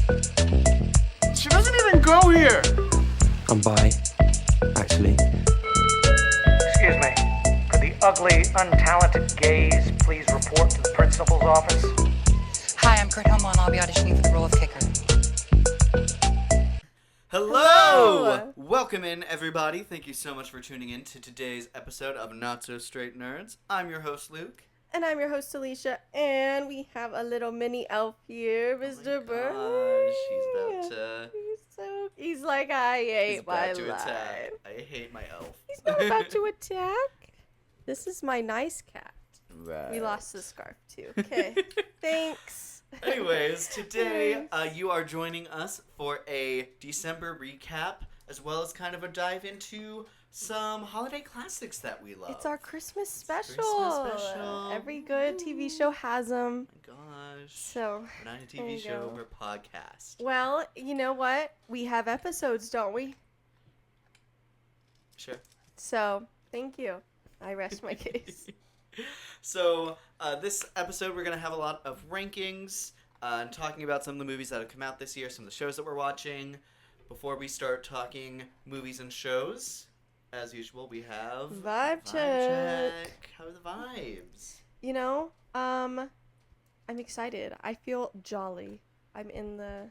She doesn't even go here. I'm bi, actually. Excuse me. Could the ugly, untalented gays please report to the principal's office? Hi, I'm Kurt Hummel, and I'll be auditioning for the role of kicker. Hello! Welcome in, everybody. Thank you so much for tuning in to today's episode of Not So Straight Nerds. I'm your host, Luke. And I'm your host, Alicia, and we have a little mini elf here, Mr. Bird. Gosh, He's like, I hate my about to life. attack. I hate my elf. He's not about to attack. This is my nice cat. Right. We lost the scarf, too. Okay, thanks. Anyways, today you are joining us for a December recap, as well as kind of a dive into some holiday classics that we love. It's our Christmas special. Christmas special. Every good TV show has them. Oh my gosh. So, we're not a there TV you show, go. we're a podcast. Well, you know what? We have episodes, don't we? Sure. So, thank you. I rest my case. So, this episode we're going to have a lot of rankings and talking about some of the movies that have come out this year, some of the shows that we're watching. Before we start talking movies and shows, as usual, we have Vibe check. How are the vibes? You know, I'm excited. I feel jolly. I'm in the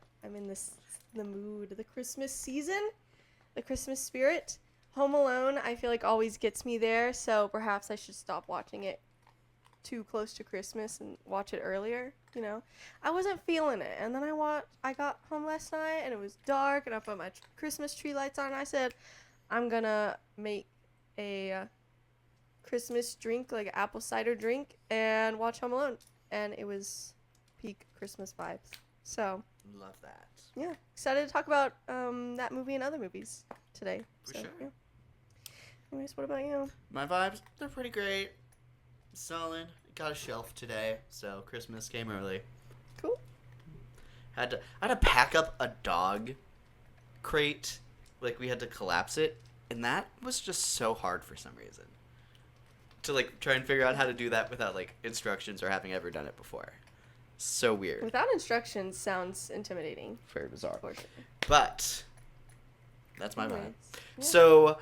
mood. The Christmas season, the Christmas spirit. Home Alone, I feel like always gets me there, so perhaps I should stop watching it too close to Christmas and watch it earlier, you know. I wasn't feeling it, and then I got home last night and it was dark and I put my Christmas tree lights on and I said, I'm gonna make a Christmas drink, like an apple cider drink, and watch Home Alone, and it was peak Christmas vibes. So Love that. yeah, excited to talk about that movie and other movies today. For So, sure. yeah. Anyways, what about you? My vibes, they're pretty great. Solid. Got a shelf today, so Christmas came early. Cool. I had to pack up a dog crate. Like, we had to collapse it, and that was just so hard for some reason. To, like, try and figure out how to do that without, like, instructions or having ever done it before. So weird. Without instructions sounds intimidating. Very bizarre. Unfortunately. But that's my vibe. Anyways, yeah. So,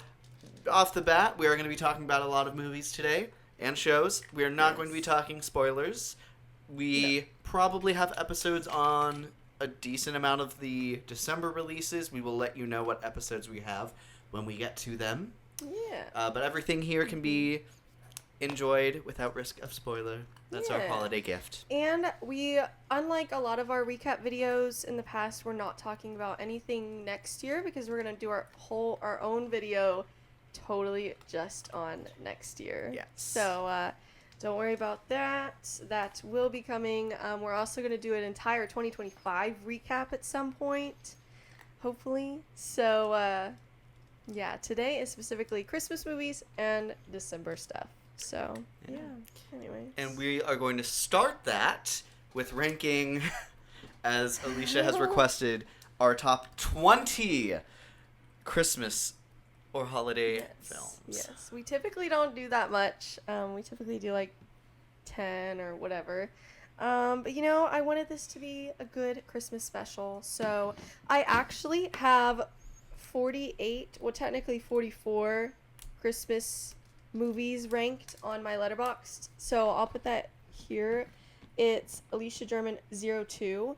off the bat, we are going to be talking about a lot of movies today and shows. We are not going to be talking spoilers. We probably have episodes on a decent amount of the December releases. We will let you know what episodes we have when we get to them. Yeah. But everything here can be enjoyed without risk of spoiler. That's our Yeah. holiday gift. And we, unlike a lot of our recap videos in the past, we're not talking about anything next year because we're gonna do our own video totally just on next year. Yes. So don't worry about that. That will be coming. We're also gonna do an entire 2025 recap at some point, hopefully. So yeah, today is specifically Christmas movies and December stuff. So yeah. Anyways. And we are going to start that with ranking, as Alicia has requested, our top 20 Christmas or holiday films. Yes, we typically don't do that much. We typically do like 10 or whatever. But you know, I wanted this to be a good Christmas special. So I actually have 48, well technically 44 Christmas movies ranked on my Letterboxd. So I'll put that here. It's Alicia German 02.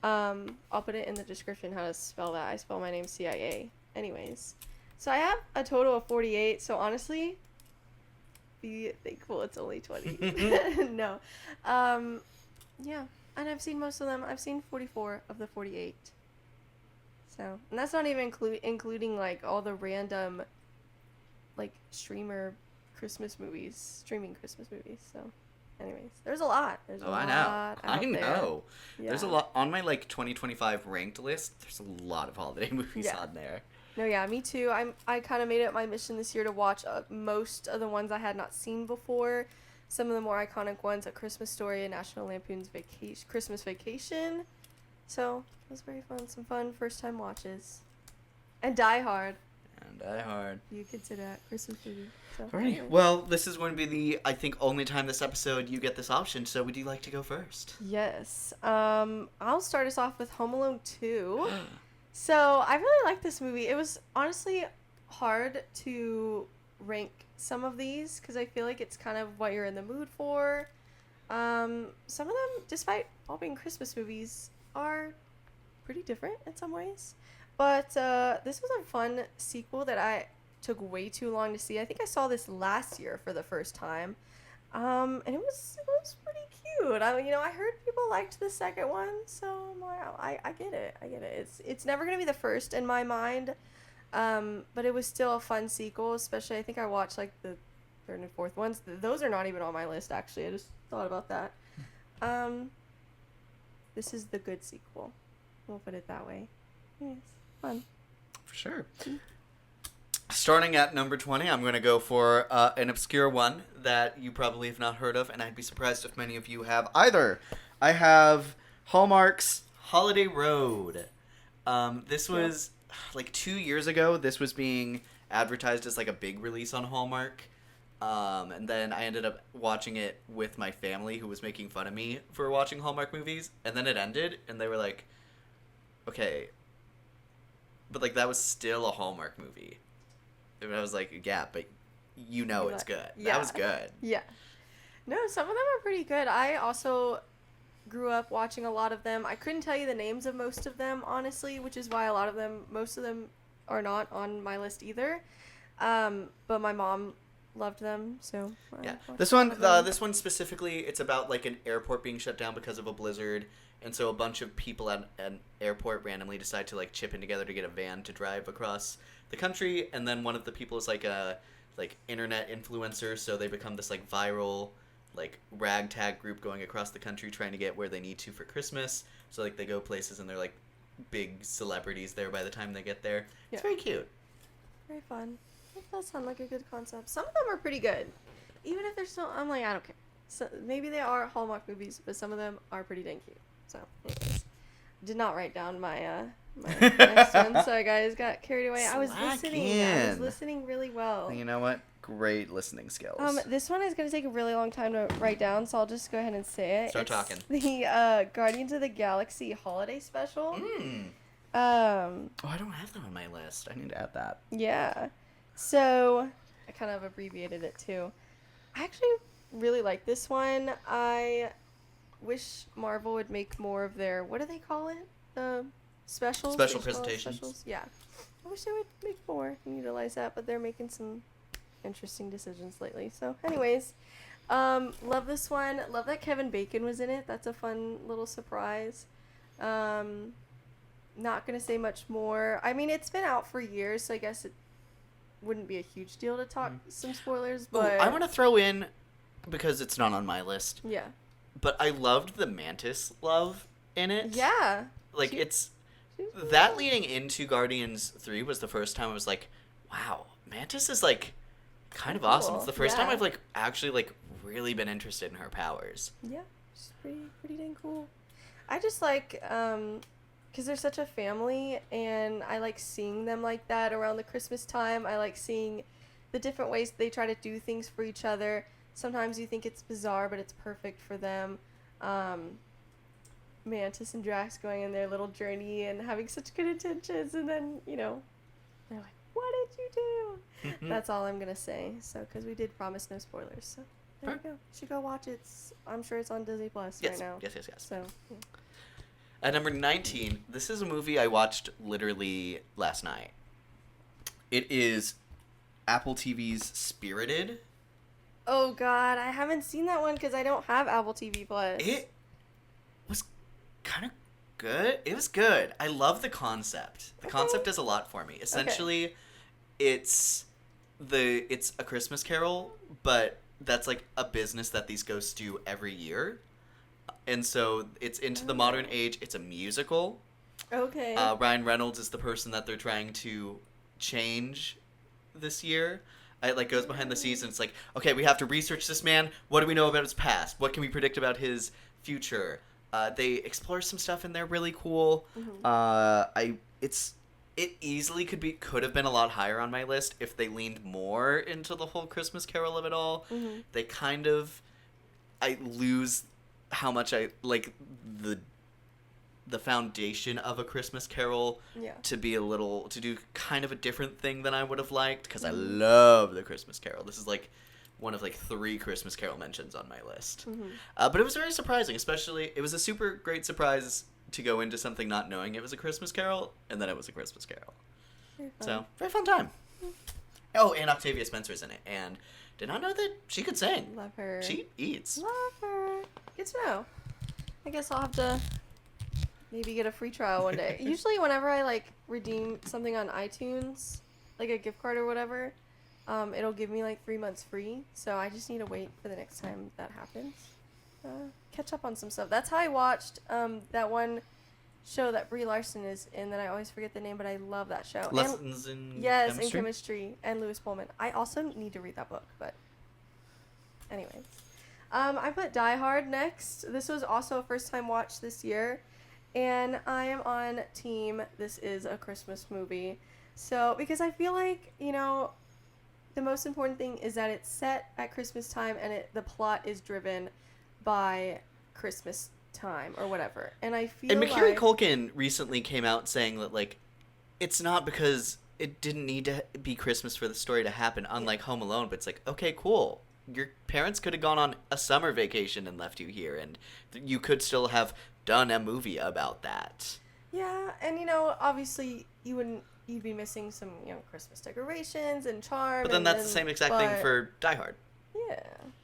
I'll put it in the description how to spell that. I spell my name CIA. Anyways. So I have a total of 48, so honestly, be thankful it's only 20. No. Yeah, and I've seen most of them. I've seen 44 of the 48. So, and that's not even including, like, all the random, like, streaming Christmas movies. So, anyways, there's a lot. There's a lot out I there. know. Yeah. There's a lot on my, like, 2025 ranked list. There's a lot of holiday movies Yeah. on there. No, yeah, me too. I kind of made it my mission this year to watch most of the ones I had not seen before. Some of the more iconic ones, A Christmas Story and National Lampoon's Christmas Vacation. So, it was very fun. Some fun first-time watches. And Die Hard. And Die Hard. You consider that Christmas movie. So, Alright. anyway. Well, this is going to be the, I think, only time this episode you get this option, so would you like to go first? Yes. I'll start us off with Home Alone 2. So, I really like this movie. It was honestly hard to rank some of these because I feel like it's kind of what you're in the mood for. Some of them, despite all being Christmas movies, are pretty different in some ways. But this was a fun sequel that I took way too long to see. I think I saw this last year for the first time. And it was pretty cute. I heard people liked the second one, so I'm like, I get it. It's never gonna be the first in my mind, but it was still a fun sequel. Especially, I think I watched like the third and fourth ones. Those are not even on my list actually. I just thought about that. This is the good sequel. We'll put it that way. Yes, fun. For sure. Starting at number 20, I'm going to go for an obscure one that you probably have not heard of, and I'd be surprised if many of you have either. I have Hallmark's Holiday Road. This was like 2 years ago. This was being advertised as like a big release on Hallmark. And then I ended up watching it with my family, who was making fun of me for watching Hallmark movies. And then it ended, and they were like, okay, but like that was still a Hallmark movie. And I was like, yeah, but it's good. Yeah. That was good. Yeah. No, some of them are pretty good. I also grew up watching a lot of them. I couldn't tell you the names of most of them, honestly, which is why most of them are not on my list either. But my mom loved them, so Yeah. watched This some one, of them. this one specifically, it's about like an airport being shut down because of a blizzard, and so a bunch of people at an airport randomly decide to like chip in together to get a van to drive across the country, and then one of the people is like a internet influencer, so they become this like viral like ragtag group going across the country trying to get where they need to for Christmas. So like they go places and they're like big celebrities there by the time they get there. Yeah. It's very cute. Very fun. That does sound like a good concept. Some of them are pretty good. Even if they're still, I'm like, I don't care. So maybe they are Hallmark movies, but some of them are pretty dang cute. So, anyways. Did not write down my next one. Sorry, guys. Got carried away. I was Slacking. listening really well. You know what? Great listening skills. This one is going to take a really long time to write down, so I'll just go ahead and say it. Start talking. The Guardians of the Galaxy holiday special. Oh, I don't have that on my list. I need to add that. Yeah. So, I kind of abbreviated it too. I actually really like this one. I wish Marvel would make more of their, what do they call it? The specials? Special They just call it presentations. specials? Yeah. I wish they would make more and utilize that, but they're making some interesting decisions lately. So, anyways, love this one. Love that Kevin Bacon was in it. That's a fun little surprise. Not gonna say much more. I mean, it's been out for years, so I guess it wouldn't be a huge deal to talk some spoilers, Ooh, but I want to throw in, because it's not on my list, yeah. but I loved the Mantis love in it. Yeah. Like, she's that cool. leading into Guardians 3 was the first time I was like, wow, Mantis is, like, kind of awesome. Cool. It's the first time Yeah. I've, like, actually, like, really been interested in her powers. Yeah, she's pretty dang cool. I just like, because they're such a family, and I like seeing them like that around the Christmas time. I like seeing the different ways they try to do things for each other. Sometimes you think it's bizarre, but it's perfect for them. Mantis and Drax going on their little journey and having such good intentions, and then, they're like, what did you do? That's all I'm going to say. So, because we did promise no spoilers. So, there you go. You should go watch it. I'm sure it's on Disney Plus right now. Yes. So, yeah. At number 19, this is a movie I watched literally last night. It is Apple TV's Spirited. Oh, God. I haven't seen that one because I don't have Apple TV Plus. It was kind of good. It was good. I love the concept. The concept does a lot for me. Essentially, it's a Christmas Carol, but that's like a business that these ghosts do every year. And so it's into the modern age. It's a musical. Okay. Ryan Reynolds is the person that they're trying to change this year. It like goes behind the scenes and it's like, okay, we have to research this man. What do we know about his past? What can we predict about his future? They explore some stuff in there really cool. Mm-hmm. It's it easily could have been a lot higher on my list if they leaned more into the whole Christmas Carol of it all. Mm-hmm. They kind of, I lose how much I like the foundation of A Christmas Carol Yeah. to do kind of a different thing than I would have liked, because I love the Christmas Carol. This is like one of like 3 Christmas Carol mentions on my list. Mm-hmm. But it was very surprising, especially it was a super great surprise to go into something not knowing it was a Christmas Carol, and then it was a Christmas Carol. Very fun. So, very fun time. Oh, and Octavia Spencer's in it, and did not know that she could sing. Love her. She eats. Love her. Good to know. I guess I'll have to maybe get a free trial one day. Usually whenever I like redeem something on iTunes, like a gift card or whatever, it'll give me like 3 months free. So I just need to wait for the next time that happens. Catch up on some stuff. That's how I watched that one show that Brie Larson is in that I always forget the name, but I love that show. Lessons in Yes, Chemistry? in chemistry, and Lewis Pullman. I also need to read that book, but anyways. I put Die Hard next. This was also a first time watch this year, and I am on team this is a Christmas movie. So, because I feel like, you know, the most important thing is that it's set at Christmas time and the plot is driven by Christmas time or whatever. And I feel And Macaulay like... Culkin recently came out saying that, like, it's not because it didn't need to be Christmas for the story to happen, unlike Home Alone, but it's like, okay, cool. Your parents could have gone on a summer vacation and left you here, and you could still have done a movie about that. Yeah, and you know, obviously you'd be missing some, you know, Christmas decorations and charm. But then and that's the same exact thing but- for Die Hard. Yeah,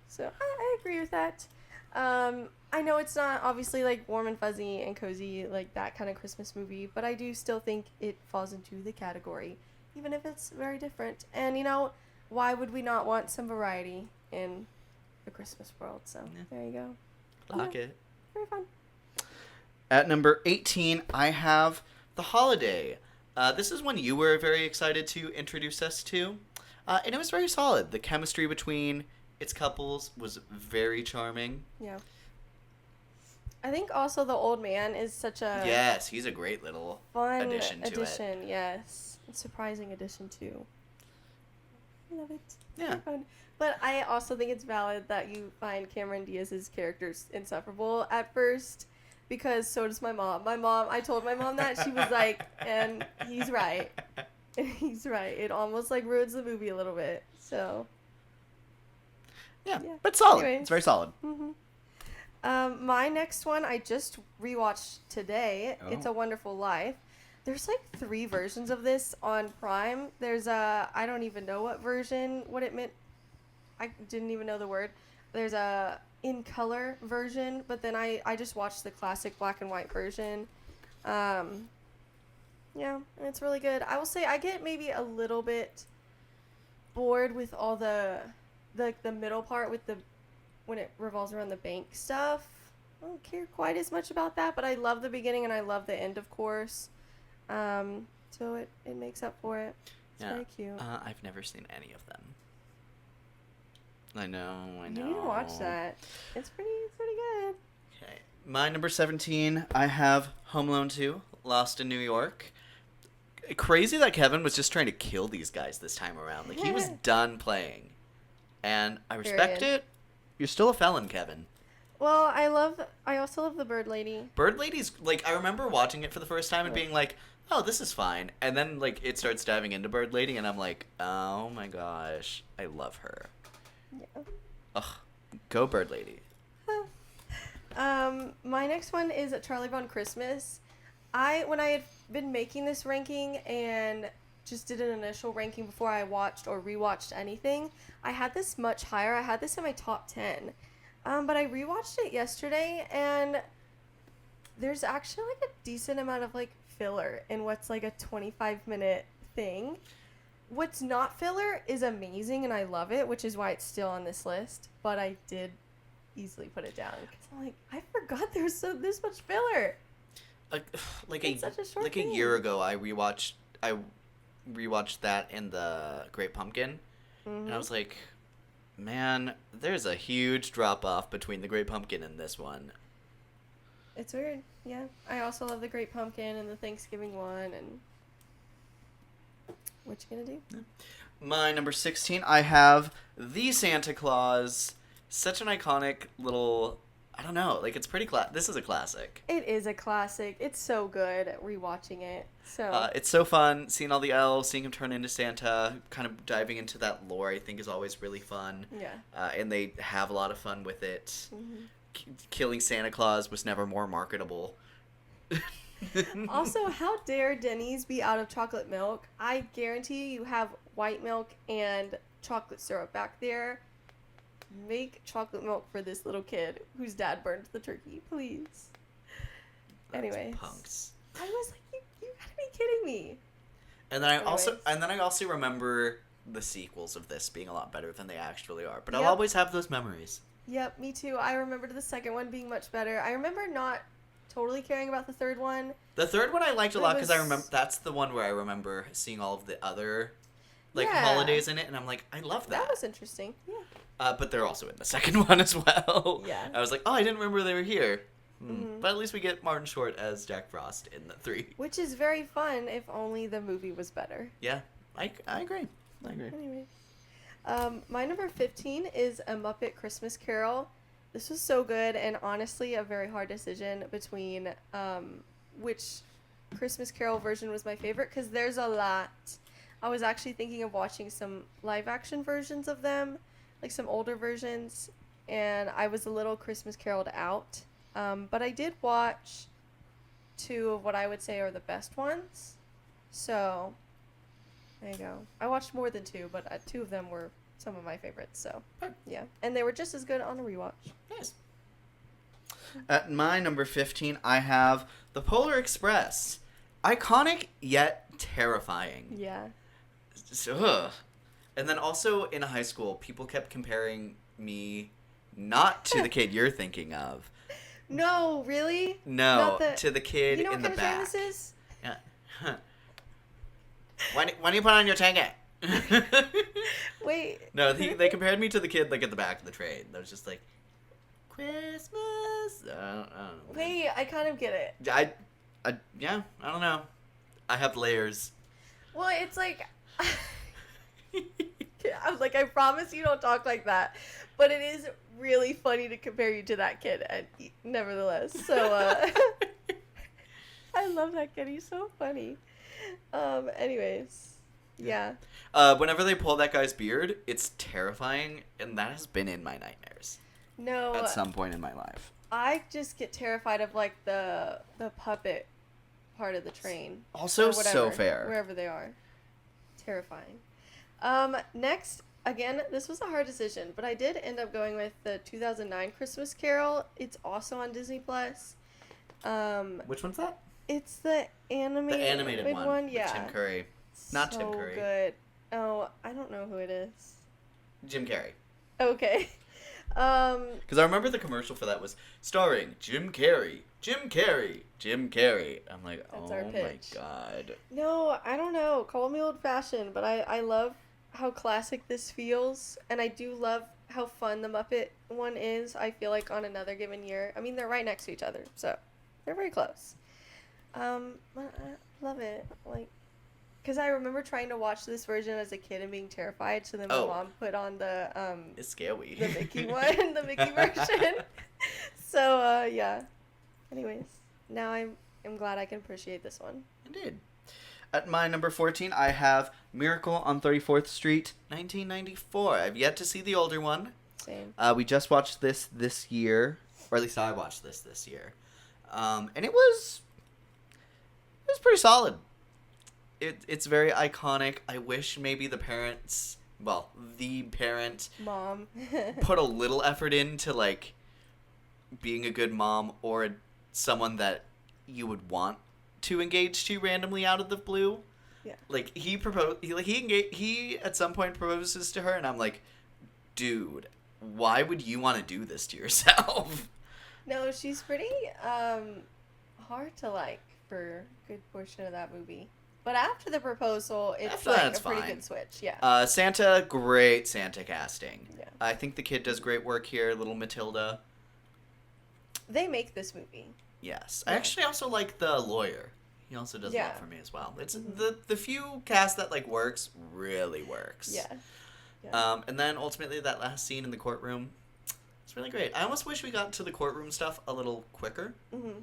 so I agree with that. I know it's not obviously like warm and fuzzy and cozy like that kind of Christmas movie, but I do still think it falls into the category, even if it's very different. And you know, why would we not want some variety in the Christmas world? So Yeah. there you go. Like Yeah. it. Very fun. At number 18, I have The Holiday. This is one you were very excited to introduce us to. And it was very solid. The chemistry between its couples was very charming. Yeah. I think also the old man is such a Yes, he's a great little fun addition to it. yes. A surprising addition too. Love it. Yeah. Very fun. But I also think it's valid that you find Cameron Diaz's characters insufferable at first, because so does my mom. I told my mom that, she was like, and he's right. He's right. It almost like ruins the movie a little bit. So Yeah, Yeah. but solid. Anyways. It's very solid. my next one I just rewatched today. Oh. It's a Wonderful Life. There's like 3 versions of this on Prime. There's I don't even know what it meant. I didn't even know the word. There's a in color version, but then I just watched the classic black and white version. Yeah, and it's really good. I will say I get maybe a little bit bored with all the middle part with when it revolves around the bank stuff. I don't care quite as much about that, but I love the beginning and I love the end, of course. So it makes up for it. It's very cute. I've never seen any of them. I know. You need to watch that. It's pretty good. Okay. My number 17, I have Home Alone 2, Lost in New York. Crazy that Kevin was just trying to kill these guys this time around. Like, he was done playing. And I respect Period. it. You're still a felon, Kevin. Well, I also love the Bird Lady. Bird Lady's, like, I remember watching it for the first time and being like, oh, this is fine. And then, like, it starts diving into Bird Lady, and I'm like, oh my gosh, I love her. Yeah. Ugh. Go Bird Lady. My next one is Charlie Brown Christmas. When I had been making this ranking and just did an initial ranking before I watched or rewatched anything, I had this much higher. I had this in my top 10. But I rewatched it yesterday, and there's actually like a decent amount of like filler in what's like a 25-minute thing. What's not filler is amazing, and I love it, which is why it's still on this list. But I did easily put it down because I'm like, I forgot there's this much filler. Like It's such a short a thing. year ago, I rewatched that in the Great Pumpkin, and I was like, man, there's a huge drop off between the Great Pumpkin and this one. It's weird, yeah. I also love the Great Pumpkin and the Thanksgiving one, and What you gonna do? My number 16, I have The Santa Claus. Such an iconic little, I don't know, like it's pretty this is a classic. It is a classic. It's so good rewatching it. So It's so fun seeing all the elves, seeing him turn into Santa, kind of diving into that lore. I think is always really fun. yeah. And they have a lot of fun with it. Mm-hmm. Killing Santa Claus was never more marketable. Also, how dare Denny's be out of chocolate milk? I guarantee you have white milk and chocolate syrup back there. Make chocolate milk for this little kid whose dad burned the turkey, please. Anyways, Punks. I was like, you gotta be kidding me. And then I Anyways. also remember the sequels of this being a lot better than they actually are. But I'll Yep. always have those memories. Yep, me too. I remembered the second one being much better. I remember not totally caring about the third one. The third one I liked a It lot because I was- remember that's the one where I remember seeing all of the other Yeah. holidays in it, and I'm like, I love that. That was interesting. Yeah. But they're also in the second one as well. Yeah. I was like, oh, I didn't remember they were here. Mhm. But at least we get Martin Short as Jack Frost in the 3. Which is very fun if only the movie was better. Yeah, I agree. I agree. Anyway. My number 15 is A Muppet Christmas Carol. This was so good and honestly a very hard decision between which Christmas Carol version was my favorite because there's a lot. I was actually thinking of watching some live action versions of them, like some older versions, and I was a little Christmas Caroled out. But I did watch 2 of what I would say are the best ones. So, there you go. I watched more than 2, but 2 of them were some of my favorites. So, yeah. And they were just as good on a rewatch. Nice. At my number 15, I have The Polar Express. Iconic yet terrifying. Yeah. Ugh. And then also in high school, people kept comparing me not to the kid you're thinking of. No, really? No, Not the- to the kid You know in what the kind of back. time this is? Yeah. Huh. When do you put on your ticket? Wait. No, they compared me to the kid like at the back of the train. That was just like, Christmas. I don't know. Wait, I kind of get it. Yeah, I don't know. I have layers. Well, it's like... I'm like, I promise you don't talk like that. But it is really funny to compare you to that kid, and nevertheless. So, I love that kid. He's so funny. Anyways. Yeah. Whenever they pull that guy's beard, it's terrifying, and that has been in my nightmares No. at some point in my life. I just get terrified of, like, the puppet part of the train. Also, Or so whatever, fair. Wherever they are. Terrifying. Next, again, this was a hard decision, but I did end up going with the 2009 Christmas Carol. It's also on Disney Plus. Which one's that? It's the animated, The animated one. With yeah. Tim Curry. Not Tim So Curry. good. Oh, I don't know who it is. Jim Carrey. Okay. Because I remember the commercial for that was starring Jim Carrey. Jim Carrey. Jim Carrey. I'm like, That's oh our my pitch. god. No, I don't know. Call me old fashioned, but I love how classic this feels, and I do love how fun the Muppet one is. I feel like on another given year. I mean, they're right next to each other, so they're very close. But I love it. Like, because I remember trying to watch this version as a kid and being terrified, so then my Oh. mom put on the It's scary. the Mickey one, the Mickey version. So yeah. Anyways, now I'm glad I can appreciate this one. Indeed. At my number 14, I have Miracle on 34th Street, 1994. I've yet to see the older one. Same. We just watched this year, or at least I watched this year, and it was pretty solid. It's very iconic. I wish maybe the parent Mom. put a little effort into like being a good mom or someone that you would want to engage to randomly out of the blue. Yeah. Like he at some point proposes to her, and I'm like, dude, why would you want to do this to yourself? No, she's pretty hard to like for a good portion of that movie. But after the proposal, it's After like that, it's a pretty fine. good switch. Yeah. Santa, great Santa casting. Yeah. I think the kid does great work here. Little Matilda. They make this movie. Yes. Yeah. I actually also like the lawyer. He also does Yeah. a lot for me as well. It's the few cast that like works really works. Yeah. Yeah. And then ultimately that last scene in the courtroom, it's really great. I almost wish we got to the courtroom stuff a little quicker. Mm-hmm.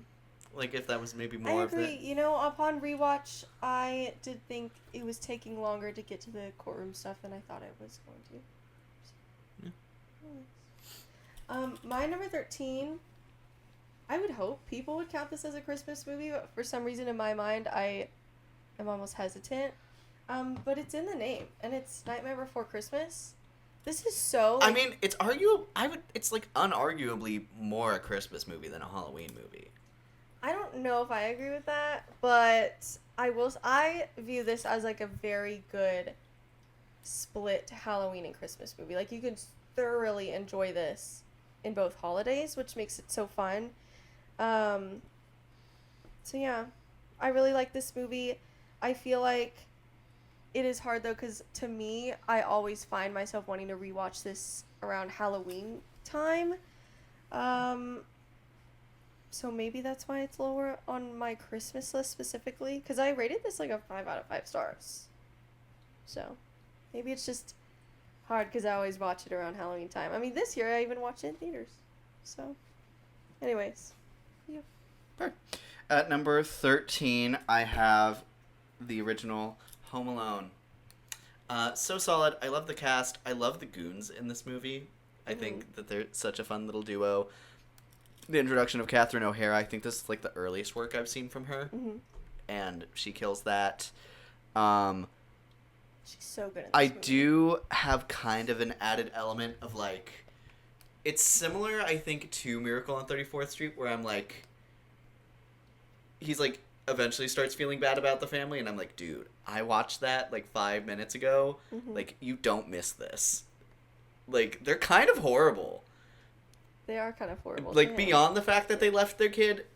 Like if that was maybe I more of agree. the. You know, upon rewatch, I did think it was taking longer to get to the courtroom stuff than I thought it was going to. My number 13. I would hope people would count this as a Christmas movie, but for some reason in my mind, I am almost hesitant. But it's in the name, and it's Nightmare Before Christmas. This is so. I mean, it's arguable. It's like unarguably more a Christmas movie than a Halloween movie. I don't know if I agree with that, but I view this as like a very good split Halloween and Christmas movie. Like you could thoroughly enjoy this in both holidays, which makes it so fun. So yeah, I really like this movie. I feel like it is hard though, because to me, I always find myself wanting to rewatch this around Halloween time. So maybe that's why it's lower on my Christmas list specifically, because I rated this like a 5 out of 5 stars. So maybe it's just hard because I always watch it around Halloween time. I mean, this year I even watched it in theaters. So, anyways. Yeah. Sure. At number 13, I have the original Home Alone. So solid. I love the cast. I love the goons in this movie. I think that they're such a fun little duo. The introduction of Catherine O'Hara, I think this is like the earliest work I've seen from her. Mm-hmm. And she kills that. She's so good at this I movie. do have kind of an added element of like, it's similar, I think, to Miracle on 34th Street, where I'm like, he's like, eventually starts feeling bad about the family, and I'm like, dude, I watched that like 5 minutes ago. Mhm. Like, you don't miss this. Like, they're kind of horrible. They are kind of horrible. Like, yeah. beyond the fact that they left their kid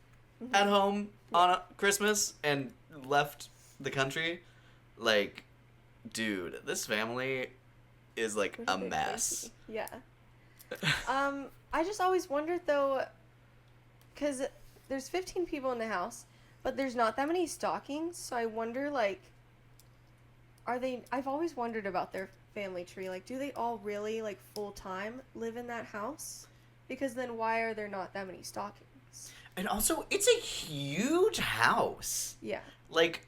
Mhm. at home on Christmas and left the country, like, dude, this family is like Which a they're mess. crazy. Yeah. I just always wondered though, because there's 15 people in the house, but there's not that many stockings, so I wonder like, I've always wondered about their family tree. Like, do they all really like full time live in that house? Because then why are there not that many stockings? And also, it's a huge house. Yeah. Like,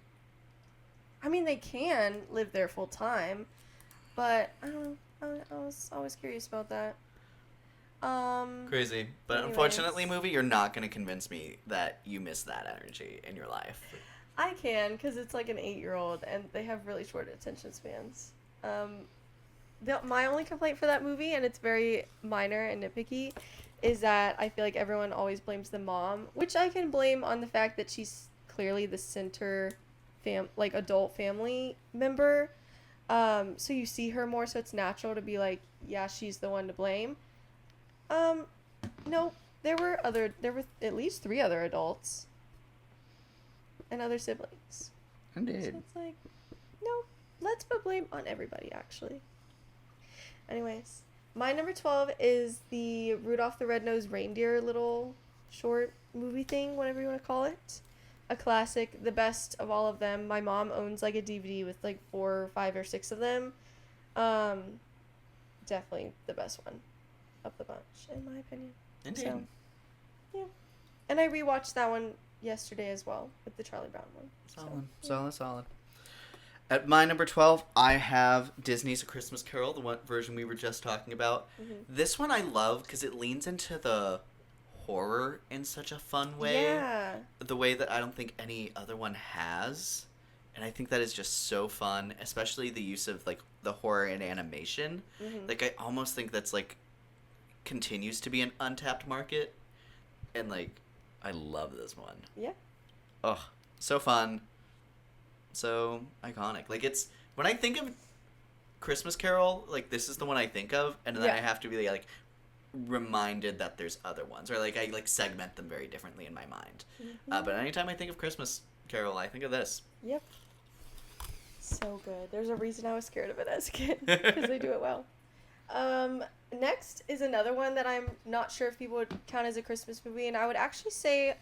I mean, they can live there full time, but I don't know. I was always curious about that. crazy. But Anyways. unfortunately, movie, you're not going to convince me that you miss that energy in your life. I can, because it's like an 8-year-old, and they have really short attention spans. My only complaint for that movie, and it's very minor and nitpicky, is that I feel like everyone always blames the mom, which I can blame on the fact that she's clearly the center adult family member. So you see her more, so it's natural to be like, yeah, she's the one to blame. No, there were at least 3 other adults and other siblings. Indeed. So it's like, no, let's put blame on everybody, actually. Anyways, my number 12 is the Rudolph the Red-Nosed Reindeer little short movie thing, whatever you want to call it. A classic, the best of all of them. My mom owns like a DVD with like 4 or 5 or 6 of them. Definitely the best one of the bunch, in my opinion. Indeed. So, yeah. And I rewatched that one yesterday as well with the Charlie Brown one. Solid. At my number 12, I have Disney's A Christmas Carol, the one version we were just talking about. Mm-hmm. This one I love because it leans into the horror in such a fun way. Yeah. The way that I don't think any other one has. And I think that is just so fun, especially the use of like the horror in animation. Mm-hmm. Like, I almost think that's like continues to be an untapped market. And like, I love this one. Yeah. Oh, so fun. So iconic. Like, it's when I think of Christmas Carol, like, this is the one I think of, and then Yeah. I have to be like reminded that there's other ones, or like I like segment them very differently in my mind. Mm-hmm. But anytime I think of Christmas Carol, I think of this. Yep. So good. There's a reason I was scared of it as a kid, because they do it well. Next is another one that I'm not sure if people would count as a Christmas movie, and I would actually say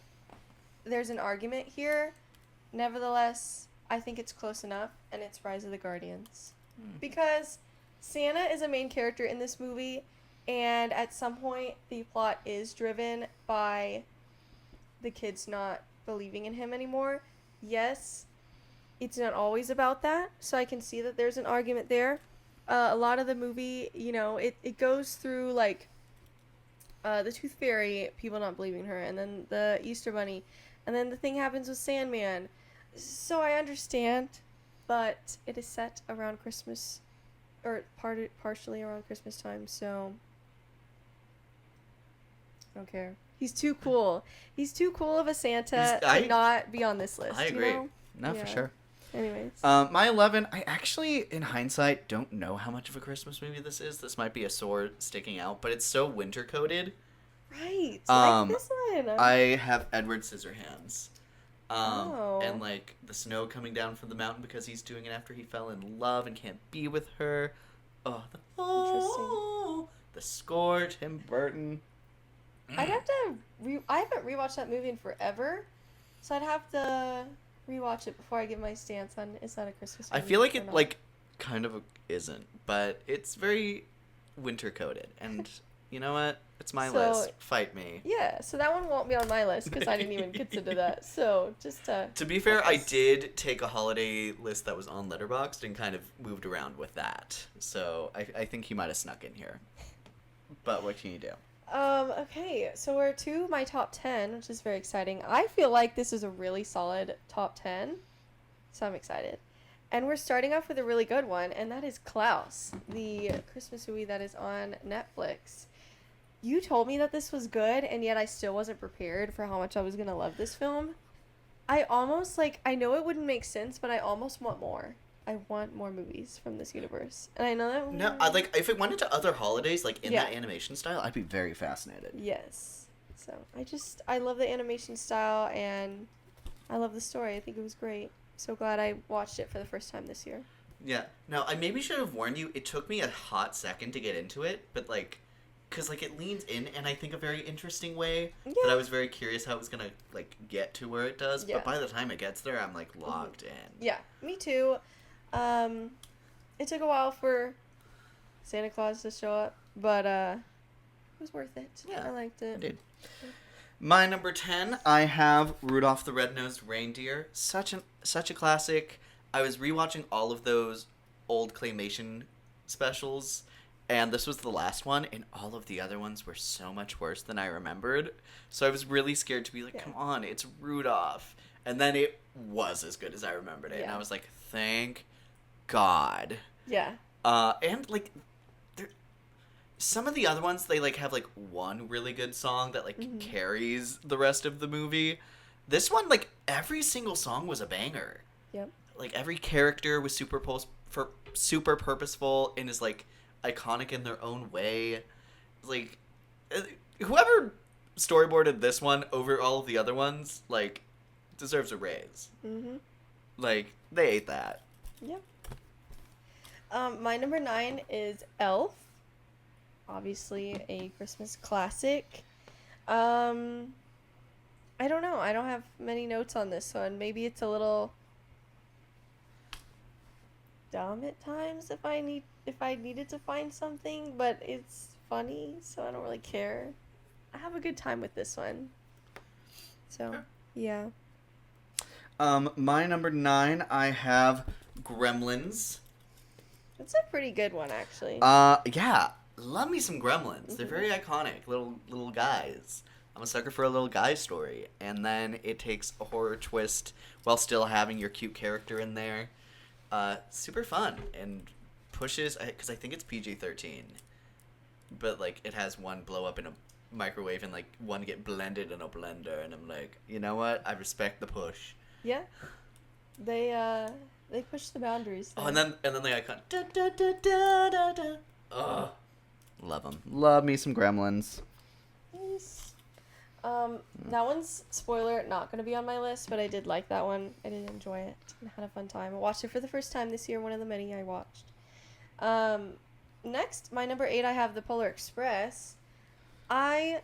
there's an argument here. nevertheless, I think it's close enough, and it's Rise of the Guardians. Because Santa is a main character in this movie, and at some point, the plot is driven by the kids not believing in him anymore. Yes, it's not always about that, so I can see that there's an argument there. A lot of the movie, it goes through, like, the Tooth Fairy, people not believing in her, and then the Easter Bunny, and then the thing happens with Sandman. So I understand, but it is set around Christmas, or partially around Christmas time, so I don't care. He's too cool. He's too cool of a Santa to not be on this list. I agree. You know? No, for sure. Anyways. My 11, I actually, in hindsight, don't know how much of a Christmas movie this is. This might be a sore sticking out, but it's so winter-coded. Right. Like this one. I have Edward Scissorhands. Oh. And, like, the snow coming down from the mountain because he's doing it after he fell in love and can't be with her. The score, Tim Burton. I'd have to I haven't rewatched that movie in forever, so I'd have to rewatch it before I give my stance on is that a Christmas movie. I feel like or it, not. like, kind of isn't, but it's very winter-coded. And you know what? It's my list. Fight me. Yeah, so that one won't be on my list because I didn't even consider that. So just To be fair, I did take a holiday list that was on Letterboxd and kind of moved around with that. So I think he might have snuck in here. But what can you do? Okay, so we're to my top 10, which is very exciting. I feel like this is a really solid top 10, so I'm excited. And we're starting off with a really good one, and that is Klaus, the Christmas movie that is on Netflix. You told me that this was good, and yet I still wasn't prepared for how much I was going to love this film. I almost, I know it wouldn't make sense, but I almost want more. I want more movies from this universe. And I know that... No, if it went into other holidays, like, in that animation style, I'd be very fascinated. Yes. So, I love the animation style, and I love the story. I think it was great. So glad I watched it for the first time this year. Yeah. Now, I maybe should have warned you. It took me a hot second to get into it, but, because, it leans in I think, a very interesting way. That I was very curious how it was going to, get to where it does. Yeah. But by the time it gets there, I'm, locked in. Yeah, me too. It took a while for Santa Claus to show up, but it was worth it. Yeah, I liked it. Indeed. My number 10, I have Rudolph the Red-Nosed Reindeer. Such a classic. I was rewatching all of those old claymation specials, and this was the last one, and all of the other ones were so much worse than I remembered. So I was really scared to be like, come on, it's Rudolph. And then it was as good as I remembered it, and I was like, thank God. Yeah. And some of the other ones, they have one really good song that carries the rest of the movie. This one, every single song was a banger. Yep. Every character was super purposeful and is iconic in their own way. Whoever storyboarded this one over all of the other ones deserves a raise. Mhm. They ate that. Yep. My number 9 is Elf. Obviously a Christmas classic. I don't know. I don't have many notes on this one. Maybe it's a little dumb at times if I needed to find something, but it's funny, so I don't really care. I have a good time with this one. So, yeah. My number 9, I have Gremlins. It's a pretty good one, actually. Yeah. Love me some Gremlins. They're very iconic. Little guys. I'm a sucker for a little guy story. And then it takes a horror twist while still having your cute character in there. Super fun. And pushes, because I think it's PG-13. But, it has one blow up in a microwave and, one get blended in a blender. And I'm like, you know what? I respect the push. Yeah. They push the boundaries. Oh, and then the icon. Da, da, da, da, da, da. Ugh. Love them. Love me some Gremlins. Nice. That one's, spoiler, not going to be on my list, but I did like that one. I did enjoy it and had a fun time. I watched it for the first time this year, one of the many I watched. Next, my number 8, I have The Polar Express. I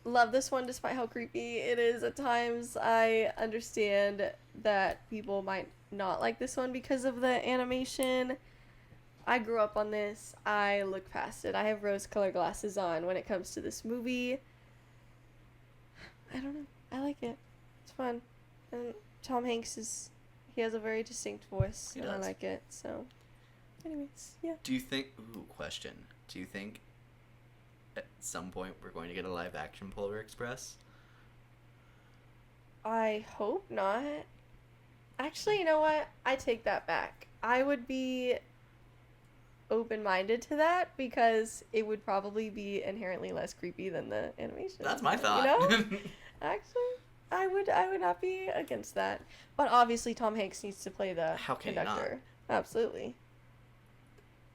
love this one despite how creepy it is at times. I understand that people might not like this one because of the animation. I grew up on this. I look past it. I have rose-colored glasses on when it comes to this movie. I don't know. I like it. It's fun. And Tom Hanks he has a very distinct voice, He and I does. like it. So, anyways, yeah. Do you think? Ooh, question. Do you think at some point we're going to get a live action Polar Express? I hope not. Actually, you know what? I take that back. I would be open-minded to that because it would probably be inherently less creepy than the animation. That's my thought. You know? Actually, I would not be against that. But obviously Tom Hanks needs to play the How can you not? conductor. Absolutely.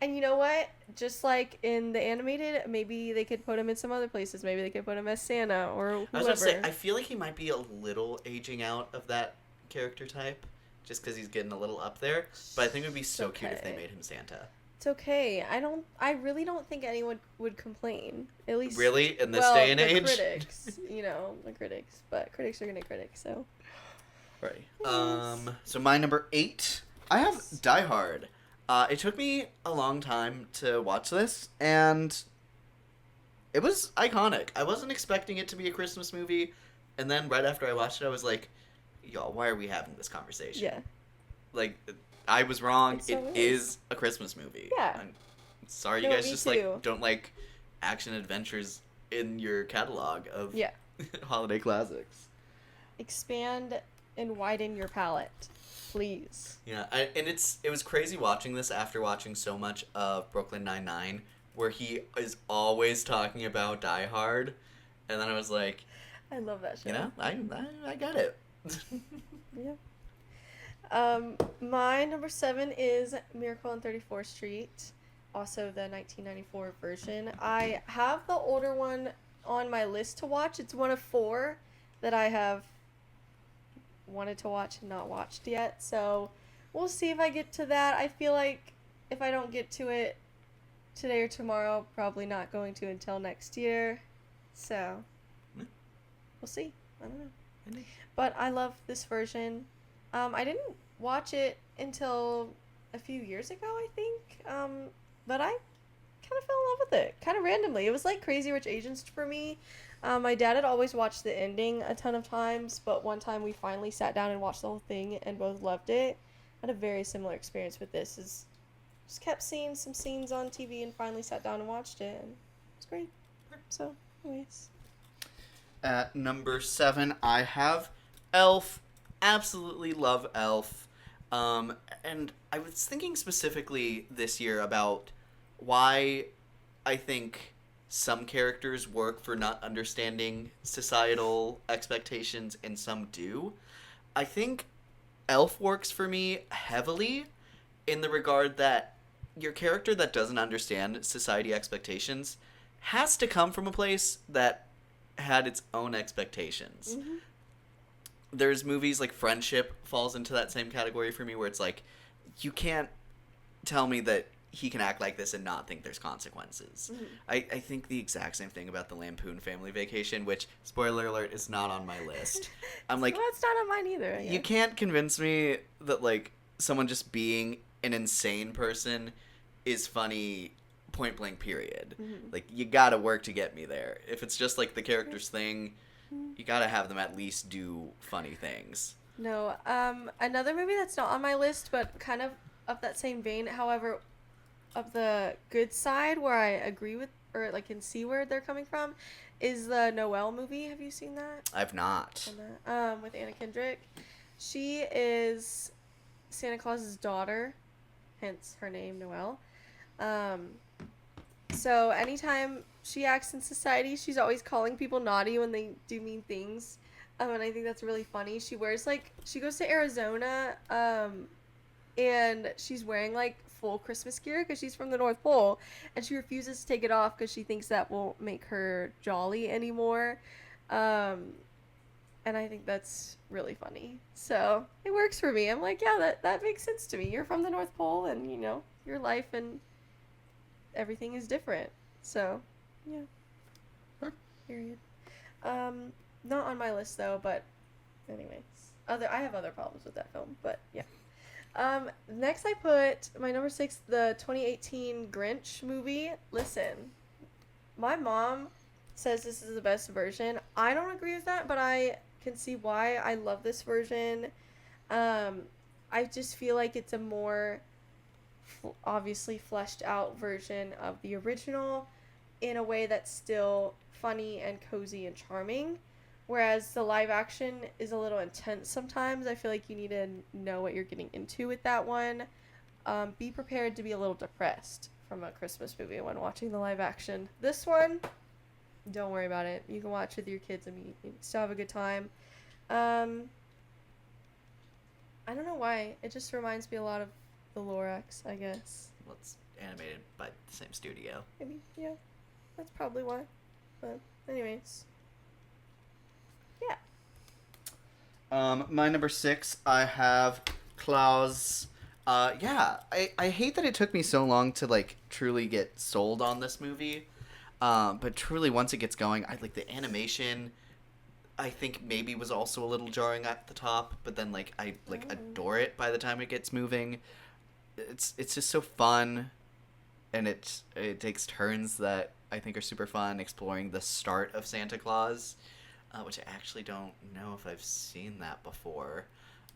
And you know what? Just like in the animated, maybe they could put him in some other places. Maybe they could put him as Santa or whoever. I was gonna say, I feel like he might be a little aging out of that character type, just because he's getting a little up there. But I think it would be so cute if they Okay. made him Santa. It's okay. I really don't think anyone would complain. At least Really? In this well, day and the age? critics, the critics. But critics are gonna critic, so. Right. Yes. So my number 8, I have Die Hard. It took me a long time to watch this, and it was iconic. I wasn't expecting it to be a Christmas movie, and then right after I watched it, I was like, y'all, why are we having this conversation? Yeah. Like, I was wrong. It so It is. is a Christmas movie. Yeah. I'm sorry you No, guys me just, too. don't like action adventures in your catalog of Yeah. holiday classics. Expand and widen your palette, please. Yeah, it was crazy watching this after watching so much of Brooklyn Nine-Nine, where he is always talking about Die Hard, and then I was like, I love that show. you know, I got it. Yeah. My number 7 is Miracle on 34th Street, also the 1994 version. I have the older one on my list to watch. It's one of 4 that I have wanted to watch and not watched yet. So we'll see if I get to that. I feel like if I don't get to it today or tomorrow, probably not going to until next year. So Yeah. we'll see. I don't know. But I love this version. I didn't watch it until a few years ago, I think. But I kind of fell in love with it, kind of randomly. It was like Crazy Rich Asians for me. My dad had always watched the ending a ton of times, but one time we finally sat down and watched the whole thing and both loved it. I had a very similar experience with this. Just kept seeing some scenes on TV and finally sat down and watched it, and it's great. So, anyways. At number 7, I have Elf. Absolutely love Elf. And I was thinking specifically this year about why I think some characters work for not understanding societal expectations and some do. I think Elf works for me heavily in the regard that your character that doesn't understand society expectations has to come from a place that had its own expectations. Mm-hmm. There's movies like Friendship falls into that same category for me, where it's like, you can't tell me that he can act like this and not think there's consequences. Mm-hmm. I think the exact same thing about the Lampoon Family Vacation, which, spoiler alert, is not on my list. I'm like, Well, it's not on mine either. I you guess. can't convince me that, like, someone just being an insane person is funny, point blank, period. Mm-hmm. Like, you gotta work to get me there. If it's just, like, the character's thing, you gotta have them at least do funny things. No, another movie that's not on my list, but kind of that same vein, however, of the good side, where I agree with, or like can see where they're coming from, is the Noelle movie. Have you seen that? I've not. With Anna Kendrick. She is Santa Claus's daughter, hence her name, Noelle. So anytime she acts in society, she's always calling people naughty when they do mean things. And I think that's really funny. She wears, like, she goes to Arizona, and she's wearing, like, full Christmas gear because she's from the North Pole, and she refuses to take it off because she thinks that won't make her jolly anymore. And I think that's really funny. So it works for me. I'm like, yeah, that makes sense to me. You're from the North Pole, and, you know, your life and everything is different. So, yeah. Period. Not on my list though, but anyways. I have other problems with that film, but yeah. Next I put my number 6, the 2018 Grinch movie. Listen, my mom says this is the best version. I don't agree with that, but I can see why. I love this version. I just feel like it's a more obviously fleshed out version of the original in a way that's still funny and cozy and charming. Whereas the live action is a little intense sometimes. I feel like you need to know what you're getting into with that one. Be prepared to be a little depressed from a Christmas movie when watching the live action. This one, don't worry about it. You can watch with your kids and you can still have a good time. I don't know why. It just reminds me a lot of the Lorax, I guess. Well, it's animated by the same studio. Maybe, yeah. That's probably why. But anyways. Yeah. My number 6, I have Klaus. Yeah, I hate that it took me so long to like truly get sold on this movie. But truly, once it gets going, I like the animation. I think maybe was also a little jarring at the top, but then like I adore it by the time it gets moving. It's just so fun, and it takes turns that I think are super fun, exploring the start of Santa Claus, which I actually don't know if I've seen that before.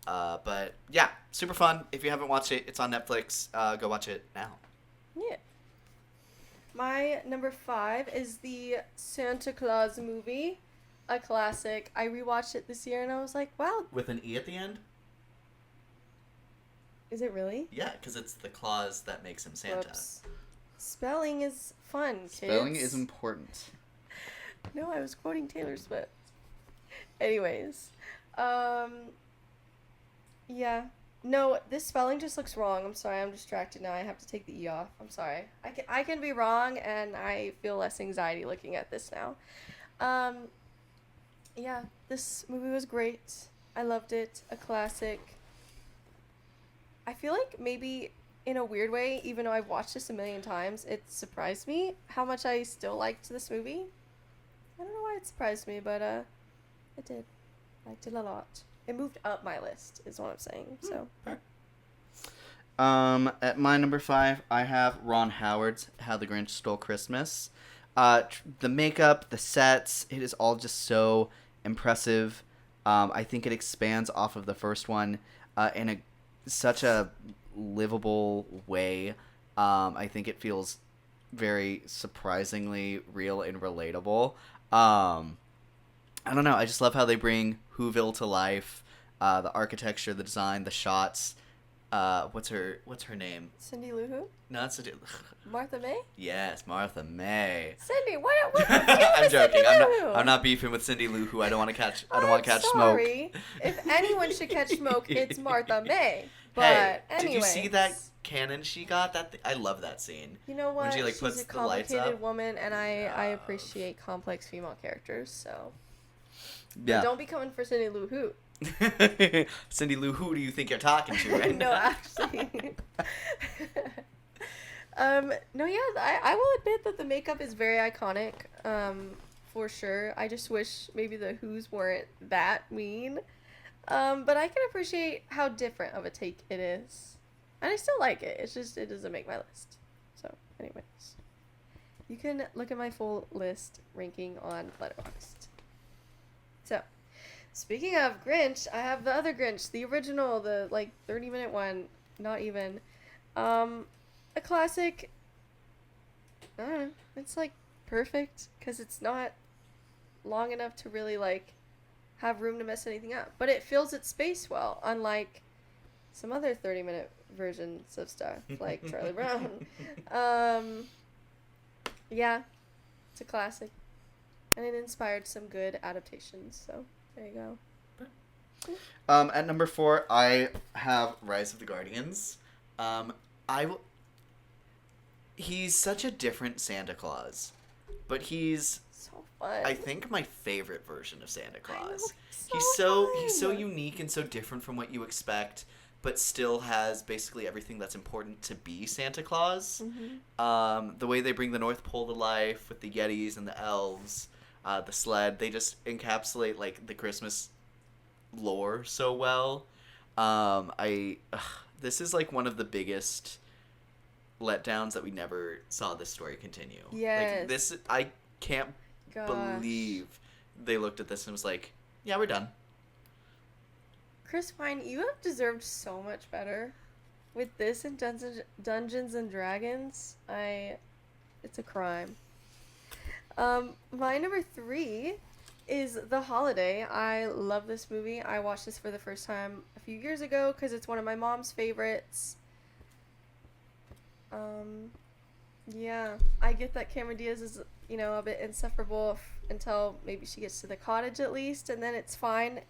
But yeah, super fun. If you haven't watched it, it's on Netflix. Go watch it now. Yeah. My number 5 is the Santa Claus movie, a classic. I rewatched it this year and I was like, wow. With an E at the end? Is it really? Yeah, because it's the clause that makes him Santa. Whoops. Spelling is fun, kids. Spelling is important. No, I was quoting Taylor Swift. Anyways. Yeah. No, this spelling just looks wrong. I'm sorry, I'm distracted now. I have to take the E off. I'm sorry. I can be wrong, and I feel less anxiety looking at this now. Yeah, this movie was great. I loved it. A classic. I feel like maybe in a weird way, even though I've watched this a million times, it surprised me how much I still liked this movie. I don't know why it surprised me, but it did. Liked it a lot. It moved up my list, is what I'm saying. So. At my number 5, I have Ron Howard's How the Grinch Stole Christmas. The makeup, the sets, it is all just so impressive. I think it expands off of the first one in such a livable way. I think it feels very surprisingly real and relatable. I don't know. I just love how they bring Whoville to life. The architecture, the design, the shots. What's her name? Cindy Lou Who? No, it's Martha May? Yes, Martha May. Cindy, what I'm joking. Cindy Lou Who? I'm not beefing with Cindy Lou Who. I don't want to catch. I don't I'm want to catch sorry. smoke. If anyone should catch smoke, it's Martha May. But Hey, anyways. did you see that cannon she got? I love that scene. You know what? When she like She's puts a the lights complicated up. woman, and I appreciate complex female characters. So Yeah. don't be coming for Cindy Lou Who. Cindy Lou, who do you think you're talking to right No, now? actually. No, yeah, I will admit that the makeup is very iconic. For sure. I just wish maybe the Who's weren't that mean. But I can appreciate how different of a take it is. And I still like it. It's just, it doesn't make my list. So, anyways. You can look at my full list ranking on Letterboxd. So, speaking of Grinch, I have the other Grinch, the original, the 30-minute one, not even. A classic. I don't know. It's perfect because it's not long enough to really have room to mess anything up, but it fills its space well, unlike some other 30-minute versions of stuff like Charlie Brown. Yeah, it's a classic, and it inspired some good adaptations. So there you go. At number 4, I have Rise of the Guardians. He's such a different Santa Claus, but he's So fun. I think my favorite version of Santa Claus. He's so He's so fun. unique and so different from what you expect, but still has basically everything that's important to be Santa Claus. Mm-hmm. The way they bring the North Pole to life with the Yetis and the elves, the sled. They just encapsulate like the Christmas lore so well. This is like one of the biggest letdowns that we never saw this story continue. Yes. Like this, I can't Gosh. believe they looked at this and was like, yeah, we're done. Chris Pine, you have deserved so much better. With this and Dungeons and Dragons, it's a crime. My number 3 is The Holiday. I love this movie. I watched this for the first time a few years ago because it's one of my mom's favorites. Yeah, I get that Cameron Diaz is, a bit insufferable until maybe she gets to the cottage at least, and then it's fine-ish.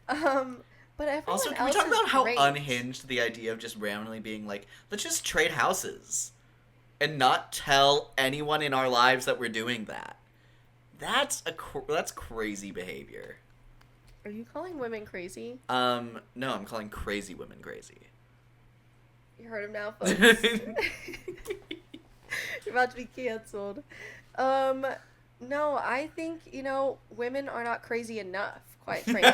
But everyone Also, can we else talk is about how great. unhinged the idea of just randomly being like, let's just trade houses and not tell anyone in our lives that we're doing that? That's crazy behavior. Are you calling women crazy? No, I'm calling crazy women crazy. You heard him now, folks. You're about to be canceled. No, I think, women are not crazy enough, quite frankly.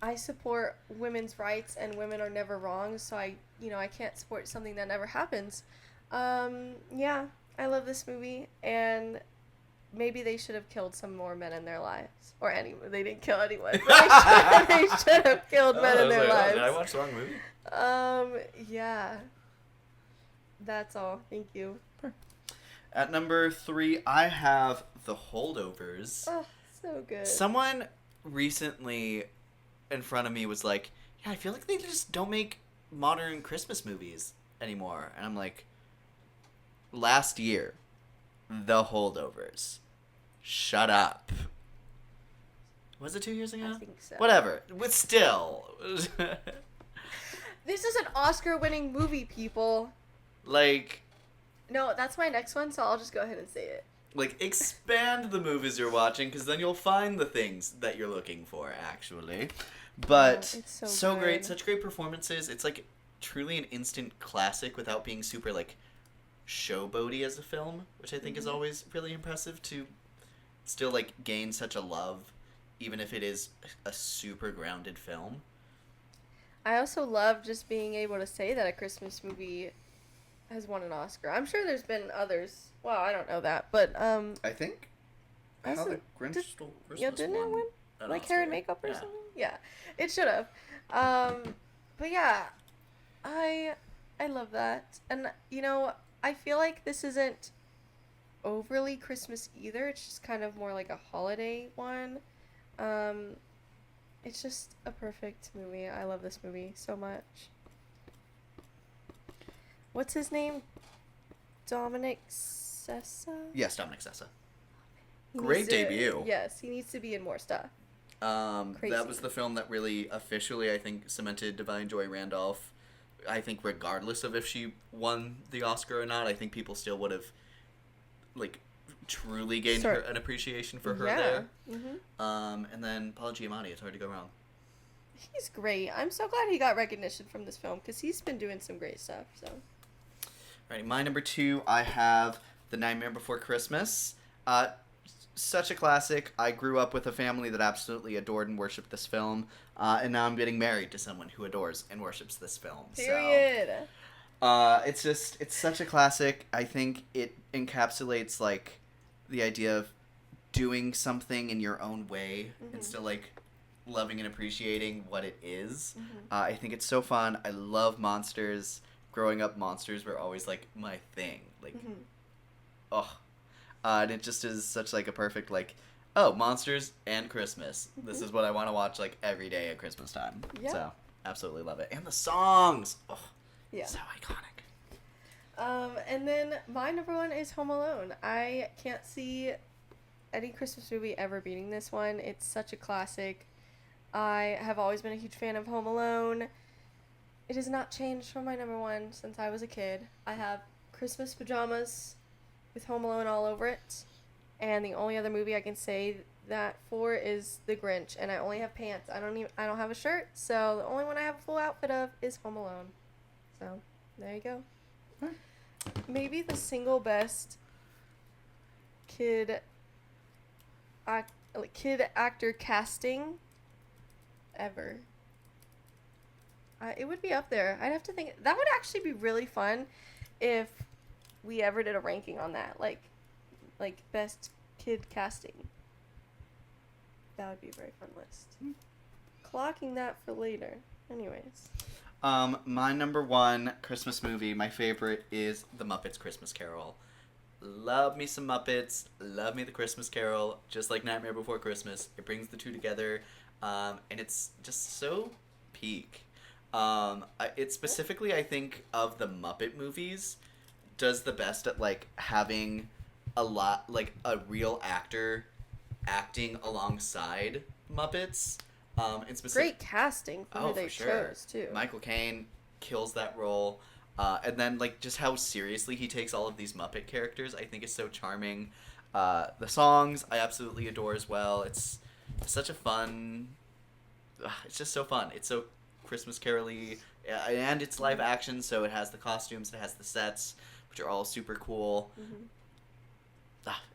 I support women's rights, and women are never wrong, so I can't support something that never happens. Yeah, I love this movie, and maybe they should have killed some more men in their lives. Or anyone. They didn't kill anyone. But they should have killed men in their lives. Did I watch the wrong movie? Yeah. That's all. Thank you. At number 3, I have The Holdovers. Oh, so good. Someone recently in front of me was like, yeah, I feel like they just don't make modern Christmas movies anymore. And I'm like, last year, The Holdovers. Shut up. Was it 2 years ago? I think so. Whatever. But still. This is an Oscar-winning movie, people. like, No, that's my next one, so I'll just go ahead and say it. expand the movies you're watching, because then you'll find the things that you're looking for, actually. But, it's so so great. good. Such great performances. It's, like, truly an instant classic without being super, like, showboaty as a film, which I think is always really impressive to still, like, gain such a love, even if it is a super grounded film. I also love just being able to say that a Christmas movie has won an Oscar. I'm sure there's been others. Well, I don't know that, but I think How the Grinch did- Stole didn't it win? an Like Oscar. hair and makeup or Yeah. something? Yeah, it should have. But yeah, I love that, and I feel like this isn't overly Christmas either. It's just kind of more like a holiday one. It's just a perfect movie. I love this movie so much. What's his name? Dominic Sessa? Yes, Dominic Sessa. He Great needs to- debut. Yes, he needs to be in more stuff. That Crazy. was the film that really officially, I think, cemented Divine Joy Randolph. I think regardless of if she won the Oscar or not, I think people still would have, like, truly gained Sure. her an appreciation for her Yeah. there. Mm-hmm. And then Paul Giamatti, it's hard to go wrong. He's great. I'm so glad he got recognition from this film because he's been doing some great stuff. So. All right, my number 2, I have The Nightmare Before Christmas. Such a classic. I grew up with a family that absolutely adored and worshipped this film, and now I'm getting married to someone who adores and worships this film. Period. So, it's such a classic. I think it encapsulates, like, the idea of doing something in your own way and still, like, loving and appreciating what it is. I think it's so fun. I love monsters. Growing up, monsters were always, like, my thing. Like, and it just is such, like, a perfect, like, oh, monsters and Christmas. This is what I want to watch, like, every day at Christmas time. Yeah. So, absolutely love it. And the songs! Oh, Yeah. so iconic. And then my number 1 is Home Alone. I can't see any Christmas movie ever beating this one. It's such a classic. I have always been a huge fan of Home Alone. It has not changed from my number 1 since I was a kid. I have Christmas pajamas with Home Alone all over it. And the only other movie I can say that for is The Grinch, and I only have pants. I don't have a shirt, so the only one I have a full outfit of is Home Alone. So, there you go. maybe the single best kid actor casting ever. It would be up there. I'd have to think. That would actually be really fun if we ever did a ranking on that, like best kid casting. That would be a very fun list. Clocking that for later. Anyways. My number one Christmas movie, my favorite, is The Muppets Christmas Carol. Love me some Muppets. Love me the Christmas Carol. Just like Nightmare Before Christmas, it brings the two together, and it's just so peak. It specifically, I think, of the Muppet movies, does the best at like having a real actor acting alongside Muppets. And Great casting for who they chose too. Michael Caine kills that role. And then like just how seriously he takes all of these Muppet characters, I think is so charming. The songs I absolutely adore as well. It's such a fun. It's just so fun. It's so Christmas Carol-y, and it's live action, so it has the costumes, it has the sets, which are all super cool.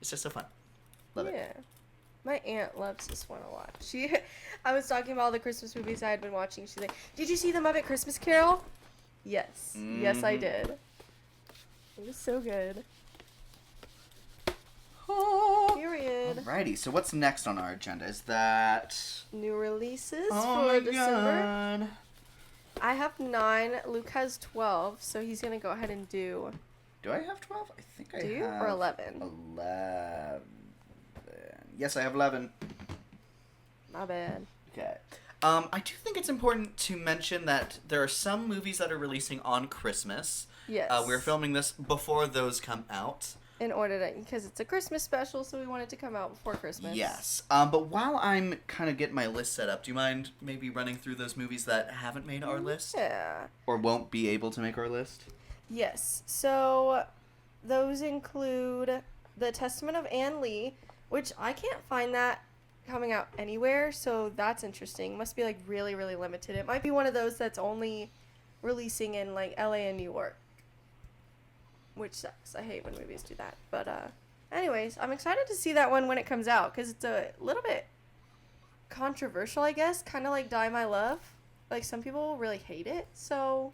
It's just so fun. Love it. Yeah. My aunt loves this one a lot. I was talking about all the Christmas movies I had been watching. She's like, "Did you see the Muppet Christmas Carol?" Yes. Yes, I did. It was so good. Period. Alrighty, so what's next on our agenda? Is that... New releases Oh for my December. God. I have 9. Luke has 12, so he's going to go ahead and do... Do I have 12? I think I Do you? have... Or 11? 11. Yes, I have 11. My bad. Okay. I do think it's important to mention that there are some movies that are releasing on Christmas. Yes. We're filming this before those come out. In order to... Because it's a Christmas special, so we want it to come out before Christmas. Yes. But while I'm kind of getting my list set up, do you mind maybe running through those movies that haven't made our list? Yeah. Or won't be able to make our list? Yes. So, those include The Testament of Anne Lee, which I can't find that coming out anywhere, so that's interesting. Must be, like, really, really limited. It might be one of those that's only releasing in, like, LA and New York. Which sucks. I hate when movies do that. But, anyways, I'm excited to see that one when it comes out, because it's a little bit controversial, I guess. Kind of like Die My Love. Like, some people really hate it, so...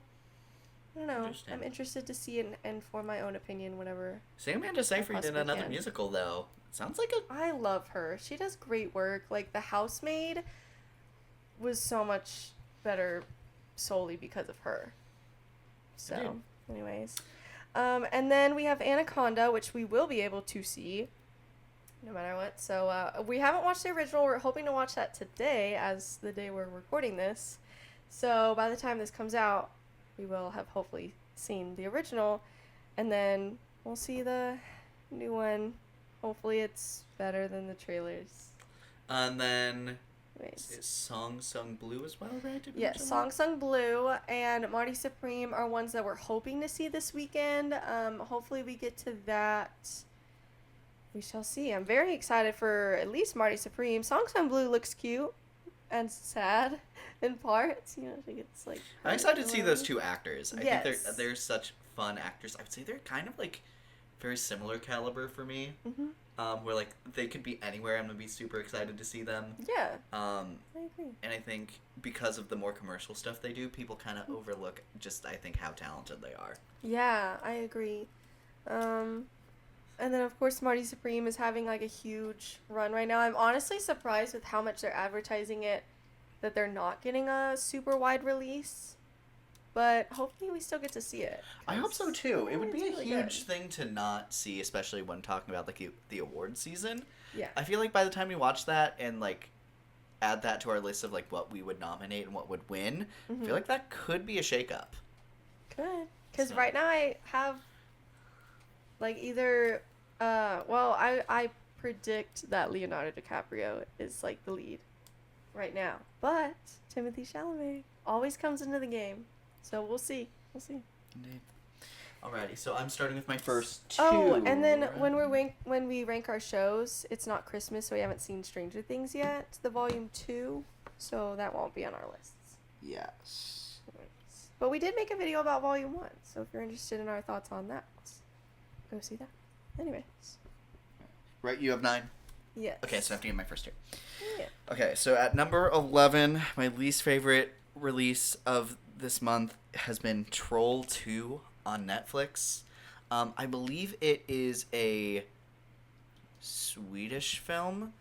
I don't know. Interesting. I'm interested to see it and form my own opinion whenever. Sam Amanda Seyfried did possibly another can. musical, though. Sounds like a... I love her. She does great work. Like, The Housemaid was so much better solely because of her. So, Indeed. anyways. And then we have Anaconda, which we will be able to see no matter what. So, we haven't watched the original. We're hoping to watch that today as the day we're recording this. So, by the time this comes out, we will have hopefully seen the original, and then we'll see the new one. Hopefully it's better than the trailers. And then... Anyways. Is Song Sung Blue as well, right? Did we Yes, mention Song that? Sung Blue and Marty Supreme are ones that we're hoping to see this weekend. Hopefully we get to that. We shall see. I'm very excited for at least Marty Supreme. Song Sung Blue looks cute and sad in parts. You know, I think it's like... I'm excited to see those two actors. I think Yes. they're such fun actors. I would say they're kind of like very similar caliber for me. Mhm. Where like they could be anywhere. I'm gonna be super excited to see them. Yeah, I agree. And I think because of the more commercial stuff they do, people kind of overlook just I think how talented they are. Yeah, I agree. And then of course Marty Supreme is having like a huge run right now. I'm honestly surprised with how much they're advertising it that they're not getting a super wide release. But hopefully we still get to see it. I hope so too. It would be a it's really huge good. thing to not see, especially when talking about like the award season. Yeah. I feel like by the time we watch that and like add that to our list of like what we would nominate and what would win, I feel like that could be a shakeup. Good. Because So- right now I have like either I predict that Leonardo DiCaprio is like the lead right now. But Timothée Chalamet always comes into the game. So we'll see. We'll see. Indeed. Alrighty, so I'm starting with my first two. Oh, and then right? when we rank our shows, it's not Christmas, so we haven't seen Stranger Things yet, the volume 2, so that won't be on our lists. Yes. But we did make a video about volume 1, so if you're interested in our thoughts on that. go see that. Anyways. Right, you have 9? Yes. Okay, so I have to get my first 2. Yeah. Okay, so at number 11, my least favorite release of this month has been Troll 2 on Netflix. I believe it is a Swedish film.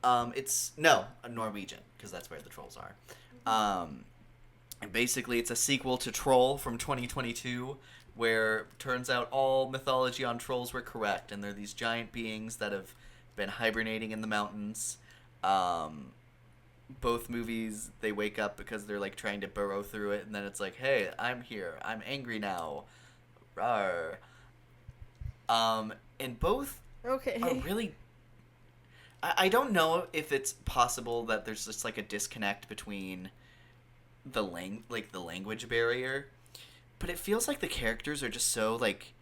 It's a Norwegian, because that's where the trolls are. And basically, it's a sequel to Troll from 2022, where turns out all mythology on trolls were correct, and they're these giant beings that have been hibernating in the mountains. Both movies, they wake up because they're like trying to burrow through it, and then it's like, hey, I'm here, I'm angry now, rawr. And both Okay. are really. I don't know if it's possible that there's just like a disconnect between the language barrier, but it feels like the characters are just so like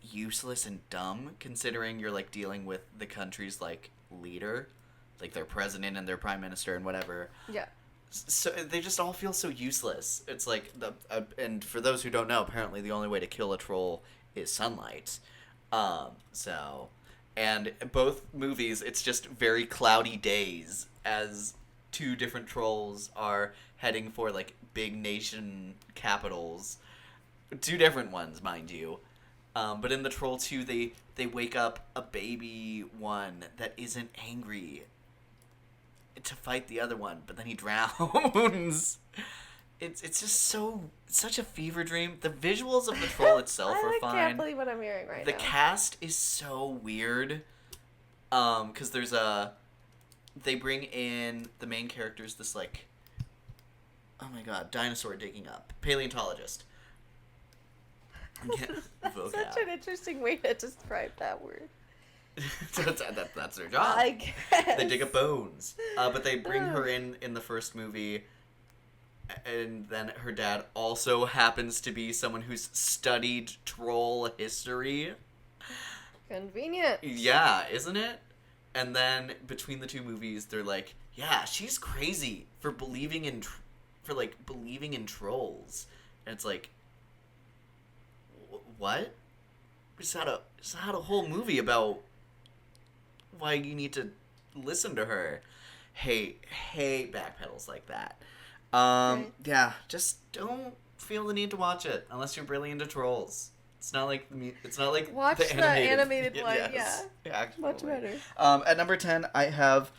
useless and dumb, considering you're like dealing with the country's like leader, like their president and their prime minister and whatever. Yeah. So they just all feel so useless. It's like and for those who don't know, apparently the only way to kill a troll is sunlight. And both movies, it's just very cloudy days as 2 different trolls are heading for like big nation capitals. 2 different ones, mind you. But in the Troll 2, they wake up a baby one that isn't angry to fight the other one, but then he drowns. It's just such a fever dream. The visuals of the troll itself are fine. I can't believe what I'm hearing right The now. cast is so weird. Because they bring in the main characters, this like, oh my god, dinosaur digging up paleontologist. Such an interesting way to describe that word. That's their job. I guess. They dig up bones. But they bring her in the first movie, and then her dad also happens to be someone who's studied troll history. Convenient. Yeah, isn't it? And then between the 2 movies, they're like, yeah, she's crazy for believing in trolls. And it's like, what? We just had a whole movie about why you need to listen to her. Hate backpedals like that. Right. Yeah, just don't feel the need to watch it unless you're really into trolls. It's not like Watch the the animated one, yes, actually. Much better. At number 10, I have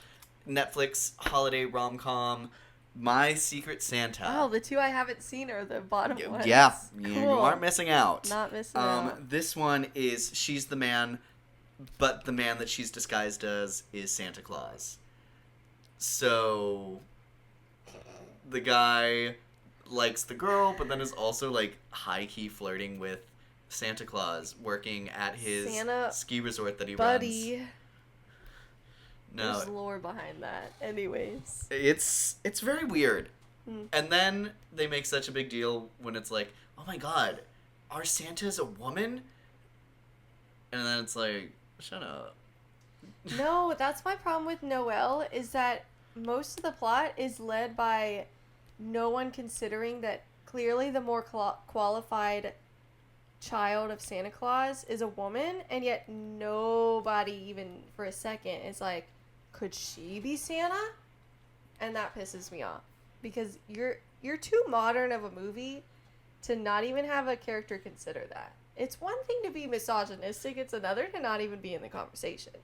Netflix holiday rom-com My Secret Santa. Oh, the 2 I haven't seen are the bottom ones. Yeah, Cool. you aren't missing out. Not missing out. This one is she's the man, but the man that she's disguised as is Santa Claus. So the guy likes the girl, but then is also like high-key flirting with Santa Claus, working at his Santa ski resort that he Buddy. runs. There's No, lore behind that. Anyways. it's very weird. Hmm. And then they make such a big deal when it's like, oh my god, our Santa's a woman? And then it's like, shut up. No, that's my problem with Noelle, is that most of the plot is led by no one considering that clearly the more qualified child of Santa Claus is a woman, and yet nobody even for a second is like, could she be Santa? And that pisses me off, because you're too modern of a movie to not even have a character consider that. It's one thing to be misogynistic, it's another to not even be in the conversation.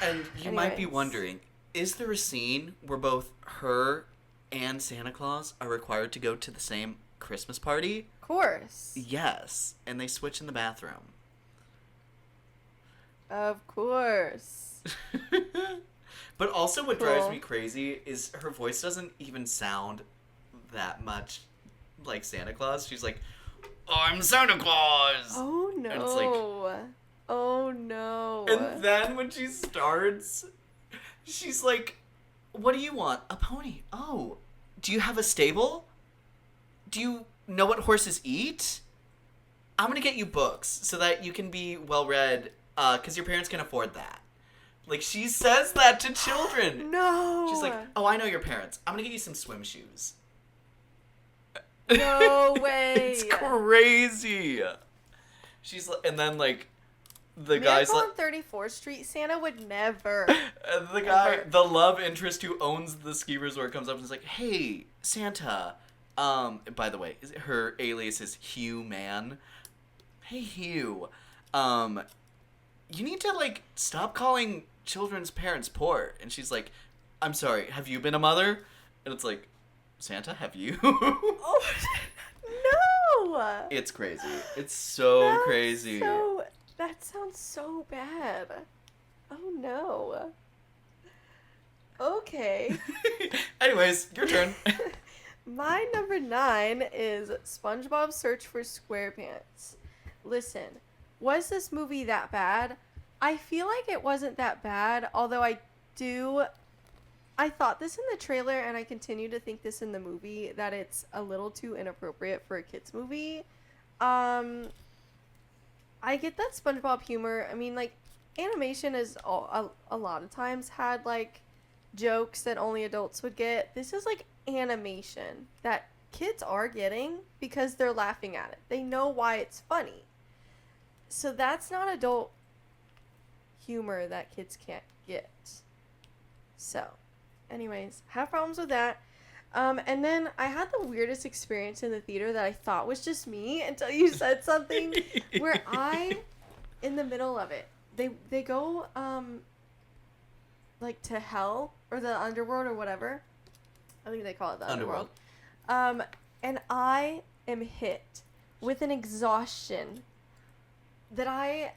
And you might be Anyways. wondering, is there a scene where both her and Santa Claus are required to go to the same Christmas party? Of course. Yes, and they switch in the bathroom. Of course. But also what drives Cool. me crazy is her voice doesn't even sound that much like Santa Claus. She's like, I'm Santa Claus! Oh no. And it's like- oh no. And then when she starts, she's like, what do you want? A pony. Oh, do you have a stable? Do you know what horses eat? I'm gonna get you books so that you can be well-read, because your parents can afford that. Like, she says that to children. No. She's like, oh, I know your parents. I'm gonna get you some swim shoes. No way. It's crazy. and then like the Miracle guy's like on 34th Street, Santa would never. and the guy, Ever. the love interest who owns the ski resort comes up and is like, "Hey, Santa. By the way, her alias is Hugh Man. Hey, Hugh. You need to like stop calling children's parents poor." And she's like, "I'm sorry. Have you been a mother?" And it's like, "Santa, have you?" Oh, no! It's crazy. It's so That's crazy. That sounds so bad. Oh no. Okay. Anyways, your turn. My number 9 is SpongeBob Search for SquarePants. Listen, was this movie that bad? I feel like it wasn't that bad, although I thought this in the trailer and I continue to think this in the movie, that it's a little too inappropriate for a kids movie. I get that SpongeBob humor. I mean, like, animation is a lot of times had like jokes that only adults would get. This is like animation that kids are getting because they're laughing at it. They know why it's funny. So that's not adult humor that kids can't get. So, anyways, have problems with that. And then I had the weirdest experience in the theater that I thought was just me until you said something where in the middle of it, they go, like to hell or the underworld or whatever. I think they call it the underworld. And I am hit with an exhaustion that I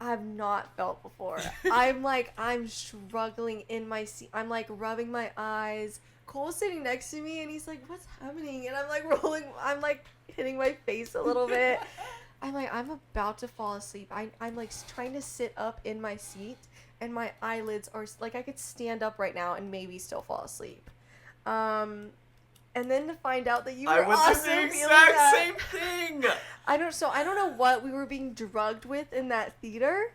have not felt before. I'm struggling in my seat. I'm like rubbing my eyes. Cole's sitting next to me and he's like, "What's happening?" And I'm like hitting my face a little bit. I'm like, I'm about to fall asleep. I'm like trying to sit up in my seat and my eyelids are like, I could stand up right now and maybe still fall asleep. And then to find out that you were I went also through the feeling exact that. same thing. I don't know what we were being drugged with in that theater,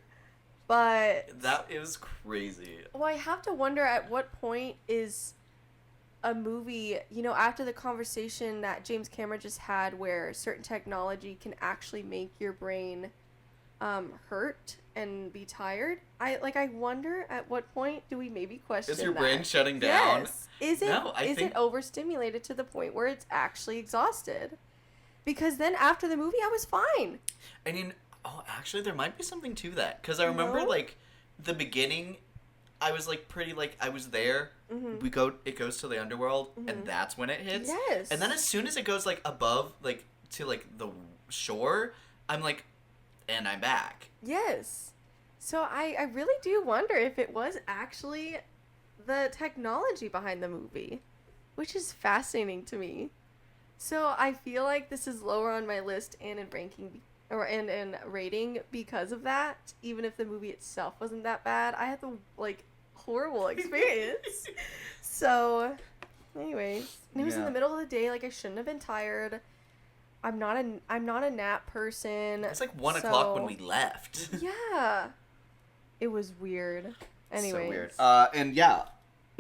but That is crazy. well, I have to wonder at what point is a movie, after the conversation that James Cameron just had where certain technology can actually make your brain hurt and be tired. I wonder at what point do we maybe question Is your that? brain shutting down? Yes. Is it No, I is think- it overstimulated to the point where it's actually exhausted? Because then after the movie I was fine. I mean, actually, there might be something to that. Because I remember, No? like, the beginning, I was, like, pretty, like, I was there. Mm-hmm. It goes to the underworld, and that's when it hits. Yes. And then as soon as it goes, like, above, like, to, like, the shore, I'm like, and I'm back. Yes. So I really do wonder if it was actually the technology behind the movie, which is fascinating to me. So I feel like this is lower on my list and in ranking and in rating because of that. Even if the movie itself wasn't that bad, I had the horrible experience. So, anyways, and it was in Yeah. the middle of the day. Like I shouldn't have been tired. I'm not a nap person. It's like 1 o'clock when we left. Yeah. It was weird. Anyways. So weird. And yeah,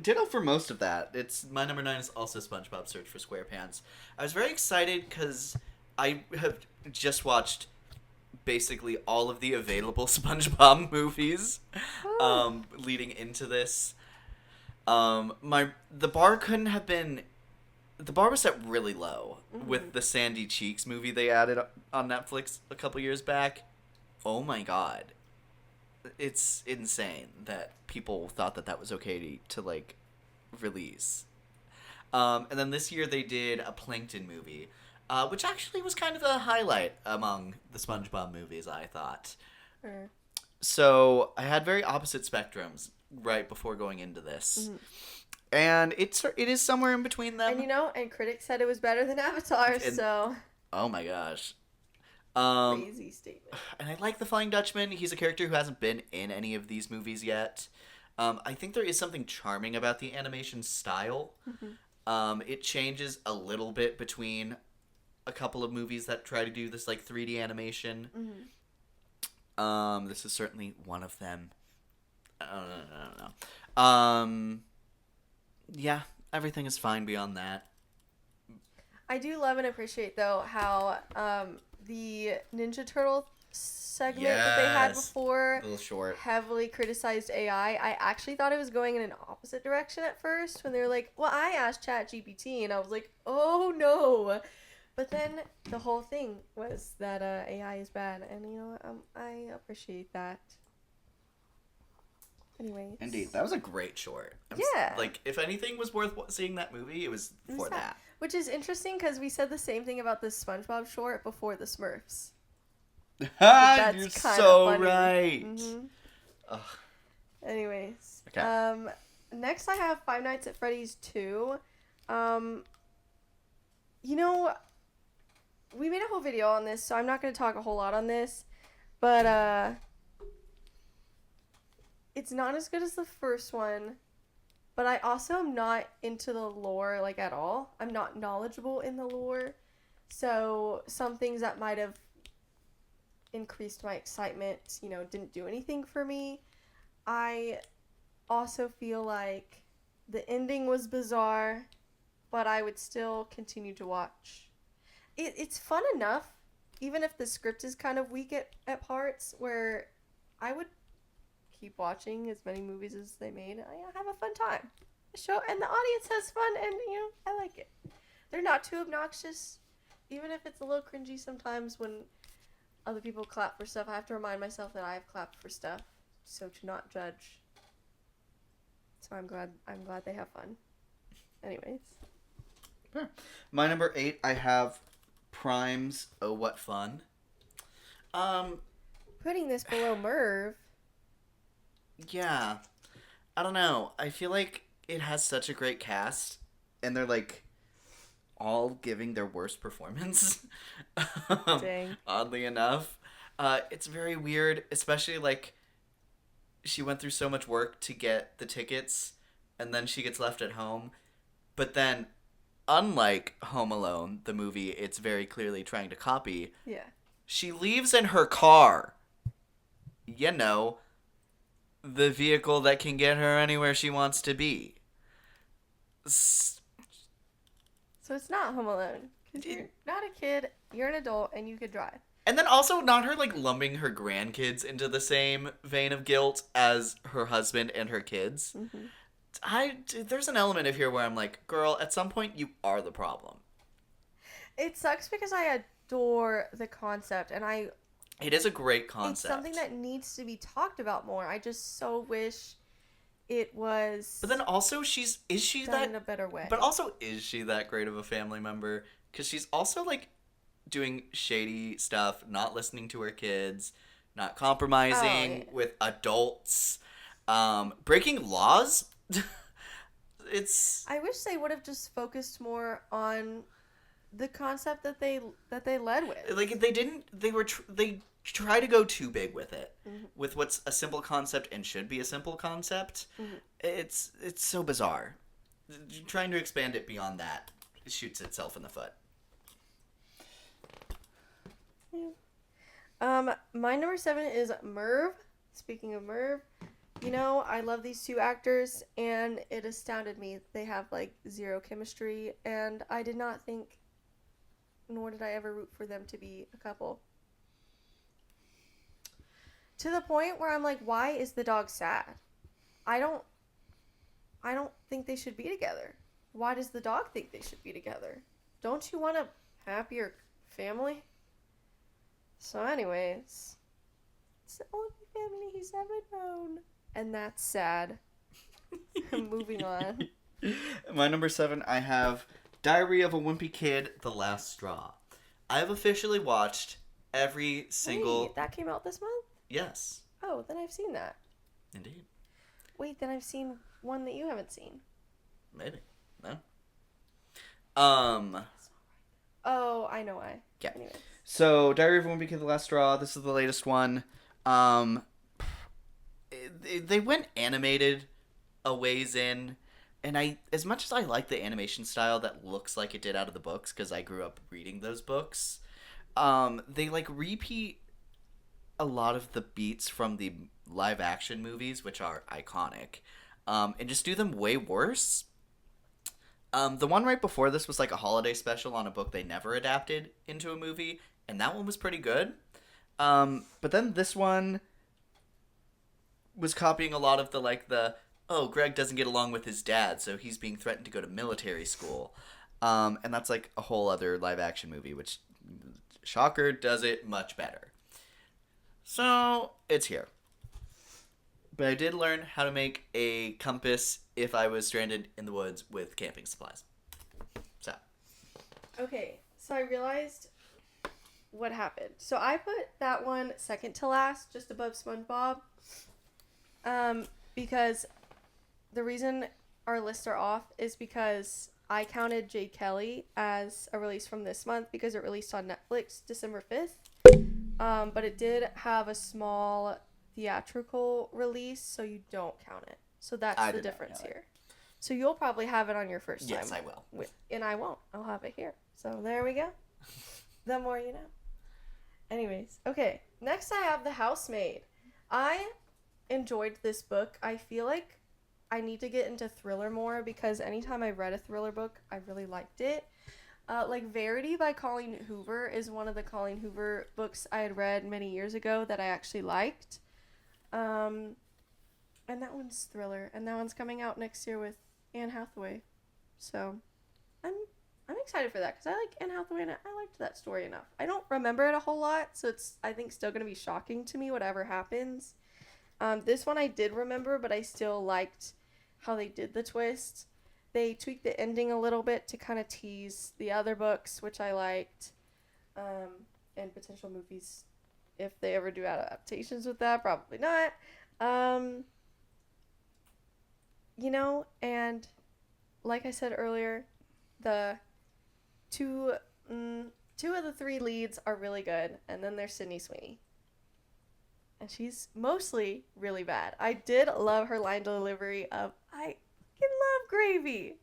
ditto for most of that. It's my number 9 is also SpongeBob Search for SquarePants. I was very excited because I have just watched basically all of the available SpongeBob movies leading into this. The bar couldn't have been. The bar was set really low with the Sandy Cheeks movie they added on Netflix a couple years back. Oh my god. It's insane that people thought that was okay to like release. And then this year they did a Plankton movie, which actually was kind of a highlight among the SpongeBob movies, I thought. Sure. So I had very opposite spectrums right before going into this. And it is somewhere in between them. And critics said it was better than Avatar, And- so Oh my gosh. crazy statement. And I like the Flying Dutchman. He's a character who hasn't been in any of these movies yet. I think there is something charming about the animation style. It changes a little bit between a couple of movies that try to do this like 3D animation. This is certainly one of them. I don't know. Yeah, everything is fine beyond that. I do love and appreciate though how the Ninja Turtle segment that they had Yes. before A little short. heavily criticized AI. I actually thought it was going in an opposite direction at first when they were like, well, I asked ChatGPT, and I was like, oh no. But then the whole thing was that AI is bad, and you know, I appreciate that. Anyway. Indeed, that was a great short. Yeah. Like, if anything was worth seeing that movie, it was for that. Which is interesting because we said the same thing about this SpongeBob short before the Smurfs. That's You're kinda so funny. right. Mhm. Ugh. Anyways. Okay. Next I have Five Nights at Freddy's 2. You know, we made a whole video on this, so I'm not going to talk a whole lot on this. But, it's not as good as the first one. But I also am not into the lore, like, at all. I'm not knowledgeable in the lore. So, some things that might have increased my excitement, you know, didn't do anything for me. I also feel like the ending was bizarre, but I would still continue to watch. It's fun enough, even if the script is kind of weak at parts, where I would keep watching as many movies as they made. I have a fun time. The show and the audience has fun, and you know, I like it. They're not too obnoxious, even if it's a little cringy sometimes when other people clap for stuff. I have to remind myself that I have clapped for stuff, so to not judge. So I'm glad they have fun. Anyways. Sure. My number 8, I have Prime's Oh What Fun. Putting this below Merv. Yeah. I don't know. I feel like it has such a great cast, and they're like all giving their worst performance. Dang. Oddly enough. It's very weird, especially like she went through so much work to get the tickets, and then she gets left at home. But then, unlike Home Alone, the movie it's very clearly trying to copy, Yeah. she leaves in her car. You know, the vehicle that can get her anywhere she wants to be. So it's not Home Alone. Because you're not a kid, you're an adult, and you could drive. And then also not her like lumping her grandkids into the same vein of guilt as her husband and her kids. Mm-hmm. There's an element of here where I'm like, girl, at some point you are the problem. It sucks because I adore the concept, and It is a great concept. it's something that needs to be talked about more. I just so wish it was But then also is she done that in a better way. But also, is she that great of a family member? Because she's also, like, doing shady stuff, not listening to her kids, not compromising Oh, yeah. with adults, breaking laws. It's... I wish they would have just focused more on the concept that they led with. Like, they try to go too big with it. With what's a simple concept and should be a simple concept. It's so bizarre. Trying to expand it beyond that shoots itself in the foot. My number 7 is Merv. Speaking of Merv, you know, I love these two actors, and it astounded me. They have, like, zero chemistry, and I did not think, nor did I ever root for them to be a couple. To the point where I'm like, why is the dog sad? I don't think they should be together. Why does the dog think they should be together? Don't you want a happier family? So anyways, it's the only family he's ever known. And that's sad. Moving on. My number 7, I have Diary of a Wimpy Kid, The Last Straw. I have officially watched every single... Wait, that came out this month? Yes, Oh, then I've seen that. indeed. Wait, then I've seen one that you haven't seen. Maybe. No? Oh, I know why. Yeah. Anyway. So, Diary of a Wimpy Kid, The Last Straw. This is the latest one. They went animated a ways in, and as much as I like the animation style that looks like it did out of the books, because I grew up reading those books, they like repeat a lot of the beats from the live action movies, which are iconic, and just do them way worse. The one right before this was like a holiday special on a book they never adapted into a movie, and that one was pretty good. But then this one was copying a lot of oh, Greg doesn't get along with his dad, so he's being threatened to go to military school. And that's like a whole other live action movie, which, shocker, does it much better. So, it's here. But I did learn how to make a compass if I was stranded in the woods with camping supplies. So. Okay, so I realized what happened. So I put that one second to last, just above SpongeBob. Because the reason our lists are off is because I counted Jay Kelly as a release from this month because it released on Netflix December 5th. But it did have a small theatrical release, so you don't count it. So that's the difference here. So you'll probably have it on your first time. Yes, I will. And I won't. I'll have it here. So there we go. The more you know. Anyways, okay. Next I have The Housemaid. I enjoyed this book. I feel like I need to get into thriller more because anytime I read a thriller book, I really liked it. Like Verity by Colleen Hoover is one of the Colleen Hoover books I had read many years ago that I actually liked. And that one's thriller, and that one's coming out next year with Anne Hathaway. So I'm excited for that because I like Anne Hathaway and I liked that story enough. I don't remember it a whole lot, so it's, I think, still going to be shocking to me whatever happens. This one I did remember, but I still liked how they did the twist. They tweaked the ending a little bit to kind of tease the other books, which I liked, and potential movies, if they ever do adaptations with that, probably not. You know, and like I said earlier, the two of the three leads are really good, and then there's Sydney Sweeney. And she's mostly really bad. I did love her line delivery of, I can love gravy.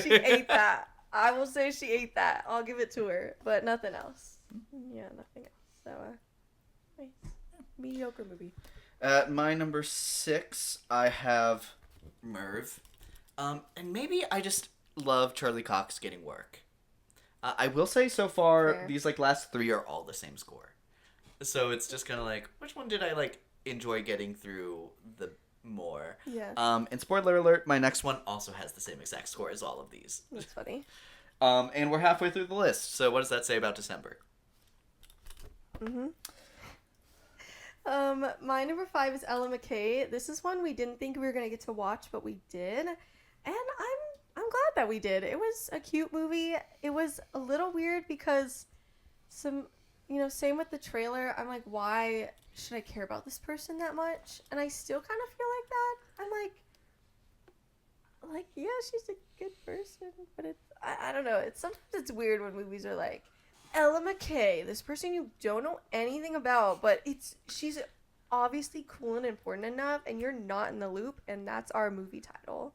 She ate that. I will say she ate that. I'll give it to her. But nothing else. Yeah, nothing else. So, nice. Mediocre movie. At my number 6, I have Merv. And maybe I just love Charlie Cox getting work. I will say so far, Fair. these last 3 are all the same score. So it's just kind of like, which one did I enjoy getting through the more? Yeah. And spoiler alert, my next one also has the same exact score as all of these. That's funny. And we're halfway through the list. So what does that say about December? My number 5 is Ella McKay. This is one we didn't think we were gonna get to watch, but we did, and I'm glad that we did. It was a cute movie. It was a little weird because same with the trailer. I'm like, why should I care about this person that much? And I still kind of feel like that. I'm like, yeah, she's a good person, but it's, I don't know. Sometimes it's weird when movies are like, Ella McKay, this person you don't know anything about, but she's obviously cool and important enough, and you're not in the loop, and that's our movie title.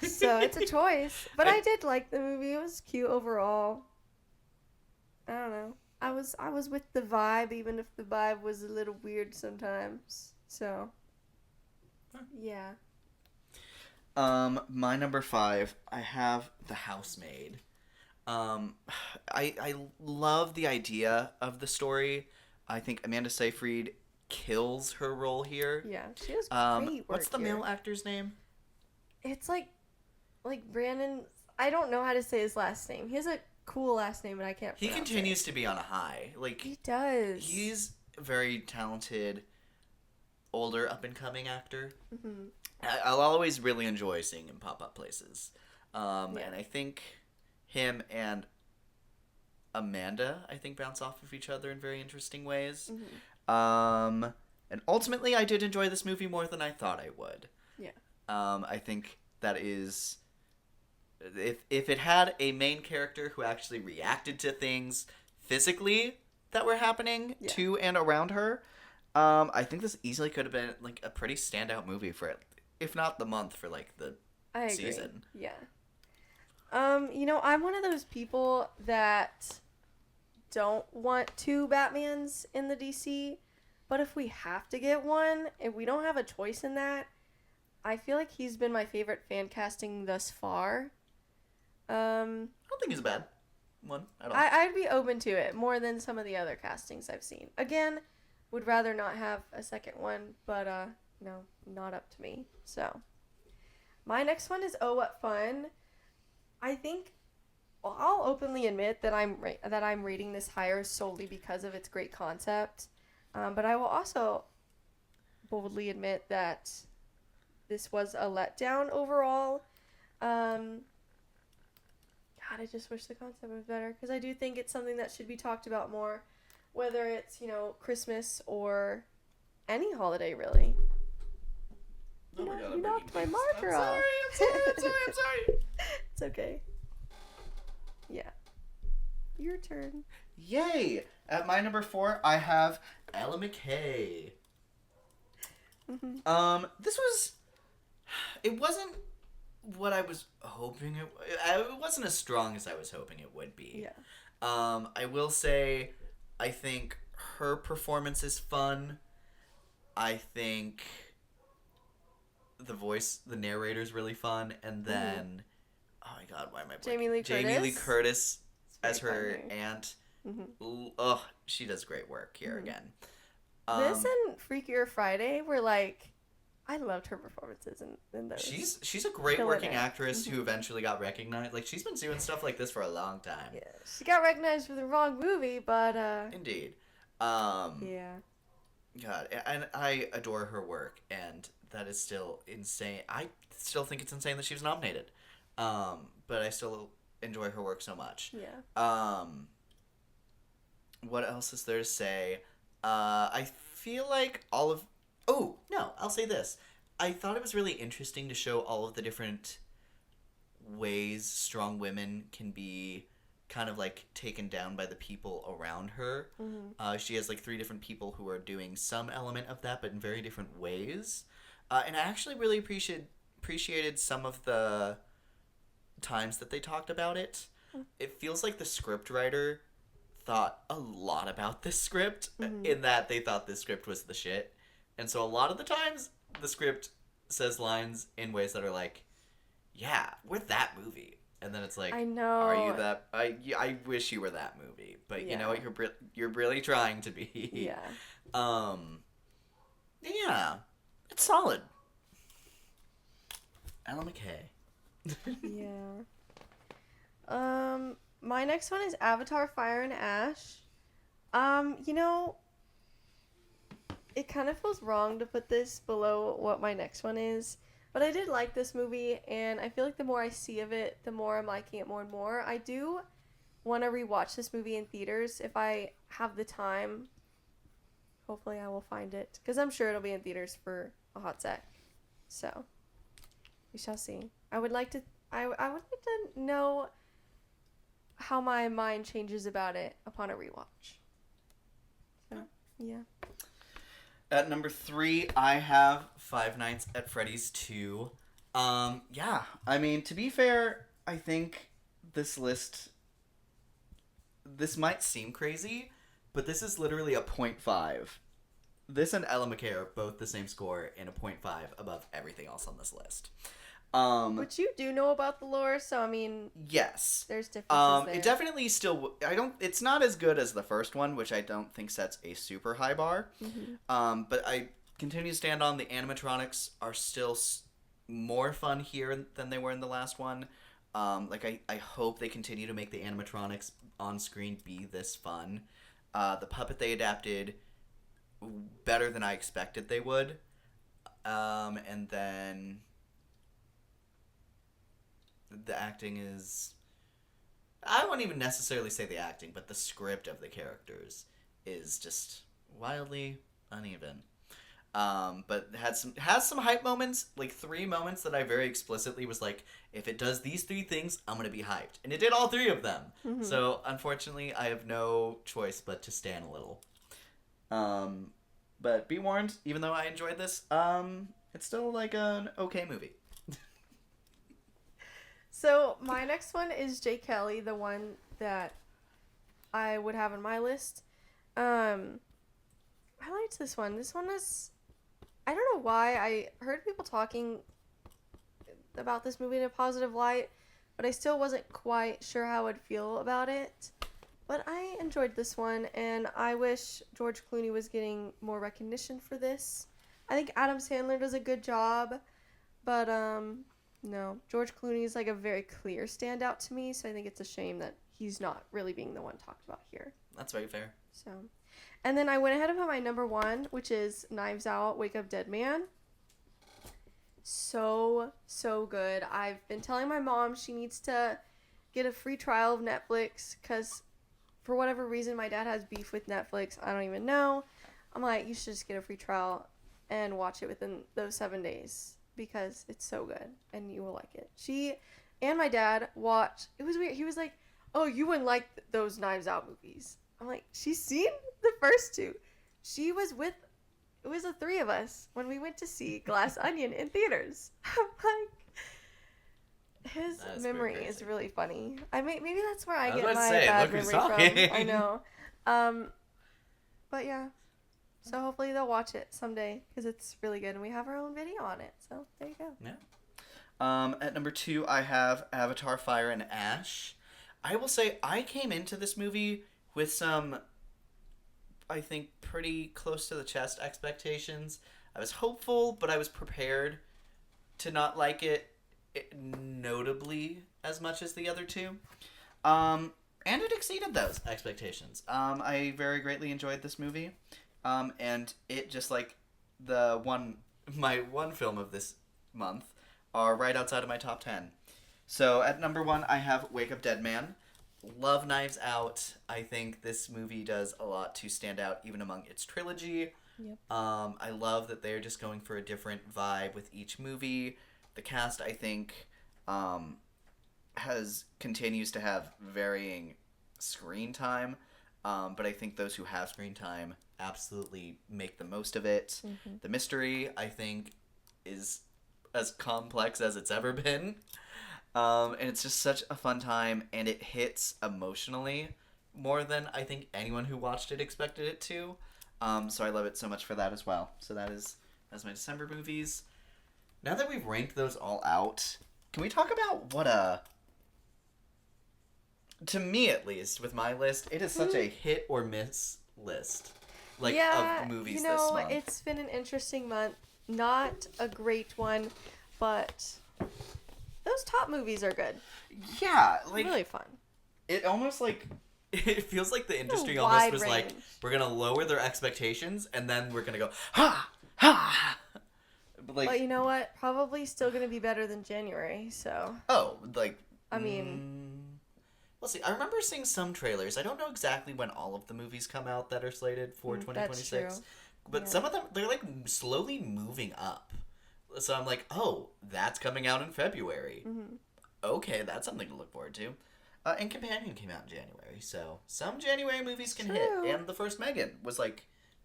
So it's a choice. But I did like the movie. It was cute overall. I don't know. I was with the vibe, even if the vibe was a little weird sometimes. So, yeah. My number 5, I have The Housemaid. I love the idea of the story. I think Amanda Seyfried kills her role here. Yeah, she has great work. What's the here. male actor's name? It's like Brandon. I don't know how to say his last name. He has a cool last name, and I can't. He pronounce continues to be on a high. He does. He's a very talented, older up and coming actor. Mm-hmm. I'll always really enjoy seeing him pop up places. And I think him and Amanda, bounce off of each other in very interesting ways. Mm-hmm. And ultimately, I did enjoy this movie more than I thought I would. Yeah. I think that is, if it had a main character who actually reacted to things physically that were happening to and around her, I think this easily could have been a pretty standout movie for it, if not the month, for the I agree. season. Yeah. I'm one of those people that don't want 2 Batmans in the DC, but if we have to get one, if we don't have a choice in that, I feel like he's been my favorite fan casting thus far. I don't think he's bad. one at all? I'd be open to it more than some of the other castings I've seen. Again, would rather not have a second one, but no, not up to me. So, my next one is Oh What Fun. I think I'll openly admit that I'm rating this higher solely because of its great concept, but I will also boldly admit that this was a letdown overall. God, I just wish the concept was better because I do think it's something that should be talked about more, whether it's, Christmas or any holiday, really. You knocked my marker off. I'm sorry. It's okay. Yeah. Your turn. Yay! At my number 4, I have Ella McKay. This was... It wasn't what I was hoping it wasn't as strong as I was hoping it would be. Yeah. I will say, I think her performance is fun. I think the narrator is really fun, and then, oh my god, why am I blanking? Jamie Lee Curtis as her funny. aunt. Mm-hmm. Oh, she does great work here again. This and Freakier Friday were like, I loved her performances in those. She's a great Killing working it. actress who eventually got recognized. Like, she's been doing stuff like this for a long time. Yeah, she got recognized for the wrong movie, but Indeed. yeah. God, and I adore her work, and that is still insane. I still think it's insane that she was nominated. But I still enjoy her work so much. Yeah. What else is there to say? I feel like all of... Oh, no, I'll say this. I thought it was really interesting to show all of the different ways strong women can be kind of like taken down by the people around her. She has like 3 different people who are doing some element of that, but in very different ways. And I actually really appreciated some of the times that they talked about it. It feels like the scriptwriter thought a lot about this script, in that they thought this script was the shit. And so a lot of the times, the script says lines in ways that are like, yeah, we're that movie. And then it's like, I know. Are you that? I wish you were that movie. But you know what? You're really trying to be. Yeah. Yeah. It's solid. Ella McKay. Yeah. My next one is Avatar: Fire and Ash. It kind of feels wrong to put this below what my next one is, but I did like this movie, and I feel like the more I see of it, the more I'm liking it more and more. I do want to rewatch this movie in theaters if I have the time. Hopefully I will find it, because I'm sure it'll be in theaters for a hot sec. So, we shall see. I would like to know how my mind changes about it upon a rewatch. So, yeah. At number 3, I have Five Nights at Freddy's 2. Yeah. I mean, to be fair, I think this might seem crazy, but this is literally a 0.5. This and Ella McKay are both the same score and a 0.5 above everything else on this list. But you do know about the lore, so I mean, yes. there's differences there. It definitely still... It's not as good as the first one, which I don't think sets a super high bar. But I continue to stand on the animatronics are still more fun here than they were in the last one. I hope they continue to make the animatronics on screen be this fun. The puppet they adapted better than I expected they would. And then... the acting is... I won't even necessarily say the acting, but the script of the characters is just wildly uneven. But has some hype moments, like 3 moments that I very explicitly was like, if it does these 3 things, I'm gonna be hyped. And it did all 3 of them. So, unfortunately, I have no choice but to stan a little. But be warned, even though I enjoyed this, it's still like an okay movie. So, my next one is Jay Kelly, the one that I would have on my list. I liked this one. This one is... I don't know why. I heard people talking about this movie in a positive light, but I still wasn't quite sure how I'd feel about it. But I enjoyed this one, and I wish George Clooney was getting more recognition for this. I think Adam Sandler does a good job, but no, George Clooney is like a very clear standout to me, so I think it's a shame that he's not really being the one talked about here. That's very fair. So, and then I went ahead and put my number 1, which is Knives Out, Wake Up Dead Man. So good. I've been telling my mom she needs to get a free trial of Netflix, because for whatever reason my dad has beef with Netflix. I don't even know. I'm like, you should just get a free trial and watch it within those 7 days, because it's so good and you will like it. She and my dad watched. It was weird. He was like, oh, you wouldn't like those Knives Out movies. I'm like, she's seen the first 2. She was with, it was the 3 of us when we went to see Glass Onion in theaters. I'm like, his That's memory pretty is crazy. really funny. Maybe that's where I was get about to my say, bad look who's memory talking. from. I know. But yeah. So hopefully they'll watch it someday, because it's really good, and we have our own video on it. So there you go. Yeah. At number 2, I have Avatar: Fire and Ash. I will say I came into this movie with some, I think, pretty close to the chest expectations. I was hopeful, but I was prepared to not like it notably as much as the other 2. And it exceeded those expectations. I very greatly enjoyed this movie. And it just like my one film of this month are right outside of my top 10. So at number 1, I have Wake Up Dead Man. Love Knives Out. I think this movie does a lot to stand out even among its trilogy. Yep. I love that they're just going for a different vibe with each movie. The cast, I think, continues to have varying screen time, but I think those who have screen time absolutely make the most of it. Mm-hmm. The mystery, I think, is as complex as it's ever been. And it's just such a fun time, and it hits emotionally more than I think anyone who watched it expected it to. So I love it so much for that as well. So that's my December movies. Now that we've ranked those all out, can we talk about what to me at least, with my list, it is such a hit or miss list. Of movies this month. It's been an interesting month. Not a great one, but those top movies are good. Yeah, Really fun. it almost it feels like the industry A almost wide was like, range. we're gonna lower their expectations and then we're gonna go ha ha. But you know what? Probably still going to be better than January, so. I mean. We'll see. I remember seeing some trailers. I don't know exactly when all of the movies come out that are slated for 2026. That's true. But Yeah. some of them, they're slowly moving up. So I'm like, oh, that's coming out in February. Mm-hmm. Okay, that's something to look forward to. And Companion came out in January, so some January movies can hit. True. And The First Megan was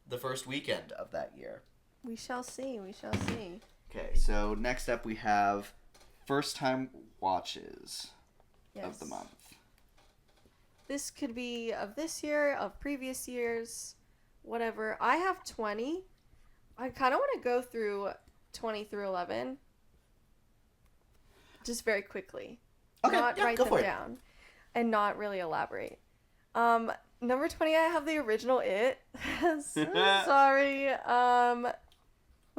the first weekend of that year. We shall see. Okay, so next up we have first time watches Yes. of the month. This could be of this year, of previous years, whatever. I have 20. I kind of want to go through 20 through 11. Just very quickly. Okay, Not yeah, write go them for it. down. And not really elaborate. Number 20, I have the original It. So sorry.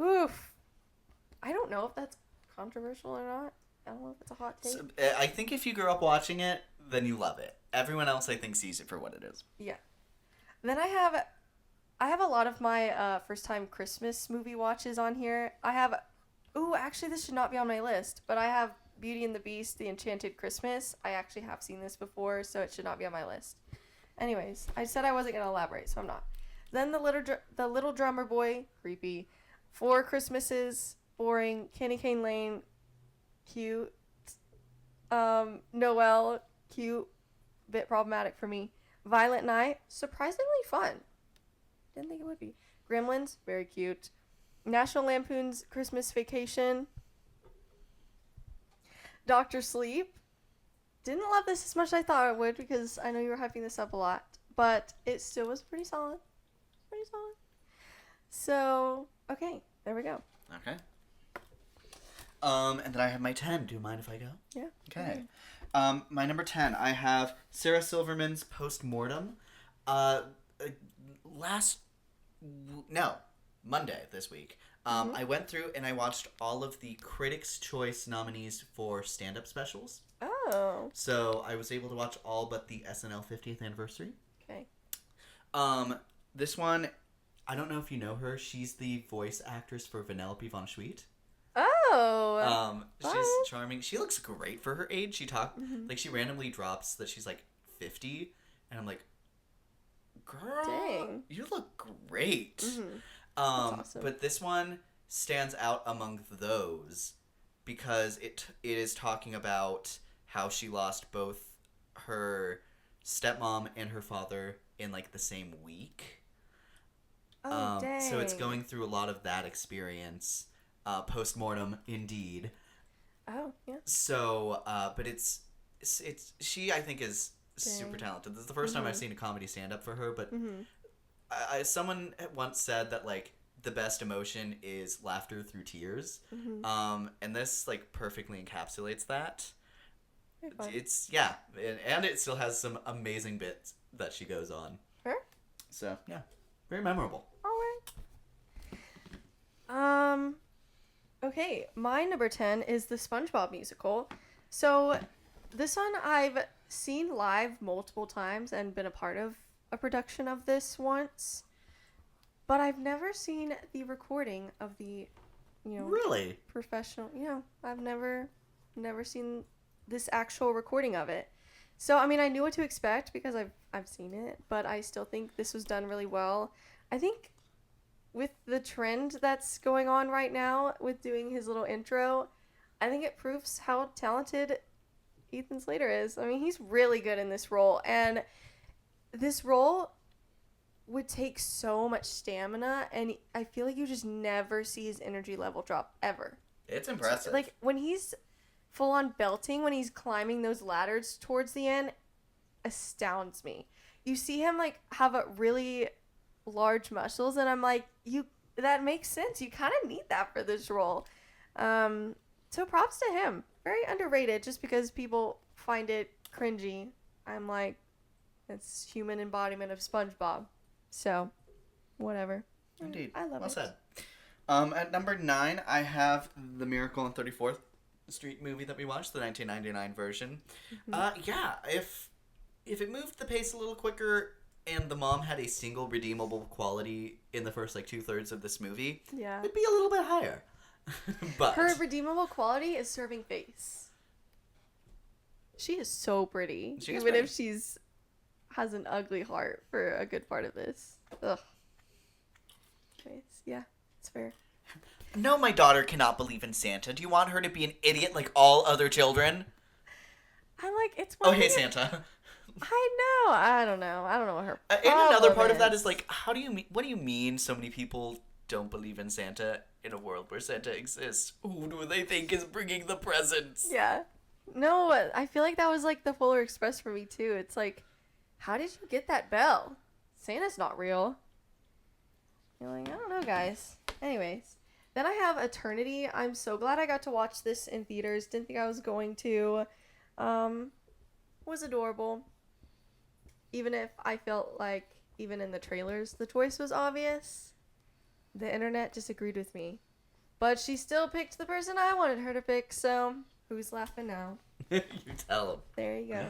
Oof. I don't know if that's controversial or not. I don't know if it's a hot take. So, I think if you grew up watching it, then you love it. Everyone else, I think, sees it for what it is. Yeah. Then I have a lot of my first time Christmas movie watches on here. Actually this should not be on my list, but I have Beauty and the Beast, The Enchanted Christmas. I actually have seen this before, so it should not be on my list. Anyways, I said I wasn't going to elaborate, so I'm not. Then the Little Drummer Boy, creepy. Four Christmases, boring. Candy Cane Lane, cute. Noel, cute. Bit problematic for me. Violent Night, surprisingly fun. Didn't think it would be. Gremlins, very cute. National Lampoon's Christmas Vacation. Dr. Sleep. Didn't love this as much as I thought I would, because I know you were hyping this up a lot. But it still was pretty solid. So, okay, there we go. Okay. And then I have my 10. Do you mind if I go? Yeah. Okay. My number 10, I have Sarah Silverman's Postmortem. Monday this week. I went through and I watched all of the Critics' Choice nominees for stand-up specials. Oh. So I was able to watch all but the SNL 50th anniversary. Okay. This one, I don't know if you know her. She's the voice actress for Vanellope von Schweet. Oh. She's charming. She looks great for her age. She she randomly drops that she's like 50, and I'm like, girl, Dang. you look great. Mm-hmm. That's awesome. But this one stands out among those because it is talking about how she lost both her stepmom and her father in like the same week. Oh, dang. So it's going through a lot of that experience. Postmortem, indeed. Oh, yeah. So, but it's she, I think, is super Dang. talented. This is the first time I've seen a comedy stand up for her, but Mm-hmm. someone once said that like the best emotion is laughter through tears. Mm-hmm. And this like perfectly encapsulates that. Very fun. It's and it still has some amazing bits that she goes on. Sure. So yeah, very memorable. All right. Okay, my number 10 is the SpongeBob musical. So, this one I've seen live multiple times and been a part of a production of this once, but I've never seen the recording of the, Really? professional. I've never seen this actual recording of it. So, I mean, I knew what to expect because I've seen it, but I still think this was done really well. I think with the trend that's going on right now with doing his little intro, I think it proves how talented Ethan Slater is. I mean, he's really good in this role, and this role would take so much stamina, and I feel like you just never see his energy level drop ever. It's impressive. Like when he's full on belting, when he's climbing those ladders towards the end, astounds me. You see him like have a really large muscles, and I'm like, that makes sense. You kind of need that for this role. So props to him. Very underrated just because people find it cringy. I'm like, it's human embodiment of SpongeBob. So, whatever. Indeed. I love well it. said. At number 9, I have The Miracle on 34th Street movie that we watched, the 1999 version. Yeah, if it moved the pace a little quicker and the mom had a single redeemable quality in the first like 2/3 of this movie, Yeah. it'd be a little bit higher. But Her redeemable quality is serving face. She is so pretty. She is even pretty. if she's has an ugly heart for a good part of this. Ugh. Anyways, yeah, it's fair. no, my daughter cannot believe in Santa. Do you want her to be an idiot like all other children? I'm like, it's Oh, one hey, thing- Santa. I know. I don't know what her. And another part of problem that is like, what do you mean so many people don't believe in Santa in a world where Santa exists? Who do they think is bringing the presents? Yeah. No, I feel like that was like the Polar Express for me too. It's like, how did you get that bell? Santa's not real. You're like, I don't know, guys. Anyways, then I have Eternity. I'm so glad I got to watch this in theaters. Didn't think I was going to. Was adorable. Even if I felt like, even in the trailers, the choice was obvious. The internet disagreed with me. But she still picked the person I wanted her to pick, so who's laughing now? You tell them. There you go.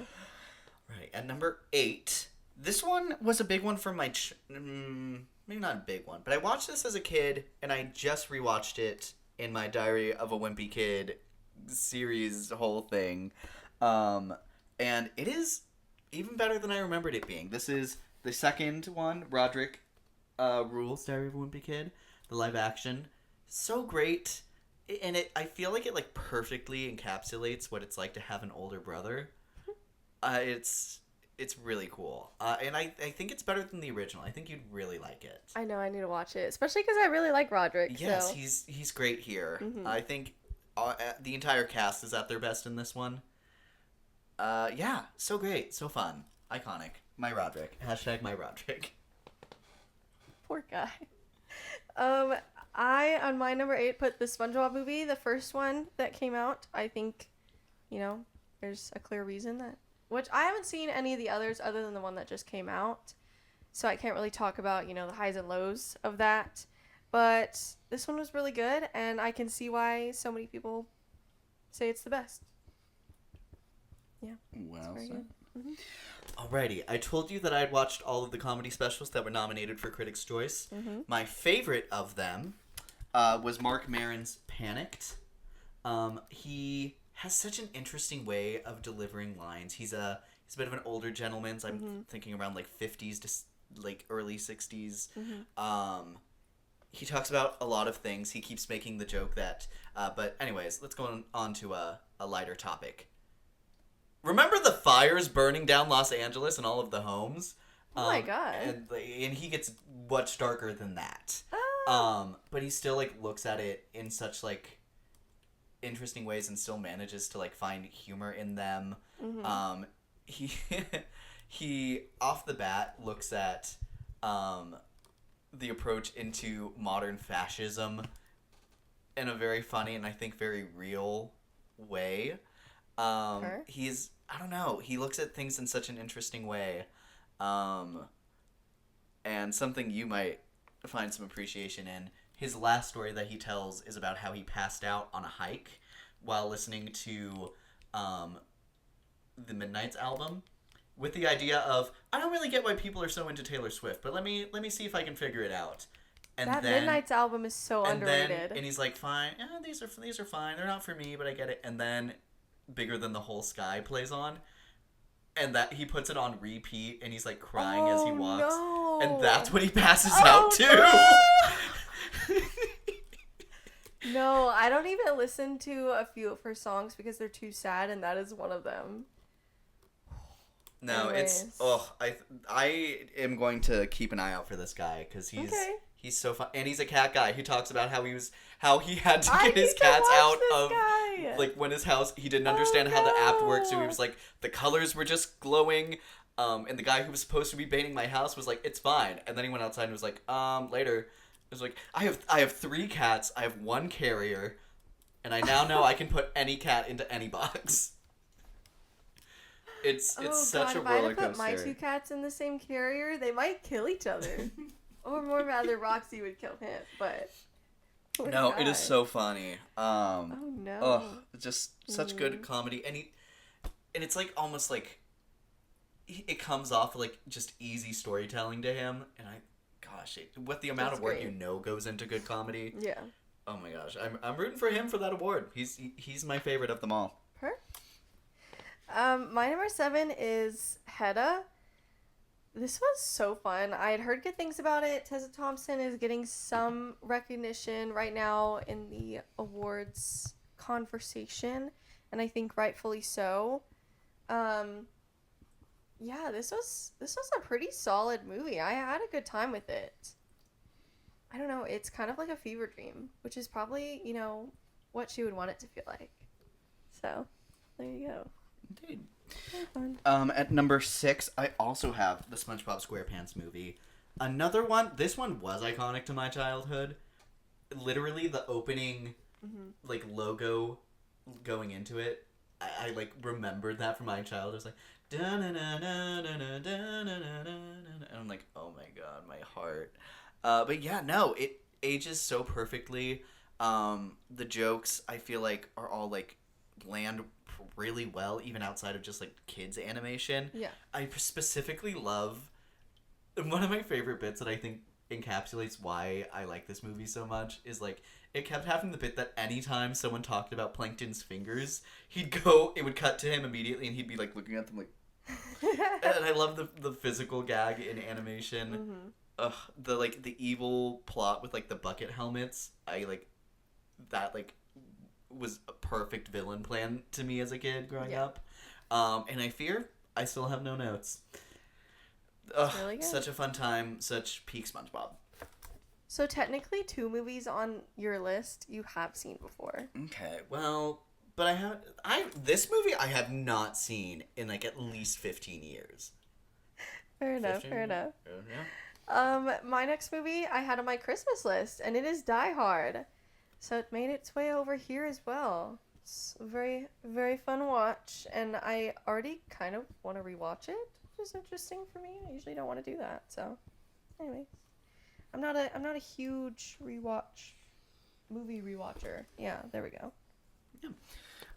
Right, at number 8, this one was a big one for my... maybe not a big one, but I watched this as a kid, and I just rewatched it in my Diary of a Wimpy Kid series whole thing. And it is even better than I remembered it being. This is the second one, Roderick Rules Diary of a Wimpy Kid, the live action. So great. And I feel like it like perfectly encapsulates what it's like to have an older brother. It's really cool. And I think it's better than the original. I think you'd really like it. I know, I need to watch it. Especially because I really like Roderick. Yes, so. he's great here. Mhm. I think the entire cast is at their best in this one. Yeah, so great, so fun, iconic. My Roderick. # my Roderick. Poor guy. I, on my number 8, put the SpongeBob movie, the first one that came out. I think, there's a clear reason that... Which I haven't seen any of the others other than the one that just came out. So I can't really talk about, the highs and lows of that. But this one was really good, and I can see why so many people say it's the best. Yeah. Well very said. good. Alrighty, I told you that I had watched all of the comedy specials that were nominated for Critics' Choice. My favorite of them was Mark Maron's Panicked. He has such an interesting way of delivering lines. He's a bit of an older gentleman, so I'm thinking around like 50s to like early 60s. He talks about a lot of things. He keeps making the joke that... but anyways, let's go on to a lighter topic. Remember the fires burning down Los Angeles and all of the homes? Oh my God. And he gets much darker than that. But he still like looks at it in such like interesting ways and still manages to like find humor in them. He off the bat looks at the approach into modern fascism in a very funny and I think very real way. He's, I don't know, he looks at things in such an interesting way. And something you might find some appreciation in. His last story that he tells is about how he passed out on a hike while listening to the Midnight's album, with the idea of, I don't really get why people are so into Taylor Swift, but let me see if I can figure it out. And that then, Midnight's album is so underrated. And he's like, fine, these are fine. They're not for me, but I get it. And then Bigger Than the Whole Sky plays on, and that he puts it on repeat, and he's like crying as he walks. No. And that's when he passes out too. No, I don't even listen to a few of her songs because they're too sad, and that is one of them. No, Anyways. I am going to keep an eye out for this guy because he's so fun, and he's a cat guy. He talks about how he had to get his cats out of like when his house, he didn't understand how the app worked, so he was like, the colors were just glowing. And the guy who was supposed to be painting my house was like, it's fine. And then he went outside and was like, later. It was like, I have 3 cats, I have 1 carrier, and I now know I can put any cat into any box. It's such a roller If I had to coaster. put my 2 cats in the same carrier, they might kill each other. Or more rather, Roxy would kill him, but... poor No, guy. it is so funny. Oh no. Oh, just such good comedy, and it's like almost like it comes off like just easy storytelling to him, and with the amount That's of work great. goes into good comedy. Yeah. Oh my gosh, I'm rooting for him for that award. He's my favorite of them all. My number 7 is Hedda. This was so fun. I had heard good things about it. Tessa Thompson is getting some recognition right now in the awards conversation, and I think rightfully so. Yeah, this was a pretty solid movie. I had a good time with it. I don't know, it's kind of like a fever dream, which is probably, what she would want it to feel like. So, there you go. Indeed. Very fun. At number 6, I also have the SpongeBob SquarePants movie. Another one. This one was iconic to my childhood. Literally, the opening, like logo, going into it. I like remembered that from my childhood. It was like, and I'm like, oh my god, my heart. But yeah, no, it ages so perfectly. The jokes I feel like are all like land really well, even outside of just like kids animation. Yeah. I specifically love one of my favorite bits that I think encapsulates why I like this movie so much is like it kept having the bit that anytime someone talked about Plankton's fingers, it would cut to him immediately and he'd be like looking at them like and I love the physical gag in animation. The evil plot with like the bucket helmets. I like that was a perfect villain plan to me as a kid growing up. And I fear I still have no notes. Really good. Such a fun time, such peak SpongeBob. So technically 2 movies on your list you have seen before. Okay, well, but this movie I have not seen in like at least 15 years. Fair enough, 15? fair enough. Yeah. My next movie I had on my Christmas list, and it is Die Hard. So it made its way over here as well. It's a very, very fun watch, and I already kind of want to rewatch it, which is interesting for me. I usually don't want to do that. So, anyways, I'm not a huge movie rewatcher. Yeah, there we go.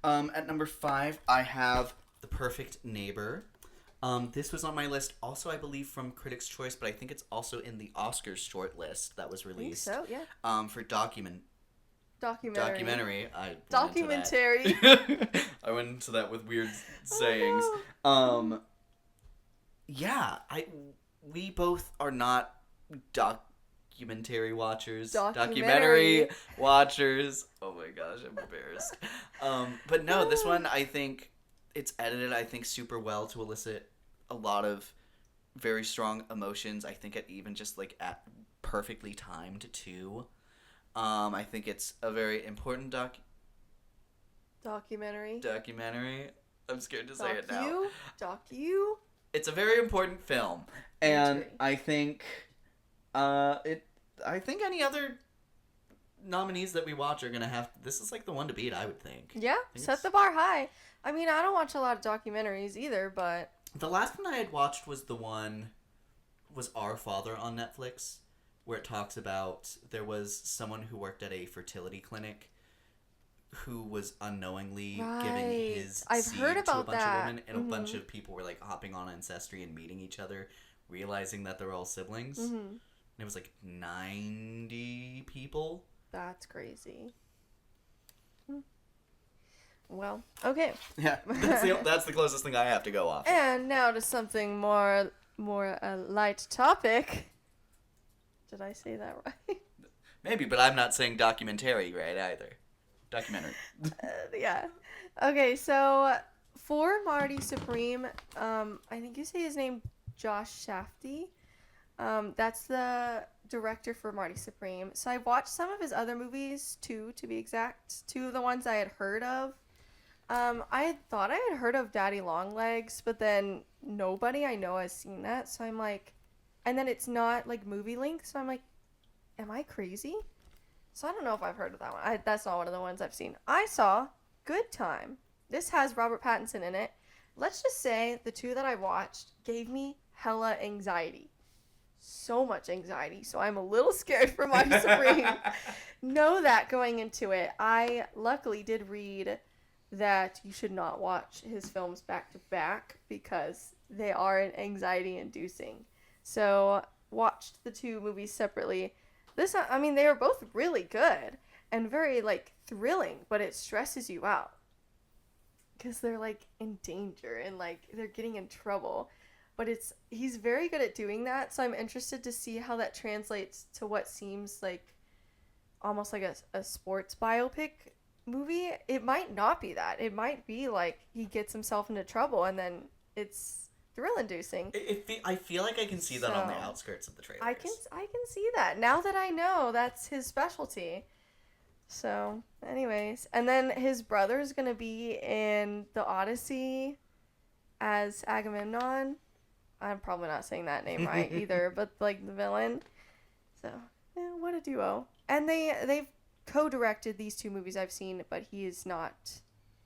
At number 5, I have The Perfect Neighbor. This was on my list also, I believe, from Critics' Choice, but I think it's also in the Oscars short list that was released. I think so, yeah. For Documentary. documentary. Documentary. I went into that with weird Oh, sayings. no. Yeah, we both are not documentary watchers. Documentary. Watchers. Oh my gosh, I'm embarrassed. But no, this one, I think it's edited, I think, super well to elicit a lot of very strong emotions. I think it even just like at perfectly timed too. I think it's a very important Documentary. I'm scared to say it now. It's a very important film, and Documentary. I think I think any other nominees that we watch are gonna have. This is like the one to beat, I would think. Yeah, think set it's- the bar high. I mean, I don't watch a lot of documentaries either, but The last one I had watched was Our Father on Netflix, where it talks about there was someone who worked at a fertility clinic who was unknowingly giving his I've seed heard to a about bunch that. of women, and a bunch Mhm. of people were like hopping on Ancestry and meeting each other, realizing that they're all siblings. Mhm. And it was like 90 people. that's crazy. Well, okay. Yeah, that's the closest thing I have to go off. And now to something more light topic. Did I say that right? Maybe, but I'm not saying documentary right either. Documentary. Yeah. Okay, so for Marty Supreme, I think you say his name Josh Shafty. That's the director for Marty Supreme. So I watched some of his other movies too, to be exact. Two of the ones I had heard of. I had thought I had heard of Daddy Longlegs, but then nobody I know has seen that. So I'm like, and then it's not like movie length. So I'm like, am I crazy? So I don't know if I've heard of that one. That's not one of the ones I've seen. I saw Good Time. This has Robert Pattinson in it. Let's just say the two that I watched gave me hella anxiety. So much anxiety. So I'm a little scared for Marty Supreme. Know that going into it. I luckily did read that you should not watch his films back to back because they are anxiety inducing. So watched the two movies separately. I mean, they were both really good and very like thrilling, but it stresses you out because they're like in danger and like they're getting in trouble. But he's very good at doing that, so I'm interested to see how that translates to what seems like almost like a sports biopic movie. It might not be that. It might be like he gets himself into trouble and then it's thrill-inducing. I feel like I can see that on the So, outskirts of the trailers. I can see that now that I know that's his specialty. So, anyways, and then his brother's gonna be in the Odyssey as Agamemnon. I'm probably not saying that name right either, but like the villain. So, yeah, what a duo! And they've co-directed these two movies I've seen, but he is not.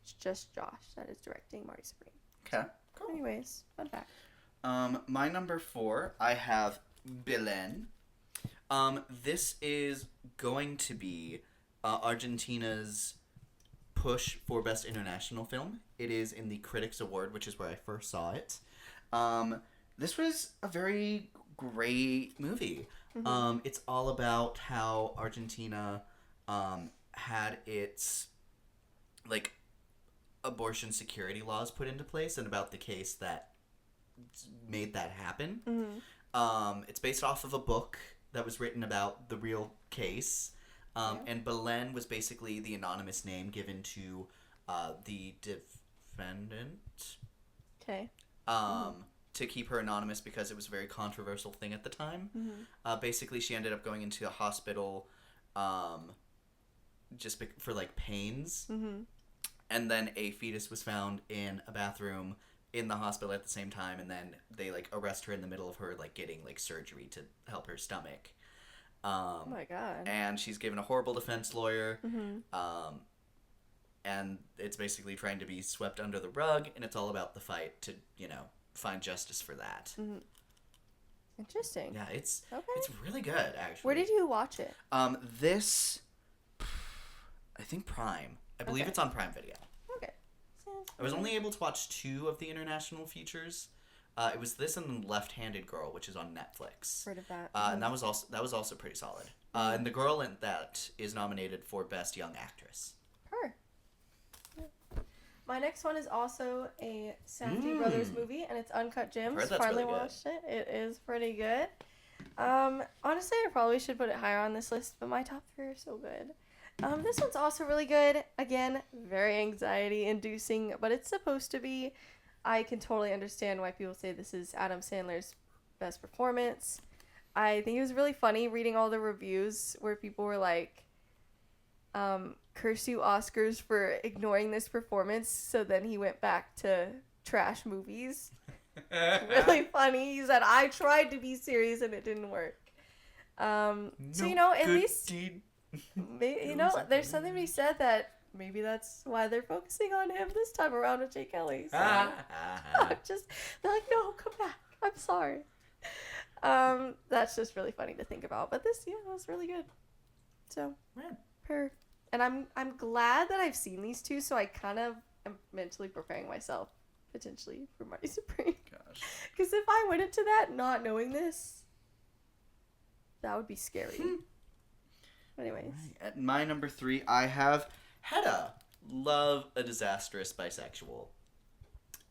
It's just Josh that is directing Marty Supreme. Okay, cool. Anyways, fun fact. My number 4, I have Belen. This is going to be Argentina's push for Best International Film. It is in the Critics Award, which is where I first saw it. This was a very great movie. It's all about how Argentina had its like abortion security laws put into place, and about the case that made that happen. It's based off of a book that was written about the real case. And Belen was basically the anonymous name given to the defendant. Okay. To keep her anonymous because it was a very controversial thing at the time. Basically, she ended up going into a hospital for like pains. And then a fetus was found in a bathroom in the hospital at the same time, and then they like arrest her in the middle of her like getting like surgery to help her stomach. Oh my god. And she's given a horrible defense lawyer. Mm-hmm. And it's basically trying to be swept under the rug, and it's all about the fight to, find justice for that. Mm-hmm. Interesting. Yeah, it's Okay. really good, actually. Where did you watch it? This, I think Prime. I believe Okay. it's on Prime Video. Okay. Sounds I was good. only able to watch 2 of the international features. It was this and Left-Handed Girl, which is on Netflix. Heard of that. And that was also pretty solid. And the girl in that is nominated for Best Young Actress. Her. Yeah. My next one is also a Safdie Brothers movie, and it's Uncut Gems. Heard that's Finally really good. watched it. It is pretty good. Honestly, I probably should put it higher on this list, but my top 3 are so good. This one's also really good. Again, very anxiety-inducing, but it's supposed to be. I can totally understand why people say this is Adam Sandler's best performance. I think it was really funny reading all the reviews where people were like, curse you Oscars for ignoring this performance, so then he went back to trash movies. Really funny. He said, I tried to be serious and it didn't work. So, at least, there's something to be said that maybe that's why they're focusing on him this time around with Jake Kelly. So. They're like, no, come back. I'm sorry. That's just really funny to think about. But this, was really good. So, and I'm glad that I've seen these 2, so I kind of am mentally preparing myself potentially for Money Supreme. Gosh. Because if I went into that not knowing this, that would be scary. Anyways. At my number 3, I have Hedda. Love a disastrous bisexual.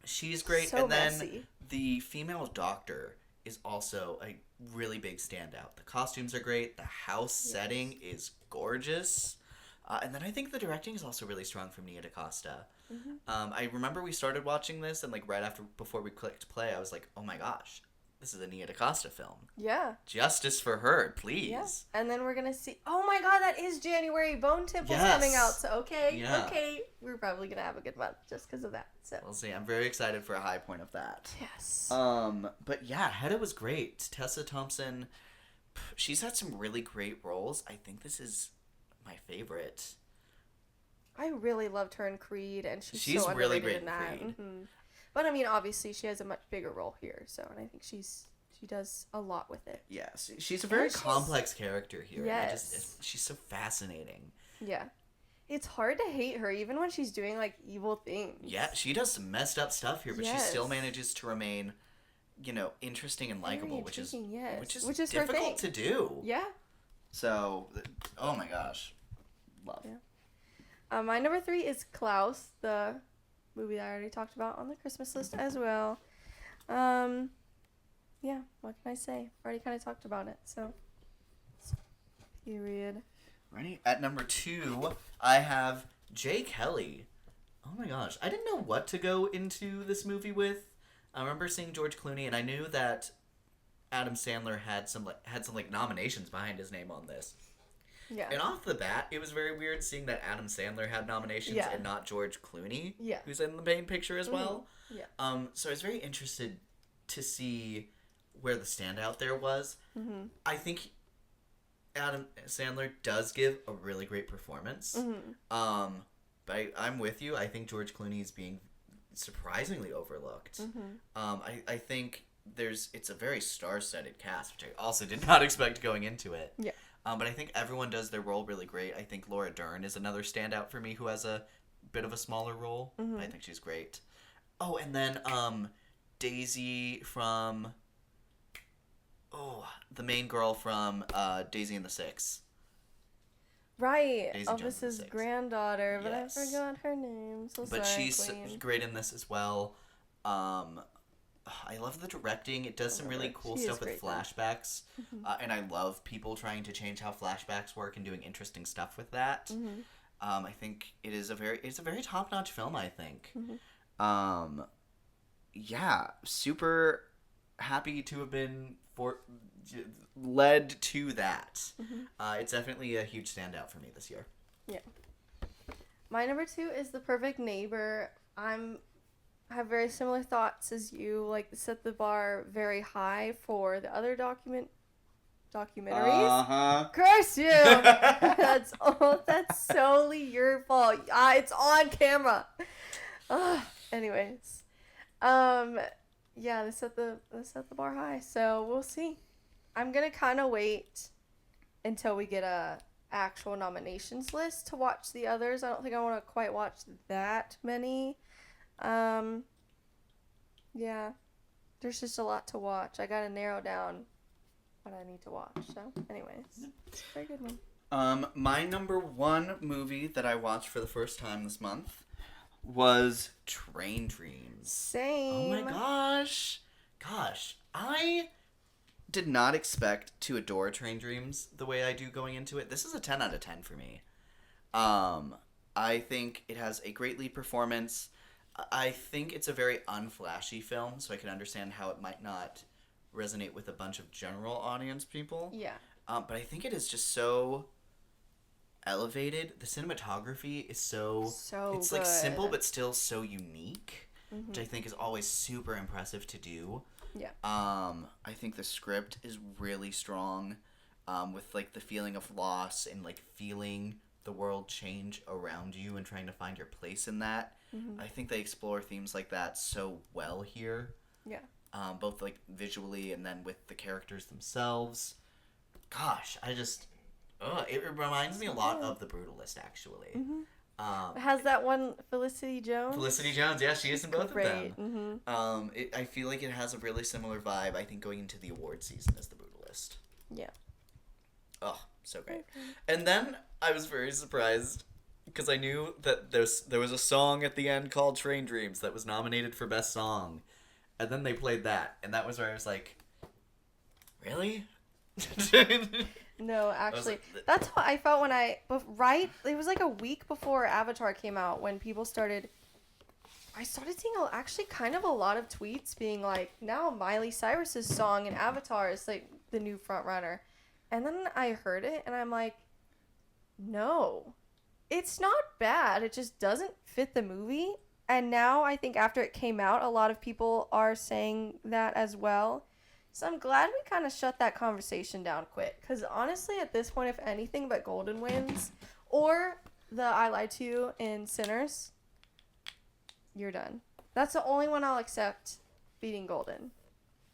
She's great. So and then messy. the female doctor is also a really big standout. The costumes are great. The house setting is gorgeous. And then I think the directing is also really strong from Nia DaCosta. Mm-hmm. I remember we started watching this, and like before we clicked play, I was like, oh my gosh, this is a Nia DaCosta film. Yeah. Justice for her, please. Yeah. And then we're going to see... Oh my god, that is January. Bone Temple's Yes. coming out. So, okay. Yeah. Okay. We're probably going to have a good month just because of that. So. We'll see. I'm very excited for a high point of that. Yes. But yeah, Hedda was great. Tessa Thompson, she's had some really great roles. I think this is my favorite. I really loved her in Creed, and she's She's so really underrated great in in that. Creed. Mm-hmm. But I mean, obviously, she has a much bigger role here, so and I think she does a lot with it. Yes, she's a very And she's- complex character here. Yes. And she's so fascinating. Yeah, it's hard to hate her even when she's doing like evil things. Yeah, she does some messed up stuff here, but she still Yes. manages to remain, interesting and likable, which is intriguing, yes. which is Which is her difficult to thing. do. Yeah. So, oh my gosh, love. Yeah. My number 3 is Klaus, the movie that I already talked about on the Christmas list as well. Yeah, what can I say? Already kind of talked about it, so. Period. Ready? At number 2, I have Jay Kelly. Oh my gosh, I didn't know what to go into this movie with. I remember seeing George Clooney, and I knew that Adam Sandler had some nominations behind his name on this. Yeah. And off the bat, it was very weird seeing that Adam Sandler had nominations Yeah. and not George Clooney, Yeah. who's in the main picture as well. Yeah. So I was very interested to see where the standout there was. Mm-hmm. I think Adam Sandler does give a really great performance. Mm-hmm. But I'm with you. I think George Clooney is being surprisingly overlooked. Mm-hmm. I think it's a very star-studded cast, which I also did not expect going into it. Yeah. But I think everyone does their role really great. I think Laura Dern is another standout for me who has a bit of a smaller role. Mm-hmm. But I think she's great. Oh, and then Daisy from... Oh, the main girl from Daisy and the Six. Right. Daisy Jones and the Elvis's Six. granddaughter, but Yes. I forgot her name. So But sorry, she's Queen. great in this as well. I love the directing. It does some love really her. cool She is stuff with great, though. flashbacks. And I love people trying to change how flashbacks work and doing interesting stuff with that. Mm-hmm. I think it's a very top-notch film, I think. Mm-hmm. Yeah, super happy to have been led to that. Mm-hmm. It's definitely a huge standout for me this year. Yeah. My number 2 is The Perfect Neighbor. I'm have very similar thoughts as you. Like, set the bar very high for the other documentaries. Curse you! That's solely your fault. It's on camera. Anyways, yeah, they set the bar high, so we'll see. I'm gonna kind of wait until we get a actual nominations list to watch the others. I don't think I want to quite watch that many. Yeah, there's just a lot to watch. I gotta narrow down what I need to watch. So, anyways, it's a very good one. My number one movie that I watched for the first time this month was Train Dreams. Same. Oh my gosh. I did not expect to adore Train Dreams the way I do going into it. This is a 10 out of 10 for me. I think it has a great lead performance. I think it's a very unflashy film, so I can understand how it might not resonate with a bunch of general audience people. Yeah. But I think it is just so elevated. The cinematography is so it's like good. simple but still so unique, which I think is always super impressive to do. Yeah. I think the script is really strong, with like the feeling of loss and like feeling the world change around you and trying to find your place in that. I think they explore themes like that so well here. Yeah. Both like visually and then with the characters themselves. Gosh, it reminds me a lot of The Brutalist, actually. It has that one Felicity Jones. Felicity Jones, yeah, she is in both Great. of them. I feel like it has a really similar vibe, I think, going into the award season as The Brutalist. Yeah. Oh, so great. And then I was very surprised because I knew that there was a song at the end called Train Dreams that was nominated for Best Song. And then they played that, and that was where I was like, really? No, actually, that's how I felt when it was like a week before Avatar came out when I started seeing actually kind of a lot of tweets being like, now Miley Cyrus's song in Avatar is like the new front runner. And then I heard it and I'm like, no, it's not bad. It just doesn't fit the movie. And now I think after it came out, a lot of people are saying that as well. So I'm glad we kind of shut that conversation down quick. Because honestly, at this point, if anything but Golden wins, or the I Lied to You in Sinners, you're done. That's the only one I'll accept beating Golden.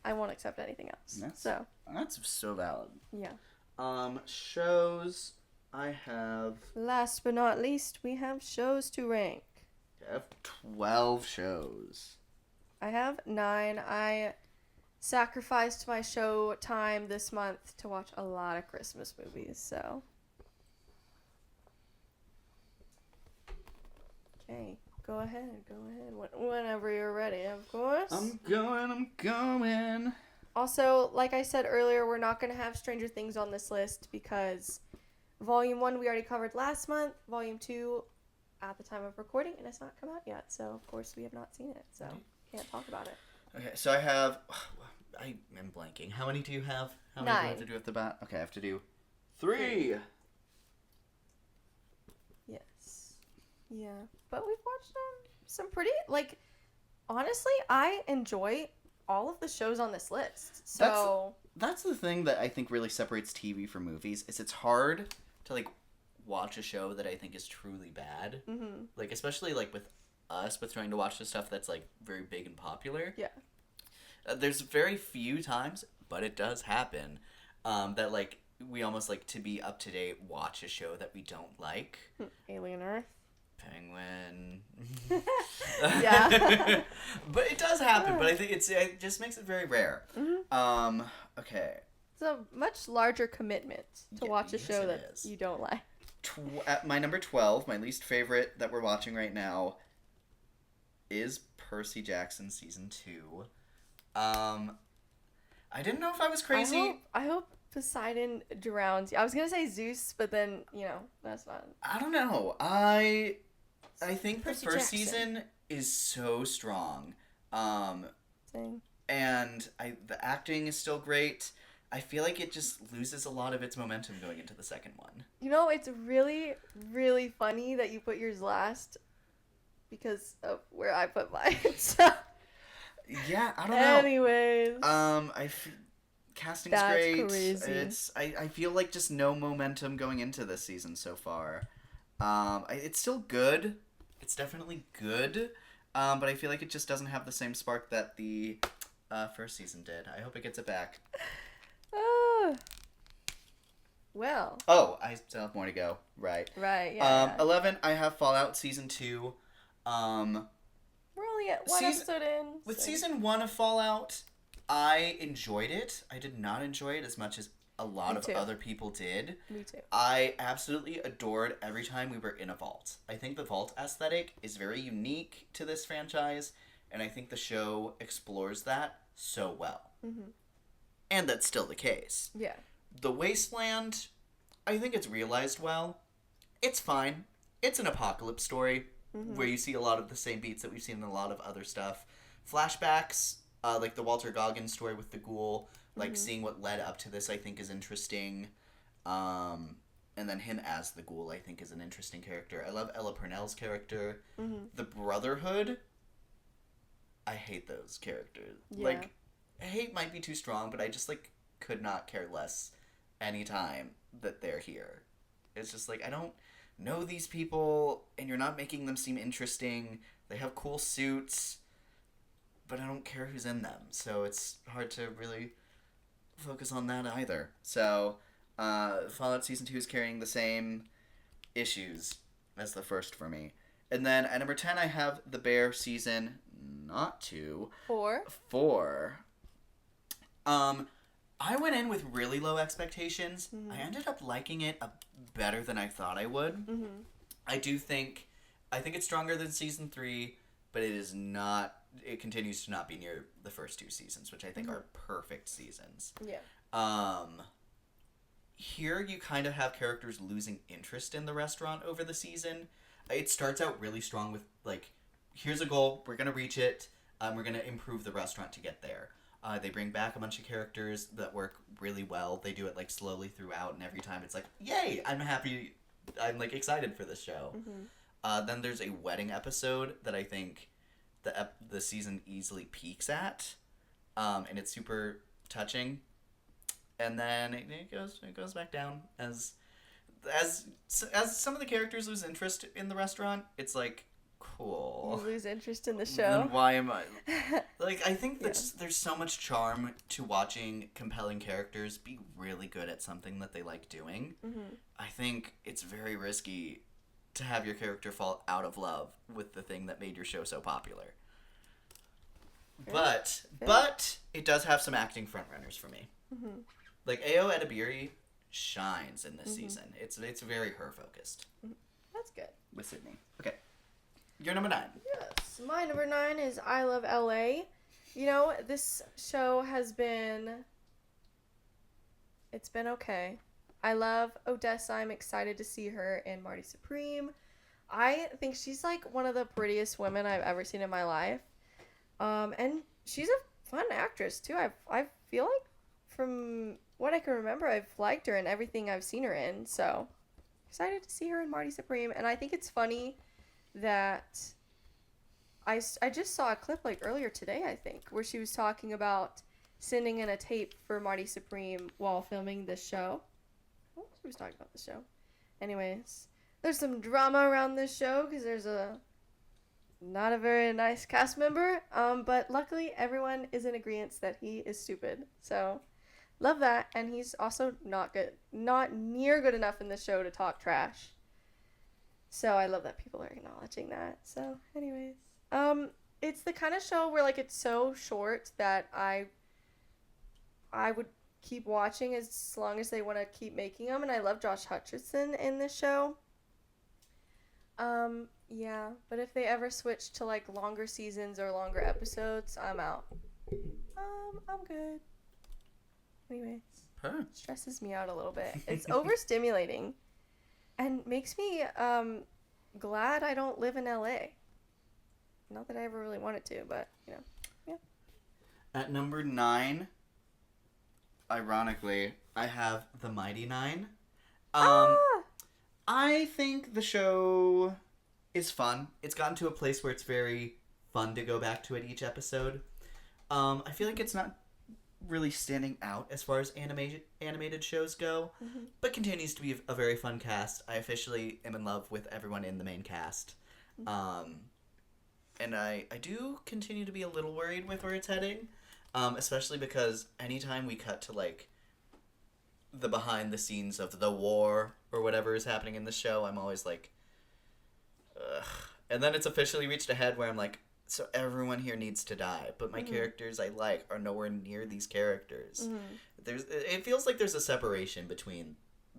I won't accept anything else. That's so valid. Yeah. Shows, I have... Last but not least, we have shows to rank. I have 12 shows. I have 9. I sacrificed my show time this month to watch a lot of Christmas movies, so. Okay, go ahead. Whenever you're ready, of course. I'm going. Also, like I said earlier, we're not going to have Stranger Things on this list because Volume 1 we already covered last month. Volume 2 at the time of recording, and it's not come out yet, so of course we have not seen it, so can't talk about it. Okay, so I am blanking. How many do you have? How many do I have to do at the bat? Okay, I have to do 3. Yes. Yeah, but we've watched some pretty, honestly, I enjoy all of the shows on this list, so... That's the thing that I think really separates TV from movies, is it's hard to, watch a show that I think is truly bad. Mm-hmm. Especially, with us, with trying to watch the stuff that's, very big and popular. Yeah. There's very few times, but it does happen, that, we almost, to be up to date, watch a show that we don't like. Alien Earth. Penguin. Yeah. But it does happen, but I think it just makes it very rare. Mm-hmm. Okay. It's a much larger commitment to watch a show that you don't like. At my number 12, my least favorite that we're watching right now is Percy Jackson Season 2. I didn't know if I was crazy. I hope Poseidon drowns you. I was going to say Zeus, but then, that's not... I don't know. I think the Percy first Jackson. season is so strong. Same. And the acting is still great. I feel like it just loses a lot of its momentum going into the second one. It's really, really funny that you put yours last. because of where I put mine. So, Yeah, I don't know. anyways. Casting's That's great. crazy. I feel like just no momentum going into this season so far. It's still good. It's definitely good. But I feel like it just doesn't have the same spark that the first season did. I hope it gets it back. Well. Oh, I still have more to go. Right. Right, yeah. 11, I have Fallout Season 2. We're only at one episode in. With so- Season 1 of Fallout, I enjoyed it. I did not enjoy it as much as a lot Me of too. other people did. Me too. I absolutely adored every time we were in a vault. I think the vault aesthetic is very unique to this franchise, and I think the show explores that so well. Mm-hmm. And that's still the case. Yeah. The Wasteland, I think it's realized well. It's fine. It's an apocalypse story where you see a lot of the same beats that we've seen in a lot of other stuff. Flashbacks, like the Walter Goggins story with the ghoul, like seeing what led up to this, I think is interesting. And then him as the ghoul, I think, is an interesting character. I love Ella Purnell's character. The Brotherhood, I hate those characters. Yeah. Like, hate might be too strong, but I just, like, could not care less anytime that they're here. It's just like, I don't know these people, and you're not making them seem interesting. They have cool suits, but I don't care who's in them, so it's hard to really focus on that either. So, Fallout Season 2 is carrying the same issues as the first for me. And then at number 10, I have The Bear Season, not 2, 4. I went in with really low expectations. I ended up liking it better than I thought I would. I think it's stronger than Season 3, but it continues to not be near the first 2 seasons, which I think are perfect seasons. Yeah. Here you kind of have characters losing interest in the restaurant over the season. It starts out really strong with, like, here's a goal, we're going to reach it, we're going to improve the restaurant to get there. They bring back a bunch of characters that work really well. They do it, like, slowly throughout, and every time it's like, yay, I'm happy, I'm, like, excited for this show. Then there's a wedding episode that I think the season easily peaks at, and it's super touching. And then it goes back down as some of the characters lose interest in the restaurant. It's like, cool. You lose interest in the Then show. why am I like? I think that there's so much charm to watching compelling characters be really good at something that they like doing. I think it's very risky to have your character fall out of love with the thing that made your show so popular. But it does have some acting frontrunners for me. Like Ayo Edebiri shines in this season. It's very her focused That's good. with Sydney. Okay, you're number 9. Yes. My number 9 is I Love LA. You know, this show has been... It's been okay. I love Odessa. I'm excited to see her in Marty Supreme. I think she's like one of the prettiest women I've ever seen in my life. And she's a fun actress too. I feel like from what I can remember, I've liked her in everything I've seen her in. So excited to see her in Marty Supreme. And I think it's funny that I just saw a clip like earlier today, I think, where she was talking about sending in a tape for Marty Supreme while filming this show. Oh, she was talking about the show. Anyways, there's some drama around this show because there's not a very nice cast member. But luckily everyone is in agreement that he is stupid. So love that. And he's also not near good enough in the show to talk trash. So I love that people are acknowledging that. So anyways, it's the kind of show where like it's so short that I would keep watching as long as they want to keep making them. And I love Josh Hutcherson in this show. Yeah, but if they ever switch to like longer seasons or longer episodes, I'm out. I'm good. Anyways, stresses me out a little bit. It's overstimulating and makes me glad I don't live in LA. Not that I ever really wanted to, but you know, yeah. At number 9, ironically, I have The Mighty Nine. I think the show is fun. It's gotten to a place where it's very fun to go back to it each episode. I feel like it's not really standing out as far as animated shows go, but continues to be a very fun cast. I officially am in love with everyone in the main cast. And I do continue to be a little worried with where it's heading, especially because anytime we cut to, like, the behind the scenes of the war or whatever is happening in the show, I'm always like, ugh. And then it's officially reached a head where I'm like, so everyone here needs to die, but my characters I like are nowhere near these characters. It feels like there's a separation between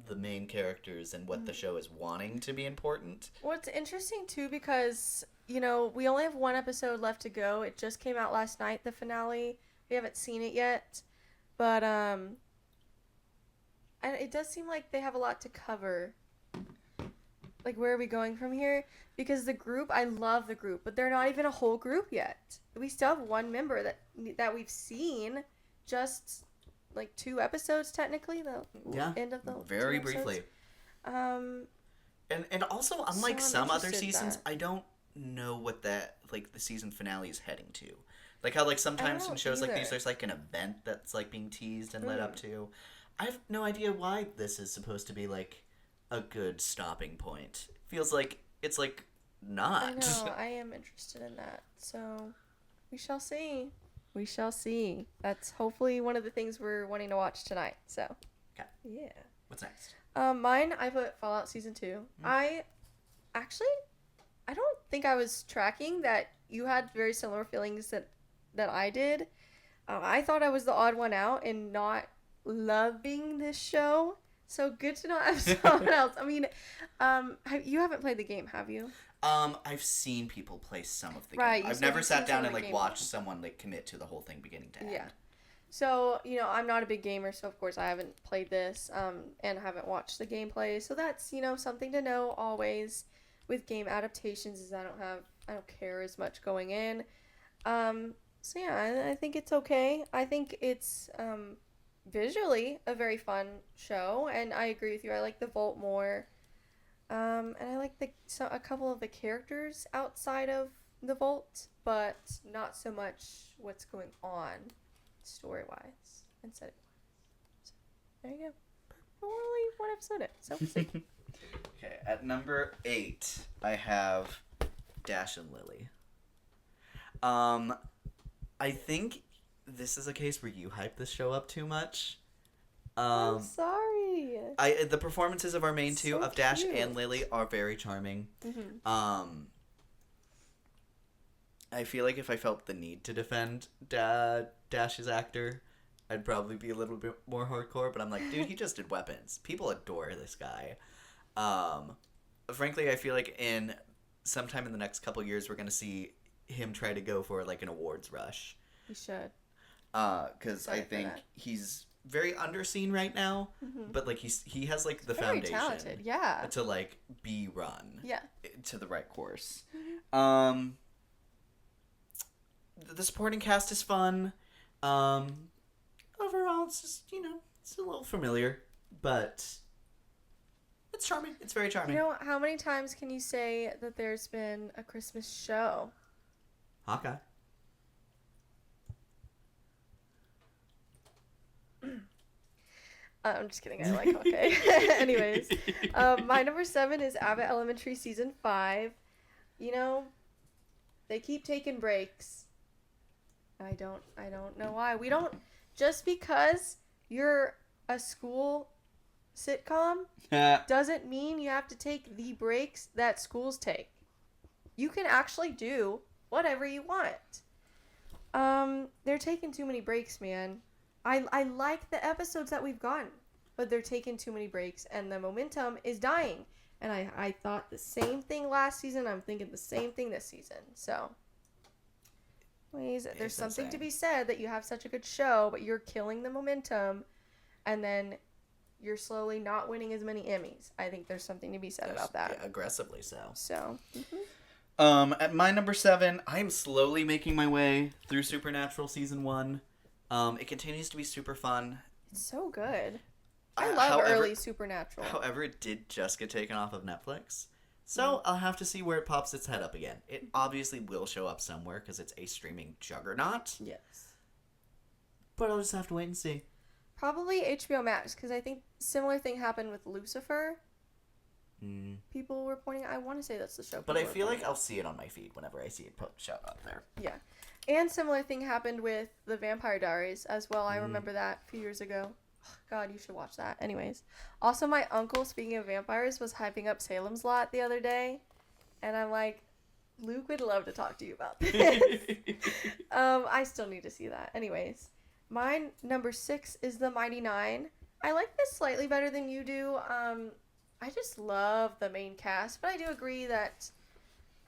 the main characters and what the show is wanting to be important. Well, it's interesting too because, you know, we only have one episode left to go. It just came out last night, the finale. We haven't seen it yet, but it does seem like they have a lot to cover. Like, where are we going from here? Because the group, I love the group, but they're not even a whole group yet. We still have one member that we've seen, just like 2 episodes technically. The end of the very 2 briefly. episodes. And also, unlike So I'm some other interested in seasons, that. I don't know what that, like, the season finale is heading to. Like how, like, sometimes in don't shows like these, either. there's like an event that's like being teased and led up to. I have no idea why this is supposed to be like a good stopping point. Feels like it's like not. I know. I am interested in that. So we shall see. We shall see. That's hopefully one of the things we're wanting to watch tonight. So Okay. yeah. What's next? Mine, I put Fallout Season 2. I don't think I was tracking that you had very similar feelings that I did. I thought I was the odd one out in not loving this show. So good to not have someone else. I mean, you haven't played the game, have you? I've seen people play some of the Right, game. you I've said never you've sat seen down some and of the like game. watched someone like commit to the whole thing beginning to end. Yeah. So, you know, I'm not a big gamer, so of course I haven't played this, and haven't watched the gameplay. So that's, you know, something to know always with game adaptations is I don't care as much going in. So yeah, I think it's okay. I think it's visually a very fun show, and I agree with you. I like the Vault more, and I like a couple of the characters outside of the Vault, but not so much what's going on story wise and setting wise. So, there you go. We're only one episode in, so we'll see. Okay, at number 8, I have Dash and Lily. I think this is a case where you hype this show up too much. I'm sorry. The performances of our main two, So of Dash cute. and Lily, are very charming. I feel like if I felt the need to defend Dash's actor, I'd probably be a little bit more hardcore, but I'm like, dude, he just did Weapons. People adore this guy. Frankly, I feel like sometime in the next couple years, we're going to see him try to go for like an awards rush. You should. Because I Excited for think that. he's very underseen right now, but like he has like the Very foundation talented, yeah. to like be run Yeah. to the right course. The supporting cast is fun. Overall, it's just, you know, it's a little familiar, but it's charming. It's very charming. You know, how many times can you say that there's been a Christmas show? Hawkeye. I'm just kidding. I like Hawkeye. Anyways, my number 7 is Abbott Elementary Season 5. You know, they keep taking breaks. I don't know why. We don't, just because you're a school sitcom doesn't mean you have to take the breaks that schools take. You can actually do whatever you want. They're taking too many breaks, man. I like the episodes that we've gotten, but they're taking too many breaks, and the momentum is dying. And I thought the same thing last season. I'm thinking the same thing this season. So, anyways, there's It's something to insane. be said that you have such a good show, but you're killing the momentum, and then you're slowly not winning as many Emmys. I think there's something to be said about that. Yeah, aggressively so. So, At my number 7, I am slowly making my way through Supernatural Season 1. It continues to be super fun. it's so good. I love early Supernatural. However, it did just get taken off of Netflix. So I'll have to see where it pops its head up again. It obviously will show up somewhere because it's a streaming juggernaut. Yes. But I'll just have to wait and see. Probably HBO Max, because I think similar thing happened with Lucifer. People were pointing. I want to say that's the show. But I people were feel like pointing I'll see it on my feed whenever I see it show up there. at. Yeah, and similar thing happened with the Vampire Diaries as well. I remember that a few years ago. God, you should watch that. Anyways, also my uncle, speaking of vampires, was hyping up Salem's Lot the other day, and I'm like, Luke would love to talk to you about this. I still need to see that. Anyways, mine number 6 is The Mighty Nine. I like this slightly better than you do. I just love the main cast, but I do agree that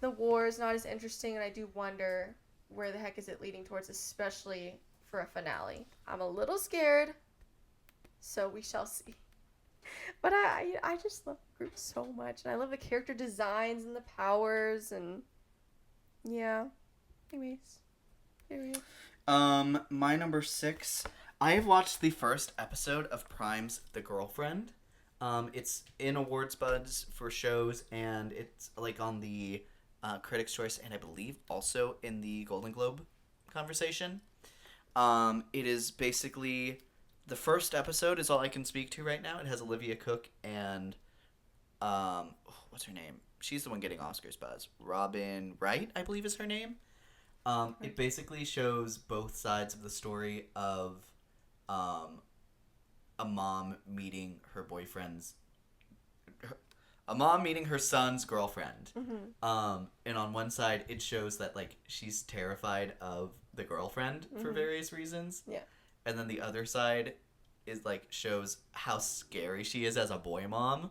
the war is not as interesting, and I do wonder where the heck is it leading towards, especially for a finale. I'm a little scared, so we shall see. But I just love the group so much, and I love the character designs and the powers, and yeah. Anyways, period. My number 6. I have watched the first episode of Prime's The Girlfriend. It's in awards buds for shows, and it's like on the Critics' Choice, and I believe also in the Golden Globe conversation. It is basically the first episode is all I can speak to right now. It has Olivia Cook and what's her name? She's the one getting Oscars buzz. Robin Wright, I believe is her name. It basically shows both sides of the story of a mom meeting her boyfriend's a mom meeting her son's girlfriend. And on one side it shows that like she's terrified of the girlfriend for various reasons. Yeah. And then the other side is like shows how scary she is as a boy mom.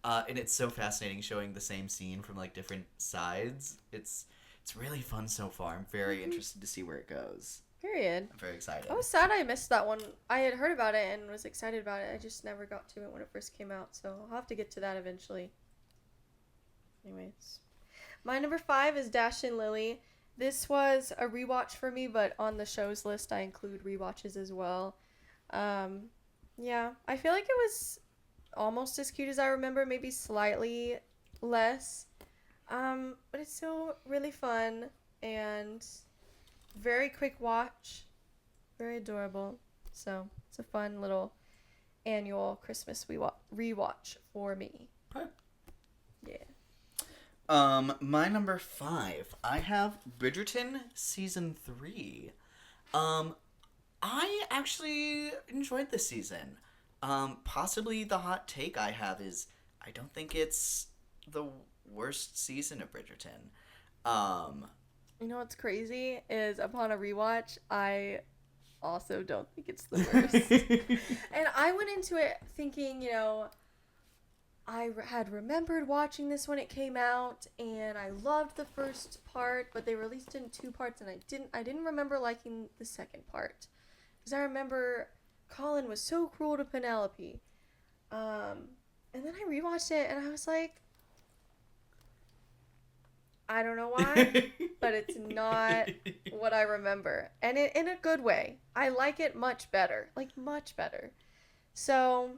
And it's so fascinating showing the same scene from like different sides. It's really fun so far. I'm very interested to see where it goes. Period. I'm very excited. I was sad I missed that one. I had heard about it and was excited about it. I just never got to it when it first came out, so I'll have to get to that eventually. Anyways. My number 5 is Dash and Lily. This was a rewatch for me, but on the shows list I include rewatches as well. Yeah, I feel like it was almost as cute as I remember, maybe slightly less. But it's still really fun and very quick watch, very adorable. So it's a fun little annual Christmas rewatch for me. Okay. Yeah. My number 5, I have Bridgerton season 3. I actually enjoyed this season. Possibly the hot take I have is I don't think it's the worst season of Bridgerton. You know what's crazy is upon a rewatch, I also don't think it's the worst. And I went into it thinking, you know, I had remembered watching this when it came out, and I loved the first part, but they released it in 2 parts, and I didn't remember liking the second part, because I remember Colin was so cruel to Penelope. And then I rewatched it, and I was like, I don't know why, but it's not what I remember, and in a good way. I like it much better, like much better. So.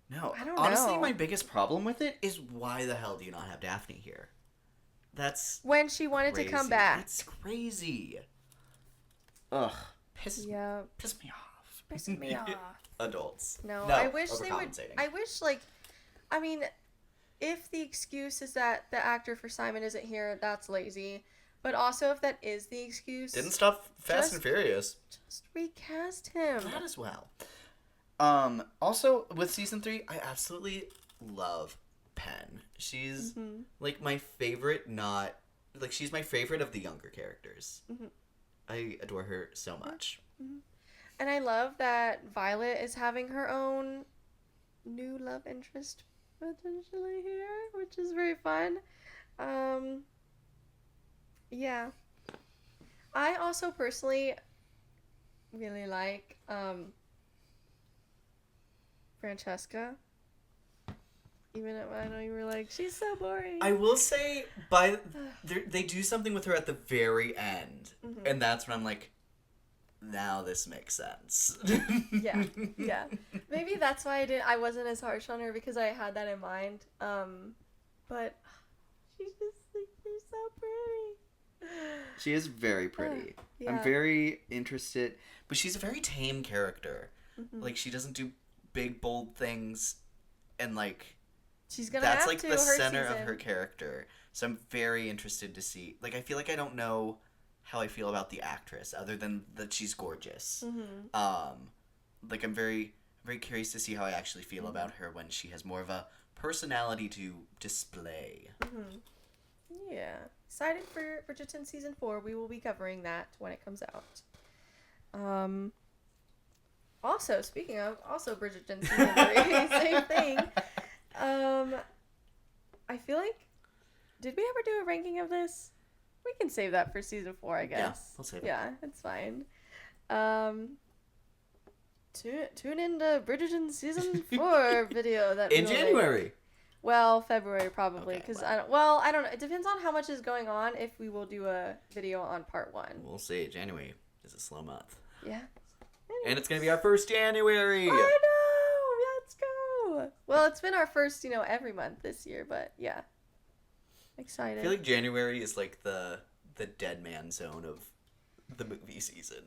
No, I don't honestly, know. my biggest problem with it is why the hell do you not have Daphne here? That's When she wanted to come back. It's crazy. Ugh, pisses me off. Pissing me off. Adults. No, I wish they would. overcompensating. I wish, like, I mean, if the excuse is that the actor for Simon isn't here, that's lazy. But also, if that is the excuse, Didn't stop Fast Just- and Furious. just recast him. That as well. Also, with season 3, I absolutely love Pen. She's, like, my favorite, she's my favorite of the younger characters. I adore her so much. And I love that Violet is having her own new love interest potentially here, which is very fun. Yeah. I also personally really like Francesca. Even if I know you were like, she's so boring. I will say, they do something with her at the very end, and that's when I'm like, now this makes sense. Yeah. Maybe that's why I wasn't as harsh on her, because I had that in mind. But she's just like, you're so pretty. She is very pretty. I'm Yeah. very interested. But she's a very tame character. Like, she doesn't do big, bold things, and, like, She's gonna that's, have like, to the her center season. of her character. So I'm very interested to see. Like, I feel like I don't know how I feel about the actress, other than that she's gorgeous. Like, I'm very, very curious to see how I actually feel about her when she has more of a personality to display. Yeah. Excited for Bridgerton season 4. We will be covering that when it comes out. Also, speaking of, also Bridgerton season 3, same thing. I feel like, did we ever do a ranking of this? We can save that for season 4, I guess. Yeah, we'll save it. Yeah, it's fine. Tune into Bridgerton season 4 video that In we'll make. January! Well, February probably, Okay, because well. I don't know. It depends on how much is going on. If we will do a video on part 1. We'll see. January is a slow month. Yeah. And it's going to be our first January! I know. Let's go. Well, it's been our first, every month this year, but yeah, excited. I feel like January is like the dead man zone of the movie season.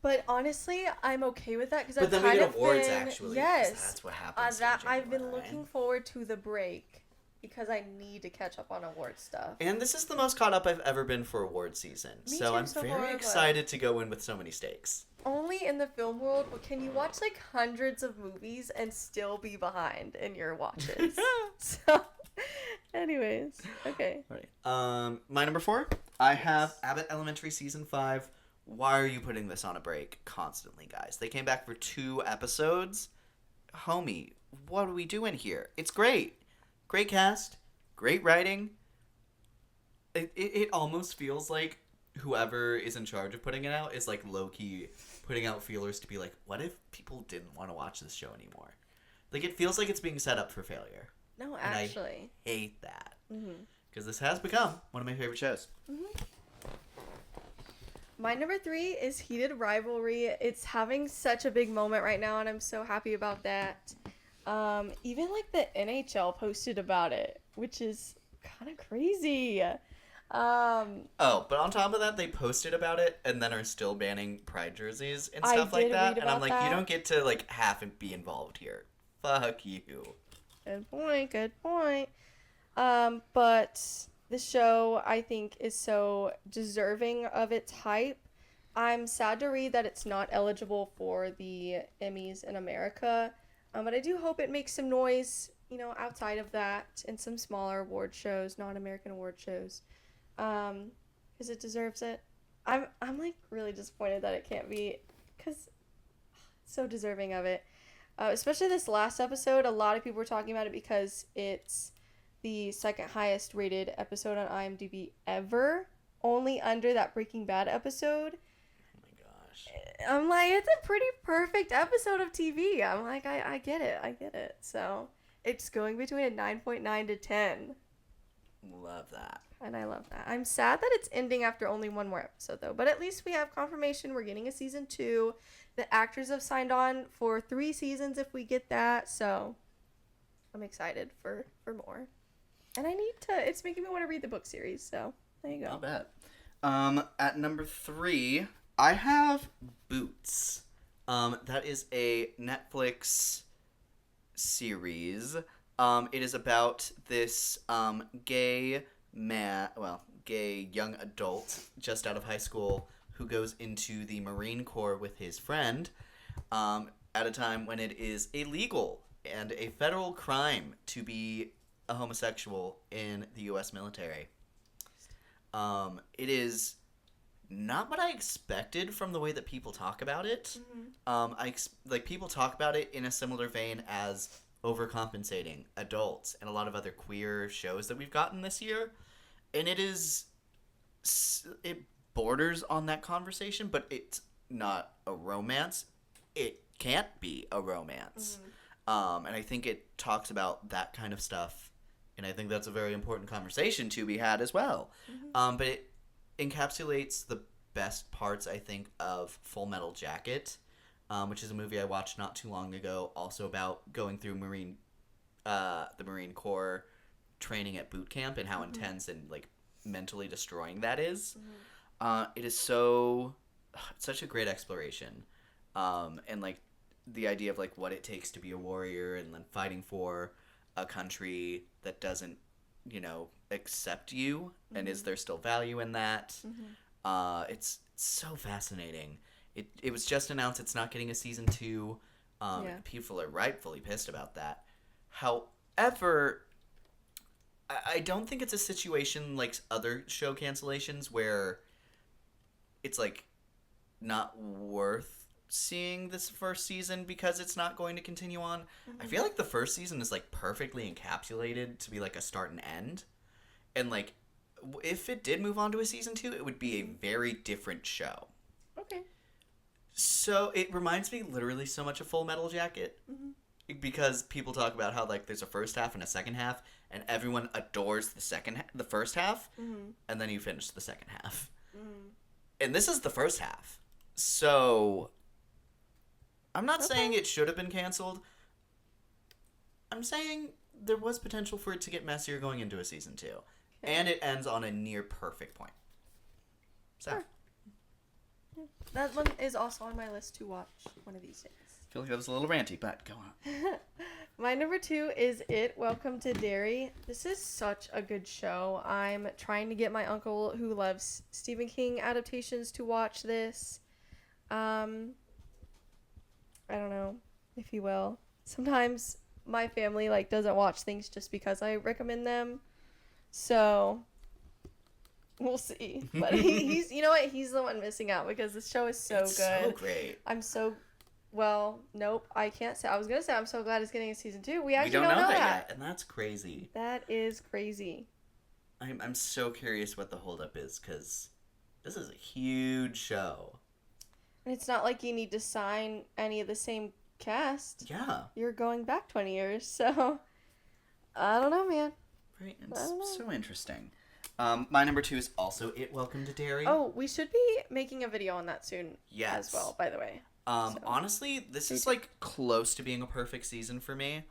But honestly, I'm okay with that because But I've then we kind get of awards, been, actually, 'cause Yes, that's what happens in that I've been January. looking forward to the break because I need to catch up on award stuff. And this is the most caught up I've ever been for award season. Me So too, I'm so far, very but- excited to go in with so many stakes. Only in the film world can you watch like hundreds of movies and still be behind in your watches. So, anyways, okay. Right. My number 4, I have Abbott Elementary season 5. Why are you putting this on a break constantly, guys? They came back for 2 episodes. Homie, what are we doing here? It's great. Great cast. Great writing. It almost feels like whoever is in charge of putting it out is like low-key putting out feelers to be like, what if people didn't want to watch this show anymore? Like, it feels like it's being set up for failure. No, And I actually. hate that. Because this has become one of my favorite shows. My number 3 is Heated Rivalry. It's having such a big moment right now, and I'm so happy about that. Even like the NHL posted about it, which is kind of crazy. Oh, but on top of that, they posted about it and then are still banning Pride jerseys and I stuff like did that. read And I'm about like, that. you don't get to like half and be involved here. Fuck you. Good point. Good point. But the show I think is so deserving of its hype. I'm sad to read that it's not eligible for the Emmys in America, but I do hope it makes some noise, outside of that in some smaller award shows, non-American award shows, because it deserves it. I'm like really disappointed that it can't be, because it's so deserving of it. Especially this last episode, a lot of people were talking about it because it's the second highest rated episode on IMDb ever, only under that Breaking Bad episode. Oh my gosh. I'm like, it's a pretty perfect episode of TV. I'm like, I get it. So it's going between a 9.9 to 10. Love that. And I love that. I'm sad that it's ending after only one more episode, though. But at least we have confirmation we're getting a season 2. The actors have signed on for 3 seasons if we get that. So I'm excited for more. And it's making me want to read the book series. So there you go. Not bad. At number 3, I have Boots. That is a Netflix series. It is about this gay young adult just out of high school who goes into the Marine Corps with his friend at a time when it is illegal and a federal crime to be a homosexual in the U.S. military. It is not what I expected from the way that people talk about it. People talk about it in a similar vein as Overcompensating, Adults, and a lot of other queer shows that we've gotten this year. And it borders on that conversation, but it's not a romance. It can't be a romance. And I think it talks about that kind of stuff. And I think that's a very important conversation to be had as well. But it encapsulates the best parts, I think, of Full Metal Jacket, which is a movie I watched not too long ago, also about going through the Marine Corps training at boot camp and how intense and like mentally destroying that is. It is such a great exploration, and like the idea of like what it takes to be a warrior and then fighting for a country that doesn't, accept you, and is there still value in that? It's so fascinating. It was just announced it's not getting a season 2. People are rightfully pissed about that. However, I don't think it's a situation like other show cancellations where it's like not worth seeing this first season because it's not going to continue on. I feel like the first season is like perfectly encapsulated to be like a start and end. And like if it did move on to a season 2, it would be a very different show. Okay. So it reminds me literally so much of Full Metal Jacket. Because people talk about how like there's a first half and a second half, and everyone adores the first half, and then you finish the second half. And this is the first half. So I'm not saying it should have been canceled. I'm saying there was potential for it to get messier going into a season 2. And it ends on a near perfect point. So Sure. That one is also on my list to watch one of these days. I feel like that was a little ranty, but go on. My number 2 is It, Welcome to Derry. This is such a good show. I'm trying to get my uncle who loves Stephen King adaptations to watch this. I don't know if he will. Sometimes my family like doesn't watch things just because I recommend them. So we'll see. But he's you know what? He's the one missing out because this show is so It's good. so great. Well, nope, I can't say. I was going to say I'm so glad it's getting a season 2. We actually don't know that that. yet, and that's crazy. That is crazy. I'm so curious what the holdup is, because this is a huge show. And it's not like you need to sign any of the same cast. Yeah. You're going back 20 years, so I don't know, man. Right. I don't know. It's so interesting. My number 2 is also It, Welcome to Derry. Oh, we should be making a video on that soon Yes. as well, by the way. Honestly, this is like close to being a perfect season for me.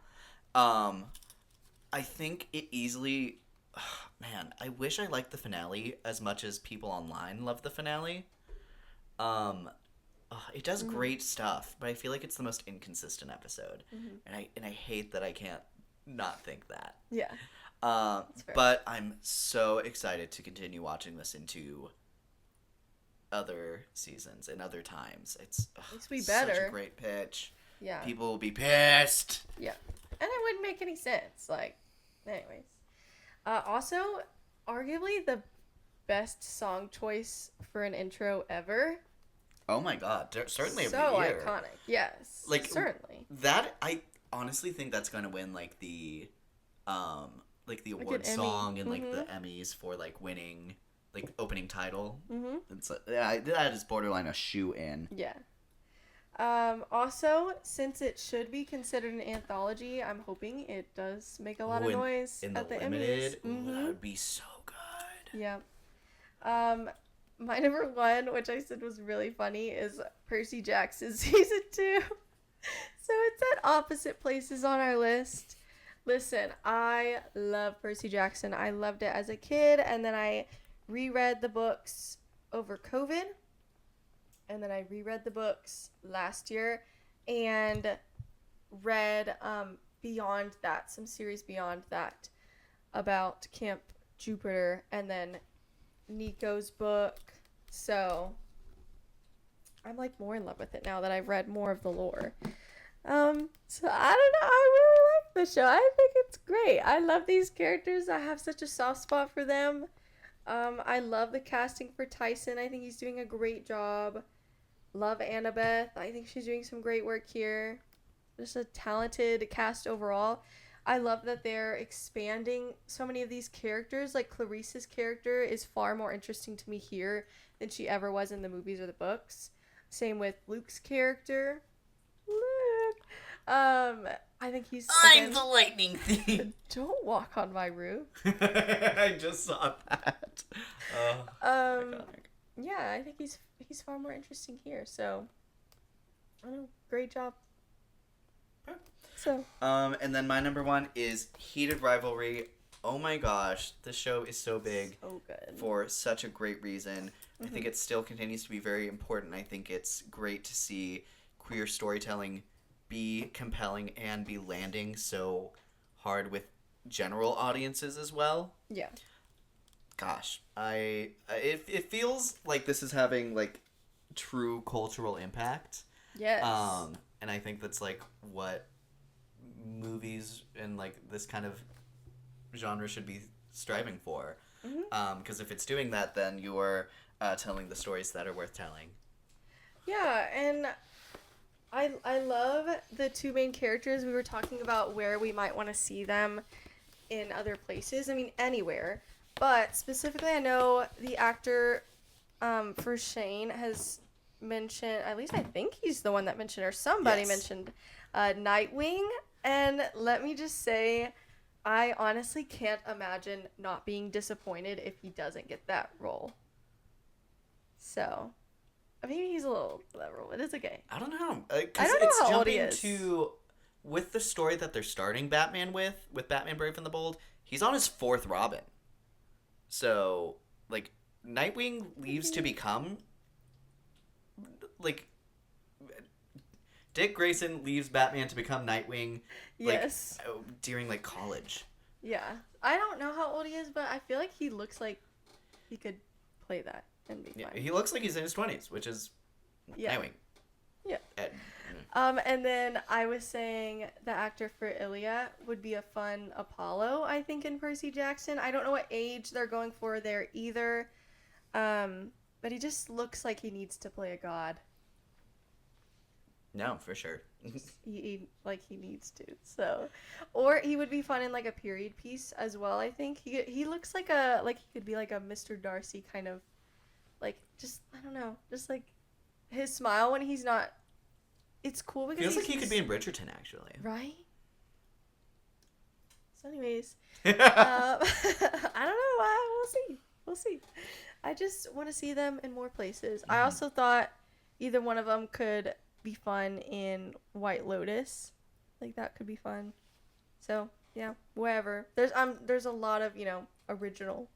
I think it easily... Man, I wish I liked the finale as much as people online love the finale. It does great stuff, but I feel like it's the most inconsistent episode. And I hate that I can't not think that. Yeah. fair. But I'm so excited to continue watching this into other seasons and other times. It's least we such better. a great pitch. Yeah. People will be pissed. Yeah. And it wouldn't make any sense. Like, anyways. Also, arguably the best song choice for an intro ever. Oh my god, certainly of the So year. iconic. Yes. Like, certainly. That, I honestly think that's going to win like the award Emmy. song and like the Mhm. Emmys for like winning like opening title. Mm-hmm. It's that is borderline a shoe in. Yeah. Also, since it should be considered an anthology, I'm hoping it does make a lot of noise in the at the limited. Emmys. Ooh, that Mhm. would be so good. Yeah. My number 1, which I said was really funny, is Percy Jackson season 2. So it's at opposite places on our list. Listen, I love Percy Jackson. I loved it as a kid, and then I reread the books over COVID, and then I reread the books last year, and read beyond that, some series beyond that, about Camp Jupiter, and then Nico's book. So I'm like more in love with it now that I've read more of the lore. So I don't know, I really like the show. I think it's great. I love these characters. I have such a soft spot for them. I love the casting for Tyson. I think he's doing a great job. Love Annabeth. I think she's doing some great work here. Just a talented cast overall. I love that they're expanding so many of these characters. Like Clarice's character is far more interesting to me here than she ever was in the movies or the books. Same with Luke's character. Luke. I think he's. I'm the lightning thief. Don't walk on my roof. I just saw that. Iconic. Yeah, I think he's far more interesting here. So, I don't know. Great job. So. And then my number 1 is Heated Rivalry. Oh my gosh, the show is so big So good. for such a great reason. I think it still continues to be very important. I think it's great to see queer storytelling be compelling and be landing so hard with general audiences as well. Yeah. Gosh, it feels like this is having like true cultural impact. Yes. And I think that's like what movies and like this kind of genre should be striving for. Because if it's doing that, then you're telling the stories that are worth telling. Yeah, and I love the two main characters. We were talking about where we might want to see them in other places. I mean, anywhere. But specifically, I know the actor for Shane has mentioned, at least I think he's the one that mentioned, or somebody Yes. mentioned Nightwing. And let me just say, I honestly can't imagine not being disappointed if he doesn't get that role. So, maybe he's a little whatever, but it's okay. I don't know. I 'Cause don't know it's how old he jumping is. to with the story that they're starting Batman with Batman Brave and the Bold. He's on his 4th Robin. So, like, Nightwing leaves to become like Dick Grayson leaves Batman to become Nightwing. Like, Yes. during like college. Yeah. I don't know how old he is, but I feel like he looks like he could play that and be Yeah, fine. he looks like he's in his 20s, which is Yeah. Nightwing. Yeah. Ed. And then I was saying the actor for Ilya would be a fun Apollo, I think, in Percy Jackson. I don't know what age they're going for there either. But he just looks like he needs to play a god. No, for sure. He needs to. So, or he would be fun in like a period piece as well. I think he looks like he could be like a Mr. Darcy kind of, like, just I don't know, just like his smile when he's not. It's cool because Feels like he could be in Bridgerton, actually. right. So, anyways, I don't know. We'll see. I just want to see them in more places. I also thought either one of them could be fun in White Lotus. Like, that could be fun. So, yeah, wherever. There's a lot of, original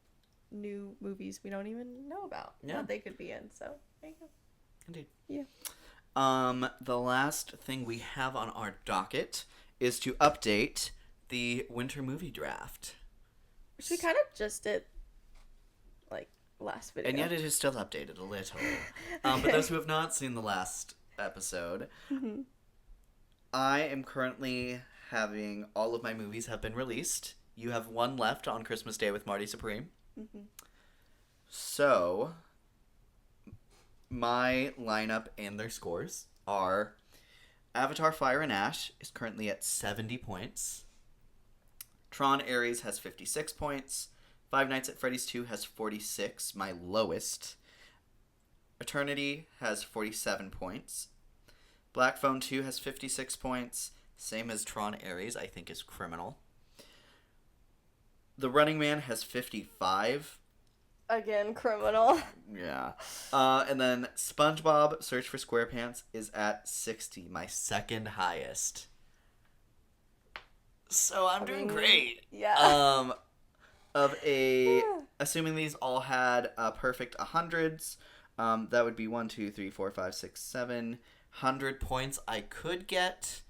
new movies we don't even know about that they could be in. So, there you go. Indeed. Yeah. The last thing we have on our docket is to update the winter movie draft. Which we kind of just did, like, last video. And yet it is still updated a little. But those who have not seen the last episode, I am currently having all of my movies have been released. You have one left on Christmas Day with Marty Supreme. So, my lineup and their scores are Avatar Fire and Ash is currently at 70 points. Tron Ares has 56 points. Five Nights at Freddy's 2 has 46, my lowest. Eternity has 47 points. Black Phone 2 has 56 points. Same as Tron Ares, I think is criminal. The Running Man has 55. Again, criminal. Yeah. And then SpongeBob Search for SquarePants is at 60, my second highest. So I'm doing great. Yeah. Assuming these all had perfect 100s, that would be 1, 2, 3, 4, 5, 6, 700 points I could get.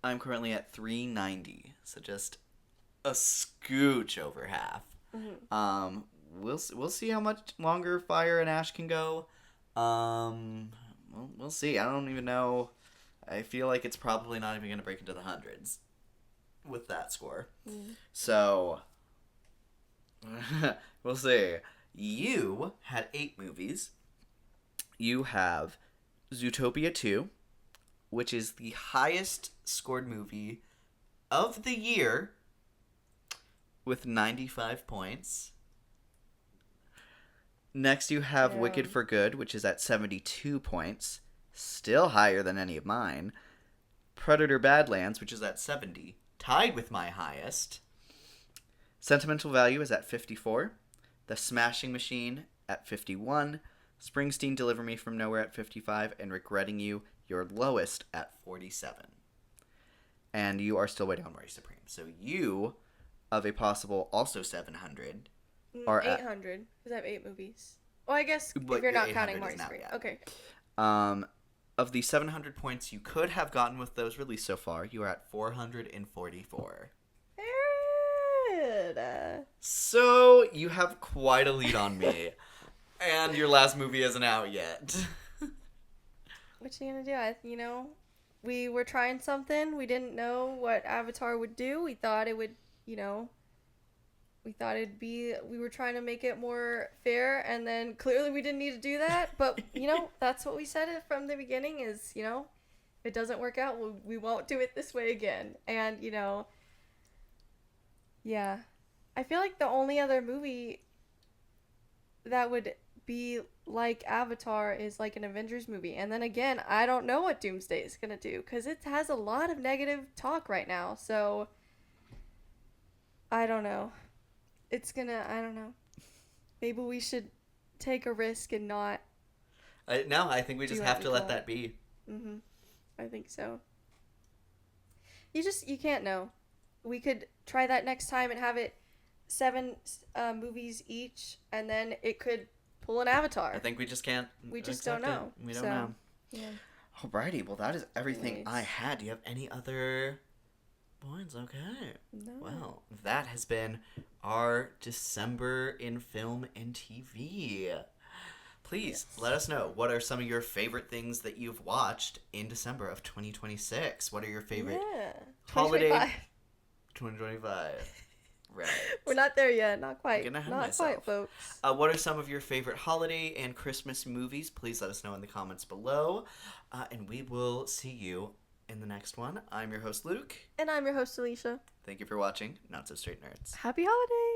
I'm currently at 390, so just a scooch over half. We'll see how much longer Fire and Ash can go. We'll see. I don't even know. I feel like it's probably not even going to break into the hundreds with that score. So, we'll see. You had 8 movies. You have Zootopia 2, which is the highest scored movie of the year with 95 points. Next, you have Wicked for Good, which is at 72 points. Still higher than any of mine. Predator Badlands, which is at 70. Tied with my highest. Sentimental Value is at 54. The Smashing Machine at 51. Springsteen Deliver Me From Nowhere at 55. And Regretting You, your lowest, at 47. And you are still waiting on Marty Supreme. So you of a possible also 700. Or, 800, because I have 8 movies. Well, I guess But if you're your not counting 800 is Marty now, Spring. yeah. Okay. Of the 700 points you could have gotten with those released so far, you are at 444. Good. So you have quite a lead on me. And your last movie isn't out yet. What you gonna do? We were trying something. We didn't know what Avatar would do. We thought it would, we thought it'd be, we were trying to make it more fair, and then clearly we didn't need to do that. But, that's what we said it from the beginning is, if it doesn't work out, we won't do it this way again. And, yeah. I feel like the only other movie that would be like Avatar is like an Avengers movie. And then again, I don't know what Doomsday is going to do because it has a lot of negative talk right now. So I don't know. I don't know. Maybe we should take a risk and not. No, I think we just have to let that be. Mm-hmm. I think so. You can't know. We could try that next time and have it 7 movies each, and then it could pull an Avatar. I think we just can't. We just don't know. We don't know. Yeah. Alrighty, well that is everything Anyways. I had. Do you have any other points? Okay. No. Well, that has been our December in film and TV. Please let us know, what are some of your favorite things that you've watched in December of 2026? What are your favorite Yeah. holiday 2025. 2025? Right. We're not there yet. Not quite. Getting ahead of Not myself. quite, folks. What are some of your favorite holiday and Christmas movies? Please let us know in the comments below. And we will see you in the next one. I'm your host, Luke. And I'm your host, Alicia. Thank you for watching Not So Straight Nerds. Happy holidays!